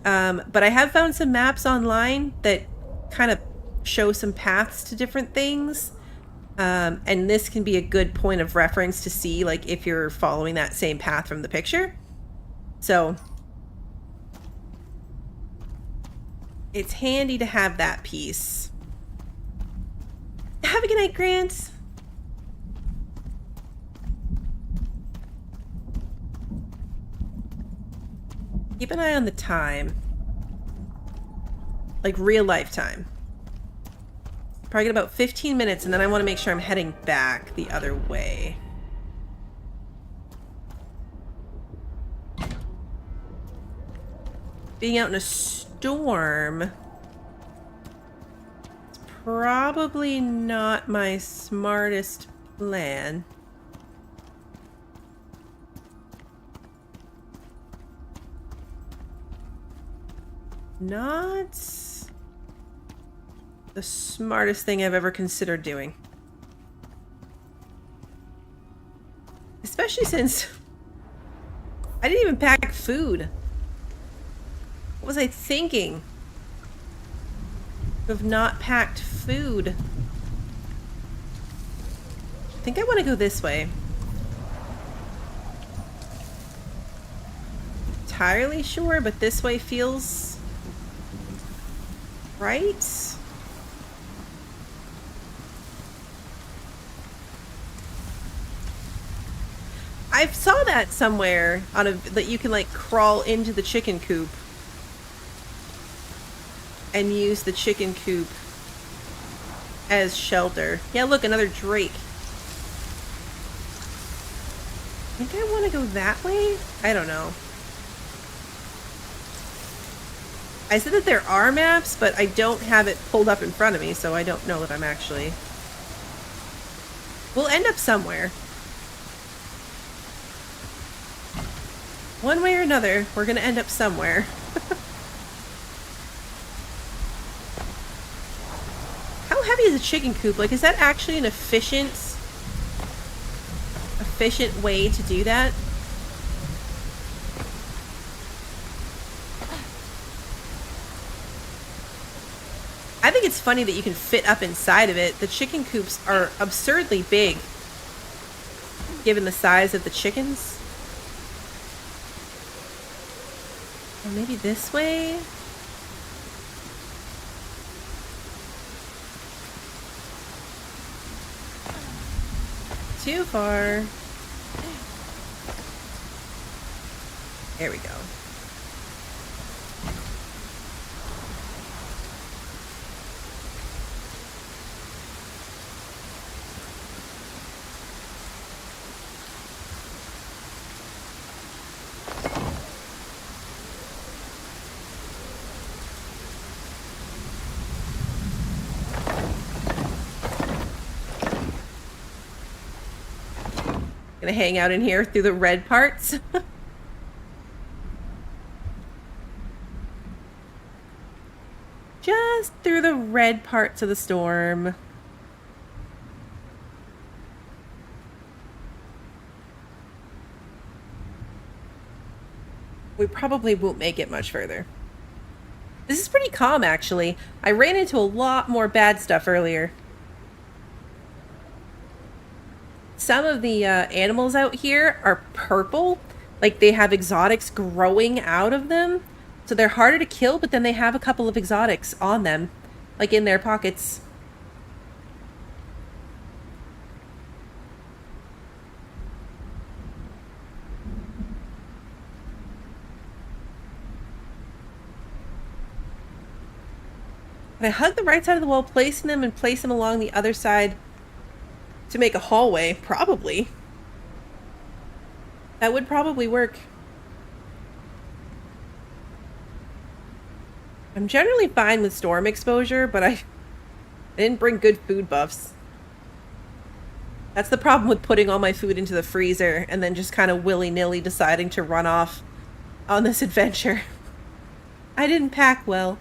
But I have found some maps online that kind of show some paths to different things. And this can be a good point of reference to see, like, if you're following that same path from the picture. So, it's handy to have that piece. Have a good night, Grant. Keep an eye on the time. Like real life time. Probably get about 15 minutes, and then I want to make sure I'm heading back the other way. Being out in a storm is probably not my smartest plan. Not the smartest thing I've ever considered doing. Especially since I didn't even pack food. What was I thinking? Of not packed food. I think I want to go this way. Entirely sure, but this way feels right. I saw that somewhere on that you can like crawl into the chicken coop and use the chicken coop as shelter. Yeah, look, another drake. I think I want to go that way? I don't know. I said that there are maps, but I don't have it pulled up in front of me, so I don't know that I'm actually... We'll end up somewhere. One way or another, we're gonna end up somewhere. How heavy is a chicken coop? Like, is that actually an efficient way to do that? I think it's funny that you can fit up inside of it. The chicken coops are absurdly big, given the size of the chickens. Or maybe this way? Too far. There we go. Gonna hang out in here through the red parts. Just through the red parts of the storm. We probably won't make it much further. This is pretty calm, actually. I ran into a lot more bad stuff earlier. Some of the animals out here are purple. Like, they have exotics growing out of them. So they're harder to kill, but then they have a couple of exotics on them. Like, in their pockets. Can I hug the right side of the wall, placing them and place them along the other side to make a hallway? Probably. That would probably work. I'm generally fine with storm exposure, but I didn't bring good food buffs. That's the problem with putting all my food into the freezer and then just kind of willy-nilly deciding to run off on this adventure. I didn't pack well.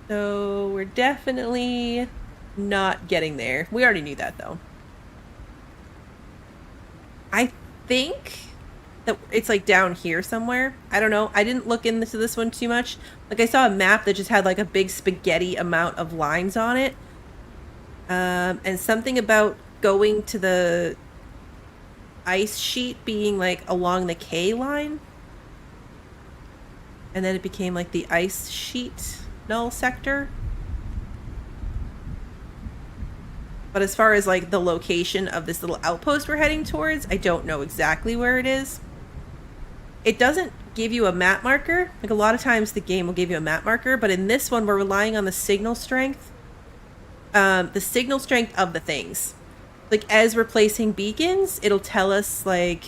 So we're definitely not getting there. We already knew that, though. I think that it's like down here somewhere. I don't know. I didn't look into this one too much. Like I saw a map that just had like a big spaghetti amount of lines on it. And something about going to the ice sheet being like along the K line. And then it became like the ice sheet null sector. But as far as like the location of this little outpost we're heading towards, I don't know exactly where it is. It doesn't give you a map marker. Like a lot of times the game will give you a map marker, but in this one we're relying on the signal strength. The signal strength of the things. Like as we're placing beacons, it'll tell us like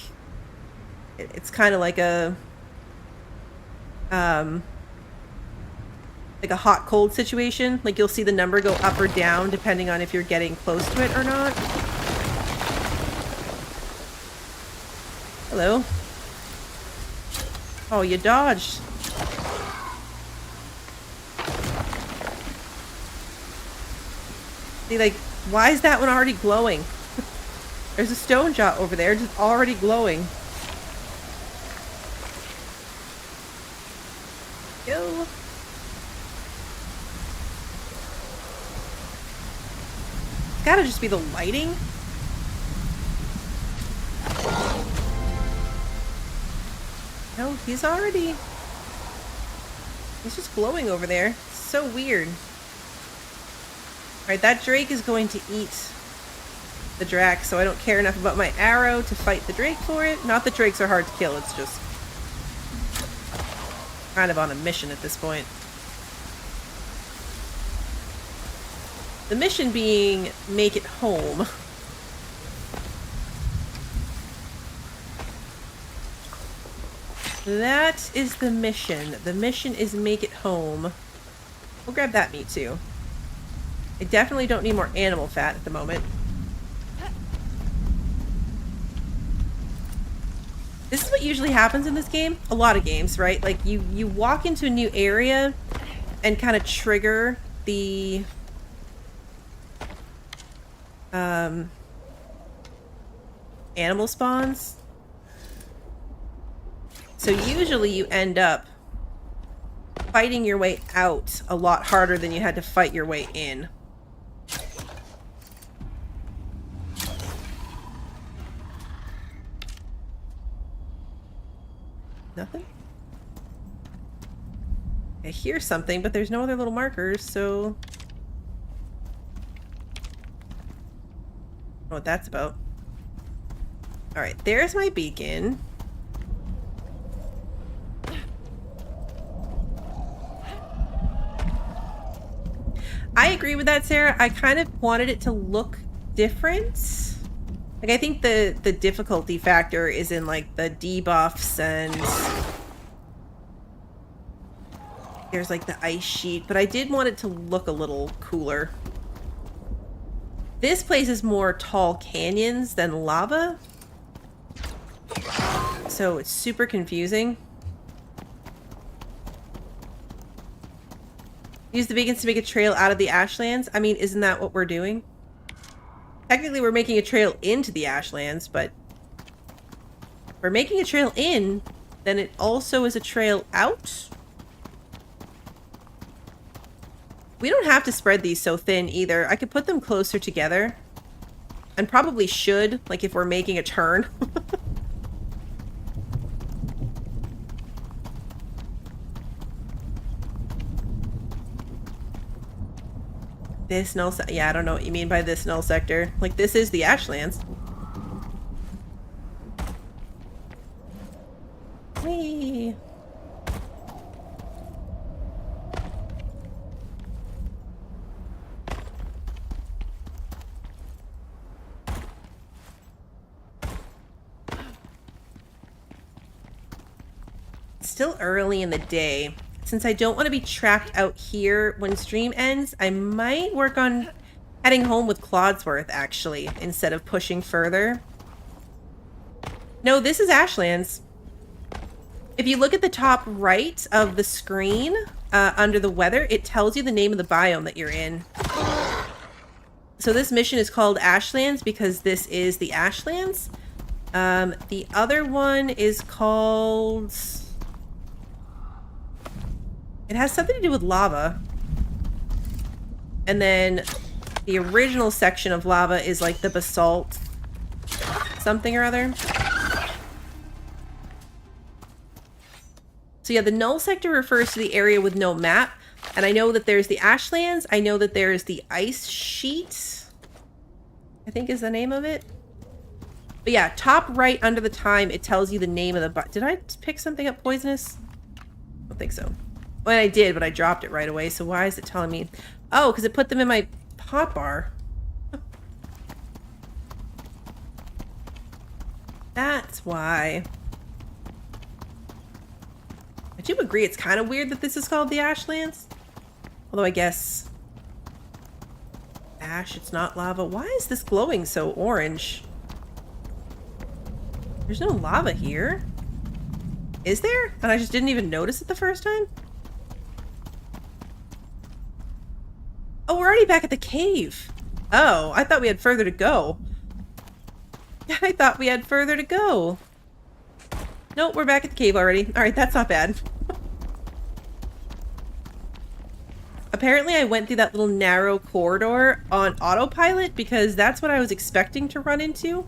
it's kind of like a hot cold situation. Like you'll see the number go up or down depending on if you're getting close to it or not. Hello. Oh, you dodged. See, like, why is that one already glowing? There's a stone jaw over there just already glowing. Yo. It's gotta just be the lighting. No, he's just glowing over there. It's so weird. Alright, that Drake is going to eat the Drax, so I don't care enough about my arrow to fight the Drake for it. Not that Drakes are hard to kill, it's just kind of on a mission at this point. The mission being make it home. That is the mission. The mission is make it home. We'll grab that meat too. I definitely don't need more animal fat at the moment. This is what usually happens in this game. A lot of games, right? Like you walk into a new area and kind of trigger the animal spawns. So usually you end up fighting your way out a lot harder than you had to fight your way in. Nothing? I hear something, but there's no other little markers, so... I don't know what that's about. Alright, there's my beacon. I agree with that, Sarah. I kind of wanted it to look different. Like, I think the difficulty factor is in, like, the debuffs and... There's, like, the ice sheet. But I did want it to look a little cooler. This place is more tall canyons than lava. So it's super confusing. Use the beacons to make a trail out of the Ashlands. I mean, isn't that what we're doing? Technically, we're making a trail into the Ashlands, but... if we're making a trail in, then it also is a trail out? We don't have to spread these so thin either. I could put them closer together. And probably should, like if we're making a turn. This null sector. Yeah, I don't know what you mean by this null sector. Like, this is the Ashlands. Whee! still early in the day. Since I don't want to be trapped out here when stream ends, I might work on heading home with Clodsworth, actually, instead of pushing further. No, this is Ashlands. If you look at the top right of the screen, under the weather, it tells you the name of the biome that you're in. So this mission is called Ashlands because this is the Ashlands. The other one is called... It has something to do with lava. And then the original section of lava is like the basalt something or other. So yeah, the Null sector refers to the area with no map. And I know that there's the Ashlands. I know that there's the Ice Sheet, I think is the name of it. But yeah, top right under the time, it tells you the name of the... Did I pick something up poisonous? I don't think so. Well, I did, but I dropped it right away. So why is it telling me? Oh, because it put them in my hotbar. That's why. I do agree, it's kind of weird that this is called the Ashlands. Although I guess... Ash, it's not lava. Why is this glowing so orange? There's no lava here. Is there? And I just didn't even notice it the first time? Oh, we're already back at the cave. Oh, I thought we had further to go. I thought we had further to go. Nope, we're back at the cave already. Alright, that's not bad. Apparently I went through that little narrow corridor on autopilot because that's what I was expecting to run into.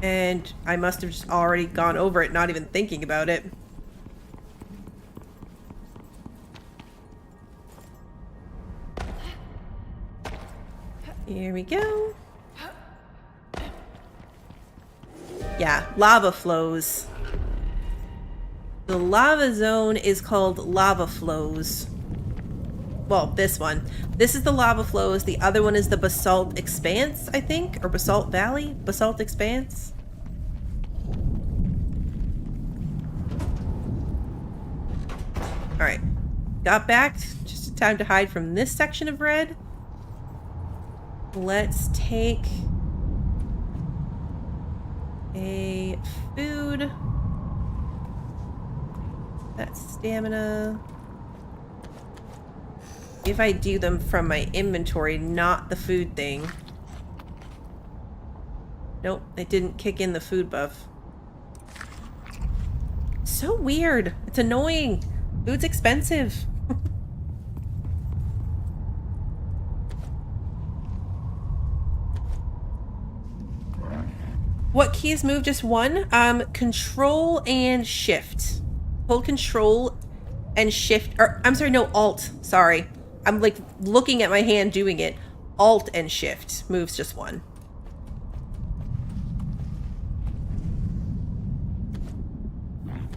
And I must have just already gone over it, not even thinking about it. Here we go. Yeah, lava flows. The lava zone is called lava flows. Well, this one. This is the lava flows. The other one is the basalt expanse, I think, or basalt valley, basalt expanse. All right, got back just in time to hide from this section of red. Let's take a food. That's stamina. If I do them from my inventory, not the food thing. Nope, it didn't kick in the food buff. So weird. It's annoying. Food's expensive. What keys move just one? Control and shift. Hold control and shift, or I'm sorry, no, alt. Sorry. I'm like looking at my hand doing it. Alt and shift moves just one.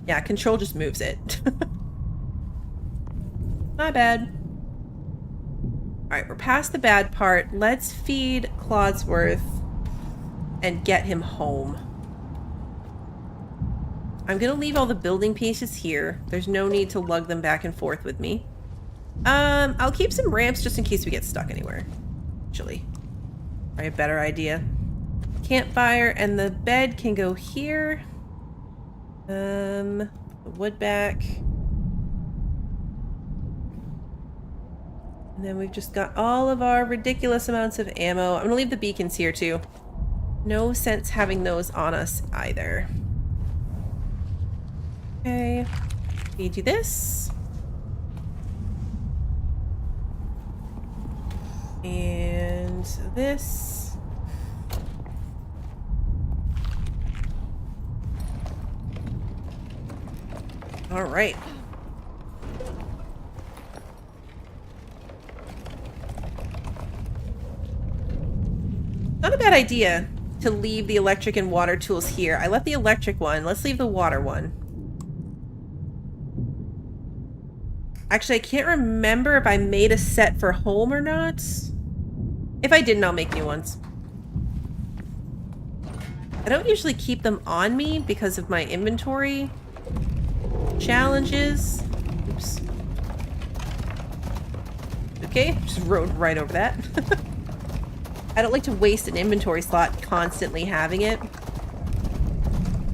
Yeah, control just moves it. Not bad. Alright, we're past the bad part. Let's feed Clodsworth and get him home. I'm gonna leave all the building pieces here. There's no need to lug them back and forth with me. I'll keep some ramps just in case we get stuck anywhere. Actually, probably a better idea. Campfire and the bed can go here. The wood back. And then we've just got all of our ridiculous amounts of ammo. I'm gonna leave the beacons here too. No sense having those on us either. Okay, feed you this. And this. All right. Not a bad idea to leave the electric and water tools here. I left the electric one. Let's leave the water one. Actually, I can't remember if I made a set for home or not. If I didn't, I'll make new ones. I don't usually keep them on me because of my inventory. challenges. Oops. Okay, just rode right over that. I don't like to waste an inventory slot constantly having it.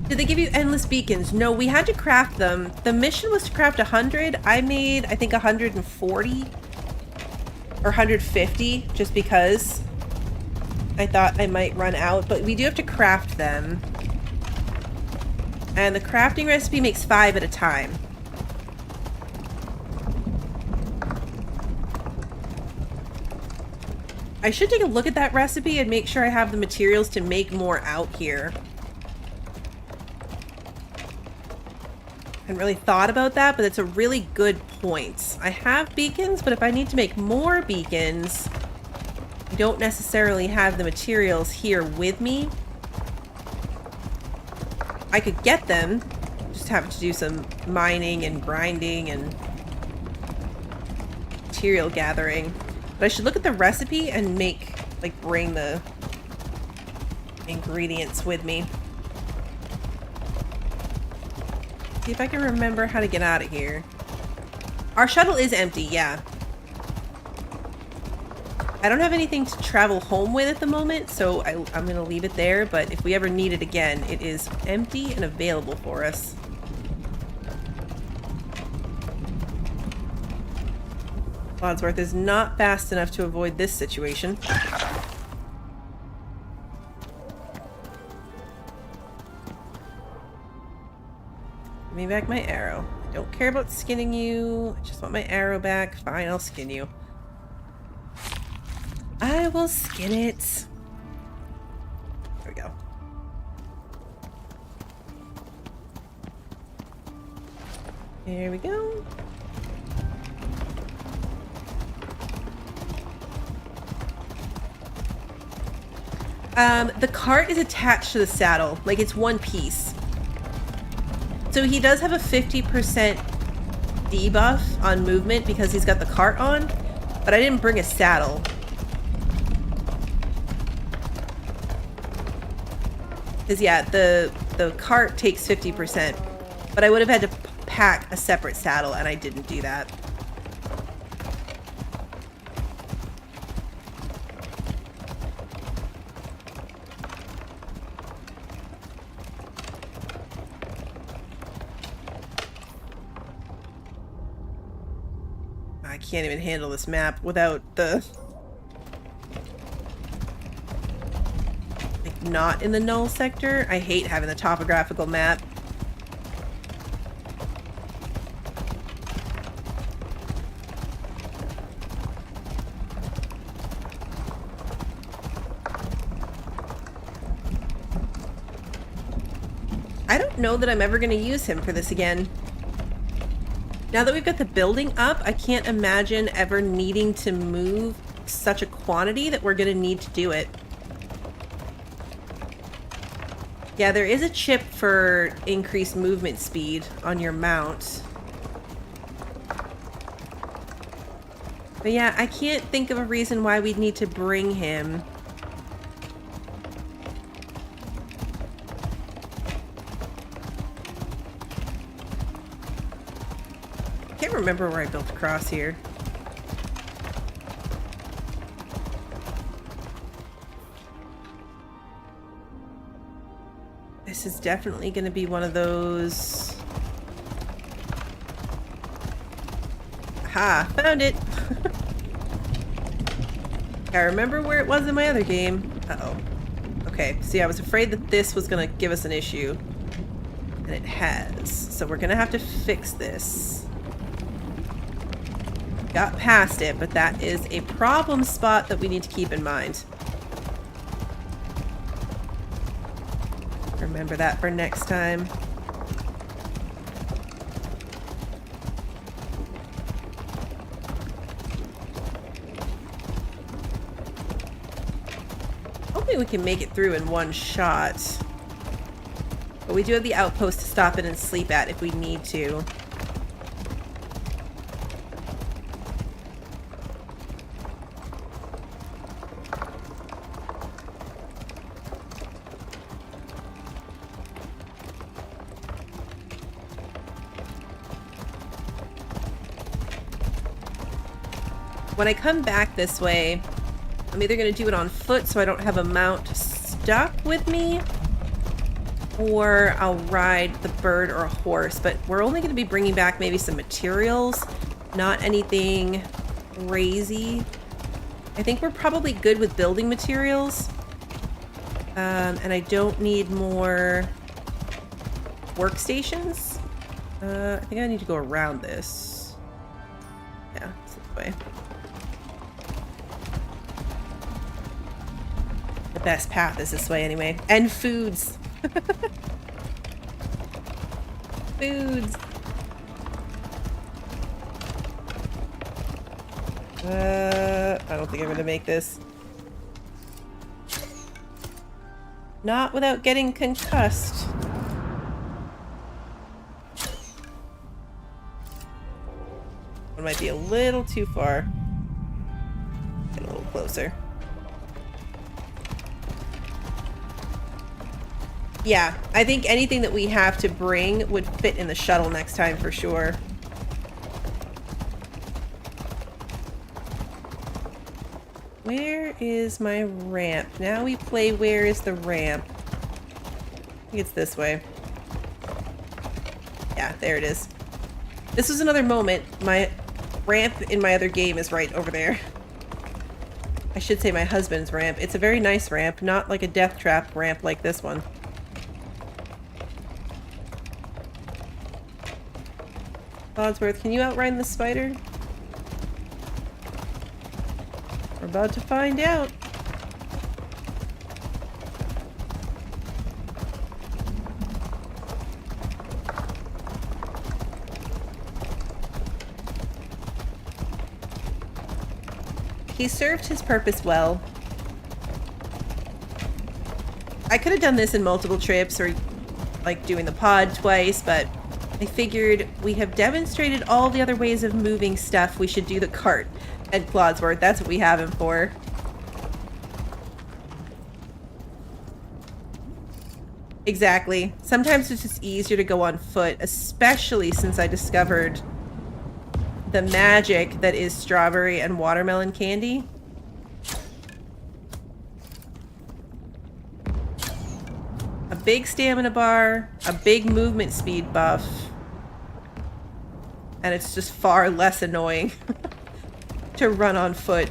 Did they give you endless beacons? No, we had to craft them. The mission was to craft 100. I made, I think, 140 or 150 just because I thought I might run out, but we do have to craft them. And the crafting recipe makes 5 at a time. I should take a look at that recipe and make sure I have the materials to make more out here. I hadn't really thought about that, but it's a really good point. I have beacons, but if I need to make more beacons, I don't necessarily have the materials here with me. I could get them, just have to do some mining and grinding and material gathering. But I should look at the recipe and make, like, bring the ingredients with me. See if I can remember how to get out of here. Our shuttle is empty, yeah. I don't have anything to travel home with at the moment, so I'm going to leave it there. But if we ever need it again, it is empty and available for us. Wadsworth is not fast enough to avoid this situation. Give me back my arrow. I don't care about skinning you. I just want my arrow back. Fine, I'll skin you. I will skin it. There we go. There we go. The cart is attached to the saddle. Like, it's one piece. So he does have a 50% debuff on movement because he's got the cart on, but I didn't bring a saddle. Because, yeah, the cart takes 50%, but I would have had to pack a separate saddle, and I didn't do that. I can't even handle this map without the... like, not in the Null sector. I hate having the topographical map. I don't know that I'm ever going to use him for this again. Now that we've got the building up, I can't imagine ever needing to move such a quantity that we're going to need to do it. Yeah, there is a chip for increased movement speed on your mount. But yeah, I can't think of a reason why we'd need to bring him. I can't remember where I built across here. This is definitely going to be one of those... Aha! Found it! I remember where it was in my other game. Uh-oh. Okay, see, I was afraid that this was going to give us an issue. And it has. So we're going to have to fix this. Got past it, but that is a problem spot that we need to keep in mind. Remember that for next time. Hopefully we can make it through in one shot. But we do have the outpost to stop in and sleep at if we need to. when I come back this way, I'm either going to do it on foot so I don't have a mount stuck with me, or I'll ride the bird or a horse, but we're only going to be bringing back maybe some materials, not anything crazy. I think we're probably good with building materials, and I don't need more workstations. I think I need to go around this. Yeah, it's this way. The best path is this way anyway. And foods. Foods. I don't think I'm gonna make this. Not without getting concussed. It might be a little too far. Get a little closer. Yeah, I think anything that we have to bring would fit in the shuttle next time for sure. Where is my ramp? Now we play where is the ramp? I think it's this way. Yeah, there it is. This was another moment. My ramp in my other game is right over there. I should say my husband's ramp. It's a very nice ramp, not like a death trap ramp like this one. Codsworth, can you outrun the spider? We're about to find out. He served his purpose well. I could have done this in multiple trips or like doing the pod twice, but I figured we have demonstrated all the other ways of moving stuff. We should do the cart at Clodsworth. That's what we have him for. Exactly. Sometimes it's just easier to go on foot, especially since I discovered the magic that is strawberry and watermelon candy. A big stamina bar, a big movement speed buff, and it's just far less annoying to run on foot.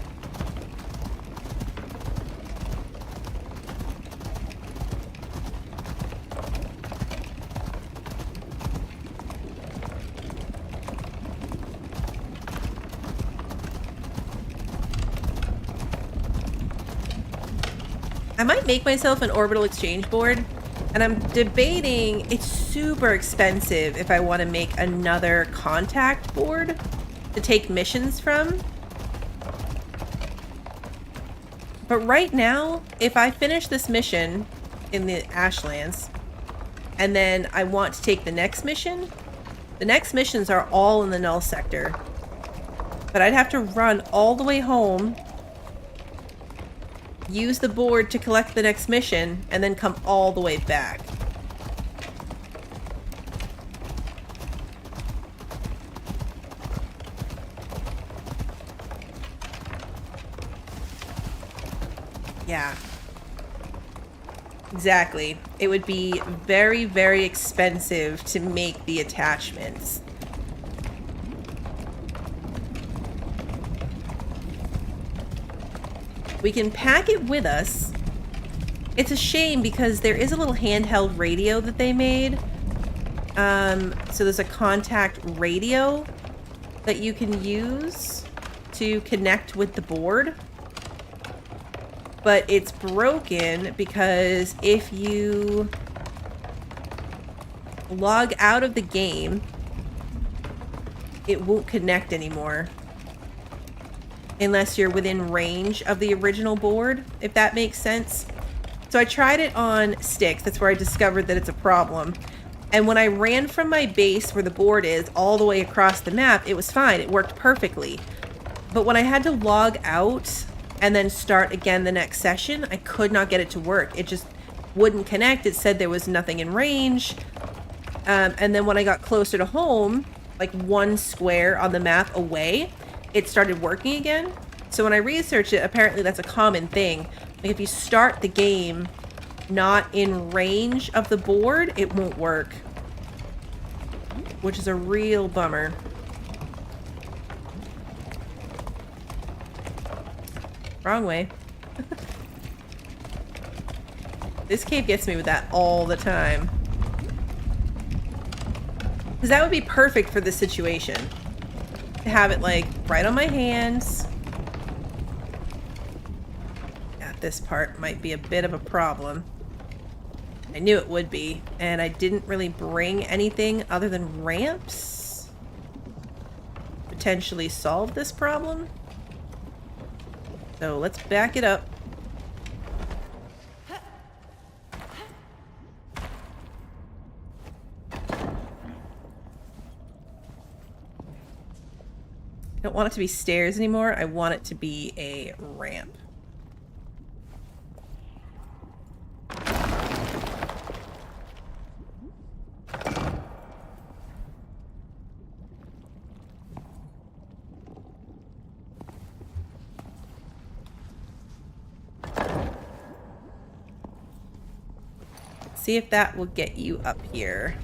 I might make myself an orbital exchange board, and I'm debating, it's super expensive if I want to make another contact board to take missions from. But right now, if I finish this mission in the Ashlands, and then I want to take the next missions are all in the Null sector. But I'd have to run all the way home, use the board to collect the next mission, and then come all the way back. Yeah. Exactly. It would be very, very expensive to make the attachments. We can pack it with us. It's a shame because there is a little handheld radio that they made. So there's a contact radio that you can use to connect with the board. But it's broken because if you log out of the game, it won't connect anymore. Unless you're within range of the original board, if that makes sense. So I tried it on sticks. That's where I discovered that it's a problem. And when I ran from my base where the board is all the way across the map, it was fine. It worked perfectly. But when I had to log out and then start again the next session, I could not get it to work. It just wouldn't connect. It said there was nothing in range. And then when I got closer to home, like one square on the map away, it started working again. So when I researched it, apparently that's a common thing. Like if you start the game not in range of the board, it won't work. Which is a real bummer. Wrong way. This cave gets me with that all the time. Because that would be perfect for this situation. To have it, like, right on my hands. Yeah, this part might be a bit of a problem. I knew it would be. And I didn't really bring anything other than ramps. Potentially solve this problem. So let's back it up. I don't want it to be stairs anymore. I want it to be a ramp. See if that will get you up here.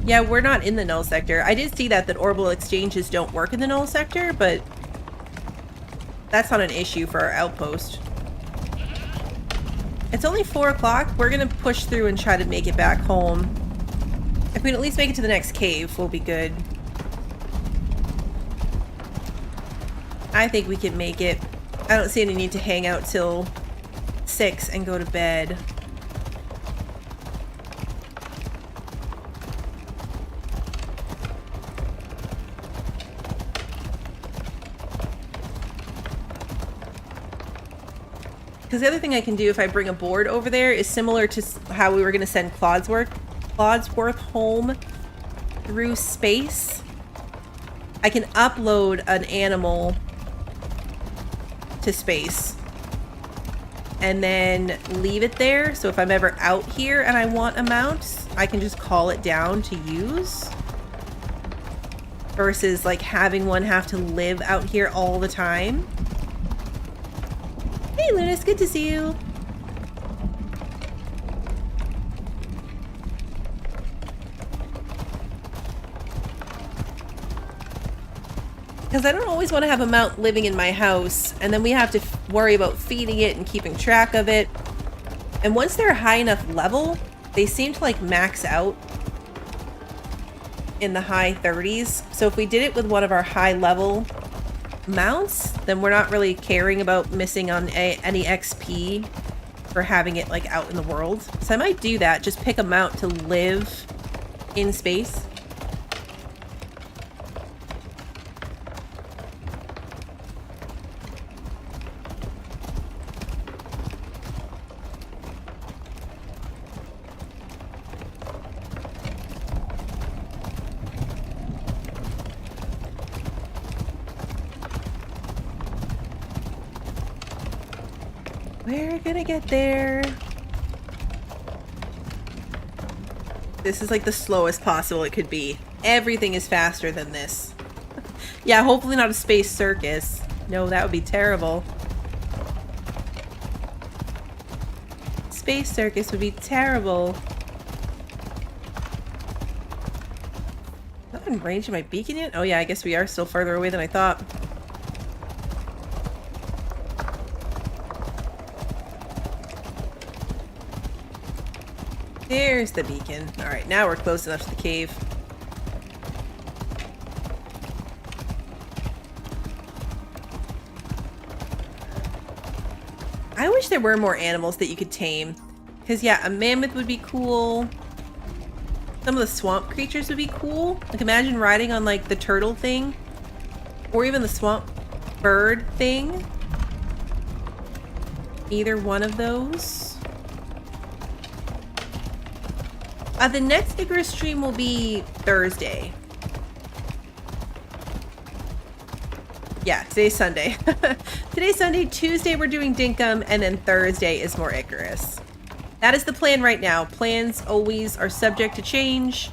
Yeah, we're not in the Null sector. I did see that orbital exchanges don't work in the Null sector, but that's not an issue for our outpost. It's only 4 o'clock. We're gonna push through and try to make it back home. If we can at least make it to the next cave, we'll be good. I think we can make it. I don't see any need to hang out till 6 and go to bed. Because the other thing I can do if I bring a board over there is similar to how we were going to send Clodsworth home through space. I can upload an animal to space and then leave it there. So if I'm ever out here and I want a mount, I can just call it down to use. Versus like having one have to live out here all the time. Hey Lunas, good to see you. Because I don't always want to have a mount living in my house, and then we have to worry about feeding it and keeping track of it. And once they're a high enough level, they seem to like max out in the high 30s. So if we did it with one of our high level mounts, then we're not really caring about missing on any XP for having it like out in the world. So I might do that, just pick a mount to live in space. We're gonna get there. This is like the slowest possible it could be. Everything is faster than this. Yeah, hopefully not a space circus. No, that would be terrible. Space circus would be terrible. Not in range of my beacon yet? Oh yeah, I guess we are still further away than I thought. There's the beacon. Alright, now we're close enough to the cave. I wish there were more animals that you could tame. Because, yeah, a mammoth would be cool. Some of the swamp creatures would be cool. Like, imagine riding on, like, the turtle thing. Or even the swamp bird thing. Either one of those. The next Icarus stream will be Thursday. Yeah, today's Sunday. Today's Sunday. Tuesday we're doing Dinkum, and then Thursday is more Icarus. That is the plan right now. Plans always are subject to change.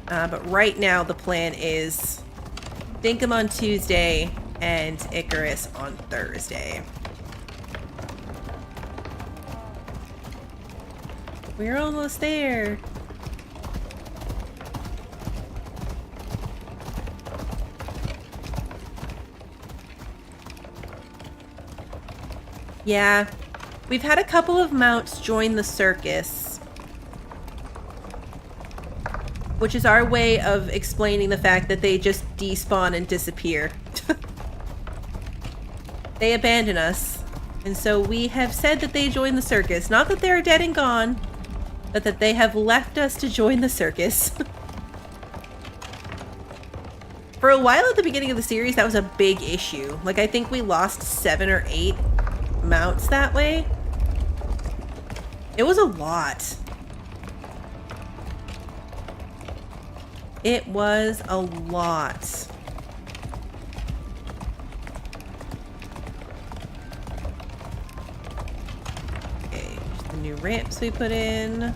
But right now the plan is Dinkum on Tuesday and Icarus on Thursday. We're almost there. Yeah, we've had a couple of mounts join the circus, which is our way of explaining the fact that they just despawn and disappear. They abandon us, and so we have said that they join the circus. Not that they're dead and gone, but that they have left us to join the circus. For a while at the beginning of the series, that was a big issue. Like, I think we lost 7 or 8 mounts that way. It was a lot. It was a lot. Okay, here's the new ramps we put in.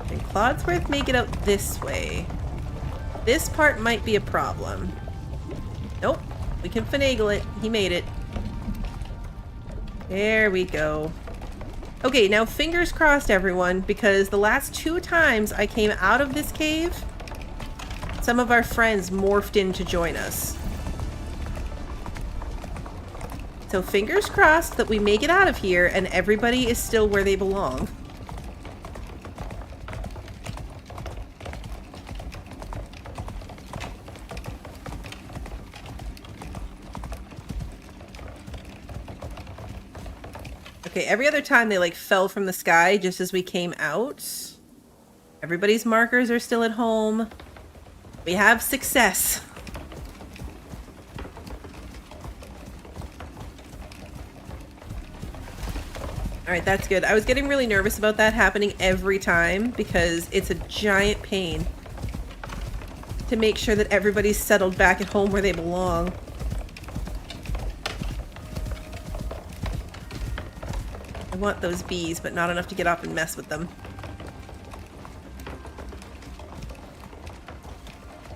Can Clodsworth make it out this way? This part might be a problem. Nope. We can finagle it. He made it. There we go. Okay, now fingers crossed, everyone, because the last 2 times I came out of this cave, some of our friends morphed in to join us. So fingers crossed that we make it out of here and everybody is still where they belong. Okay, every other time they like fell from the sky just as we came out. Everybody's markers are still at home. We have success. Alright, that's good. I was getting really nervous about that happening every time because it's a giant pain to make sure that everybody's settled back at home where they belong. I want those bees, but not enough to get up and mess with them.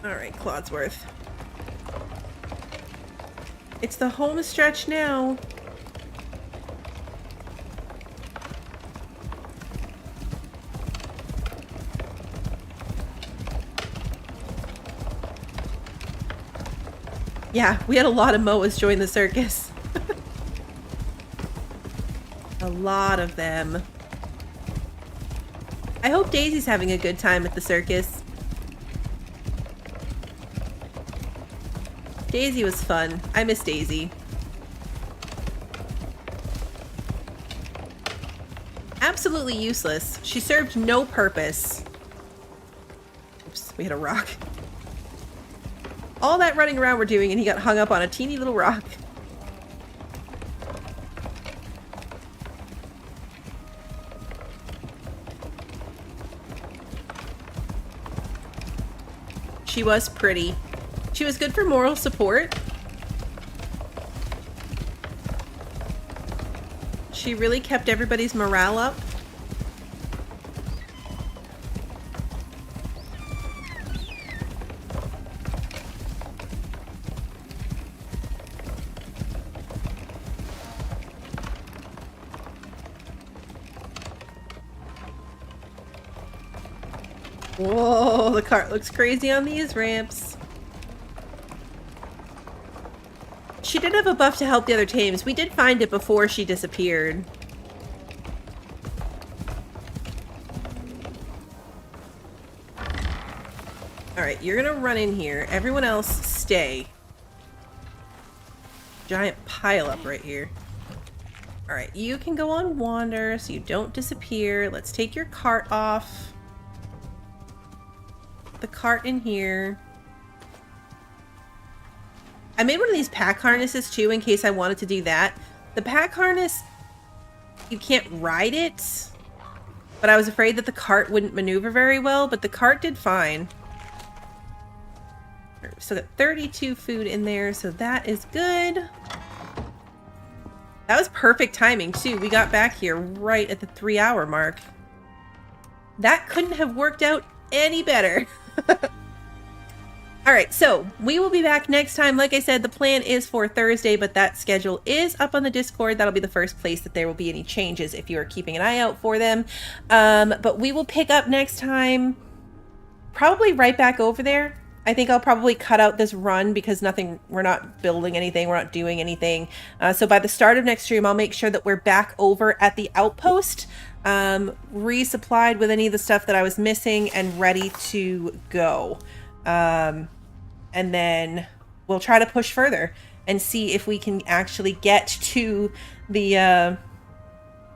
Alright, Clodsworth. It's the home stretch now. Yeah, we had a lot of Moas join the circus. A lot of them. I hope Daisy's having a good time at the circus. Daisy was fun. I miss Daisy. Absolutely useless. She served no purpose. Oops, we hit a rock. All that running around we're doing and he got hung up on a teeny little rock. She was pretty. She was good for moral support. She really kept everybody's morale up. Whoa, the cart looks crazy on these ramps. She did have a buff to help the other tames. We did find it before she disappeared. Alright, you're gonna run in here. Everyone else, stay. Giant pile up right here. Alright, you can go on wander so you don't disappear. Let's take your cart off. The cart in here. I made one of these pack harnesses too in case I wanted to do that. The pack harness, you can't ride it, but I was afraid that the cart wouldn't maneuver very well, but the cart did fine. Still got 32 food in there, so that is good. That was perfect timing, too. We got back here right at the 3-hour mark. That couldn't have worked out any better. All right, so we will be back next time. Like I said, the plan is for Thursday, but that schedule is up on the Discord. That'll be the first place that there will be any changes if you are keeping an eye out for them. But we will pick up next time, probably right back over there. I think I'll probably cut out this run because we're not building anything, we're not doing anything. So by the start of next stream, I'll make sure that we're back over at the Outpost, resupplied with any of the stuff that I was missing and ready to go. And then we'll try to push further and see if we can actually get to the,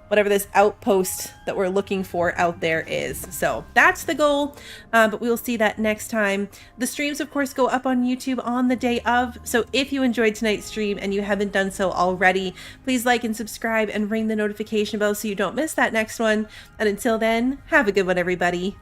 whatever this outpost that we're looking for out there is. So that's the goal, but we will see that next time. The streams, of course, go up on YouTube on the day of. So if you enjoyed tonight's stream and you haven't done so already, please like and subscribe and ring the notification bell so you don't miss that next one. And until then, have a good one, everybody.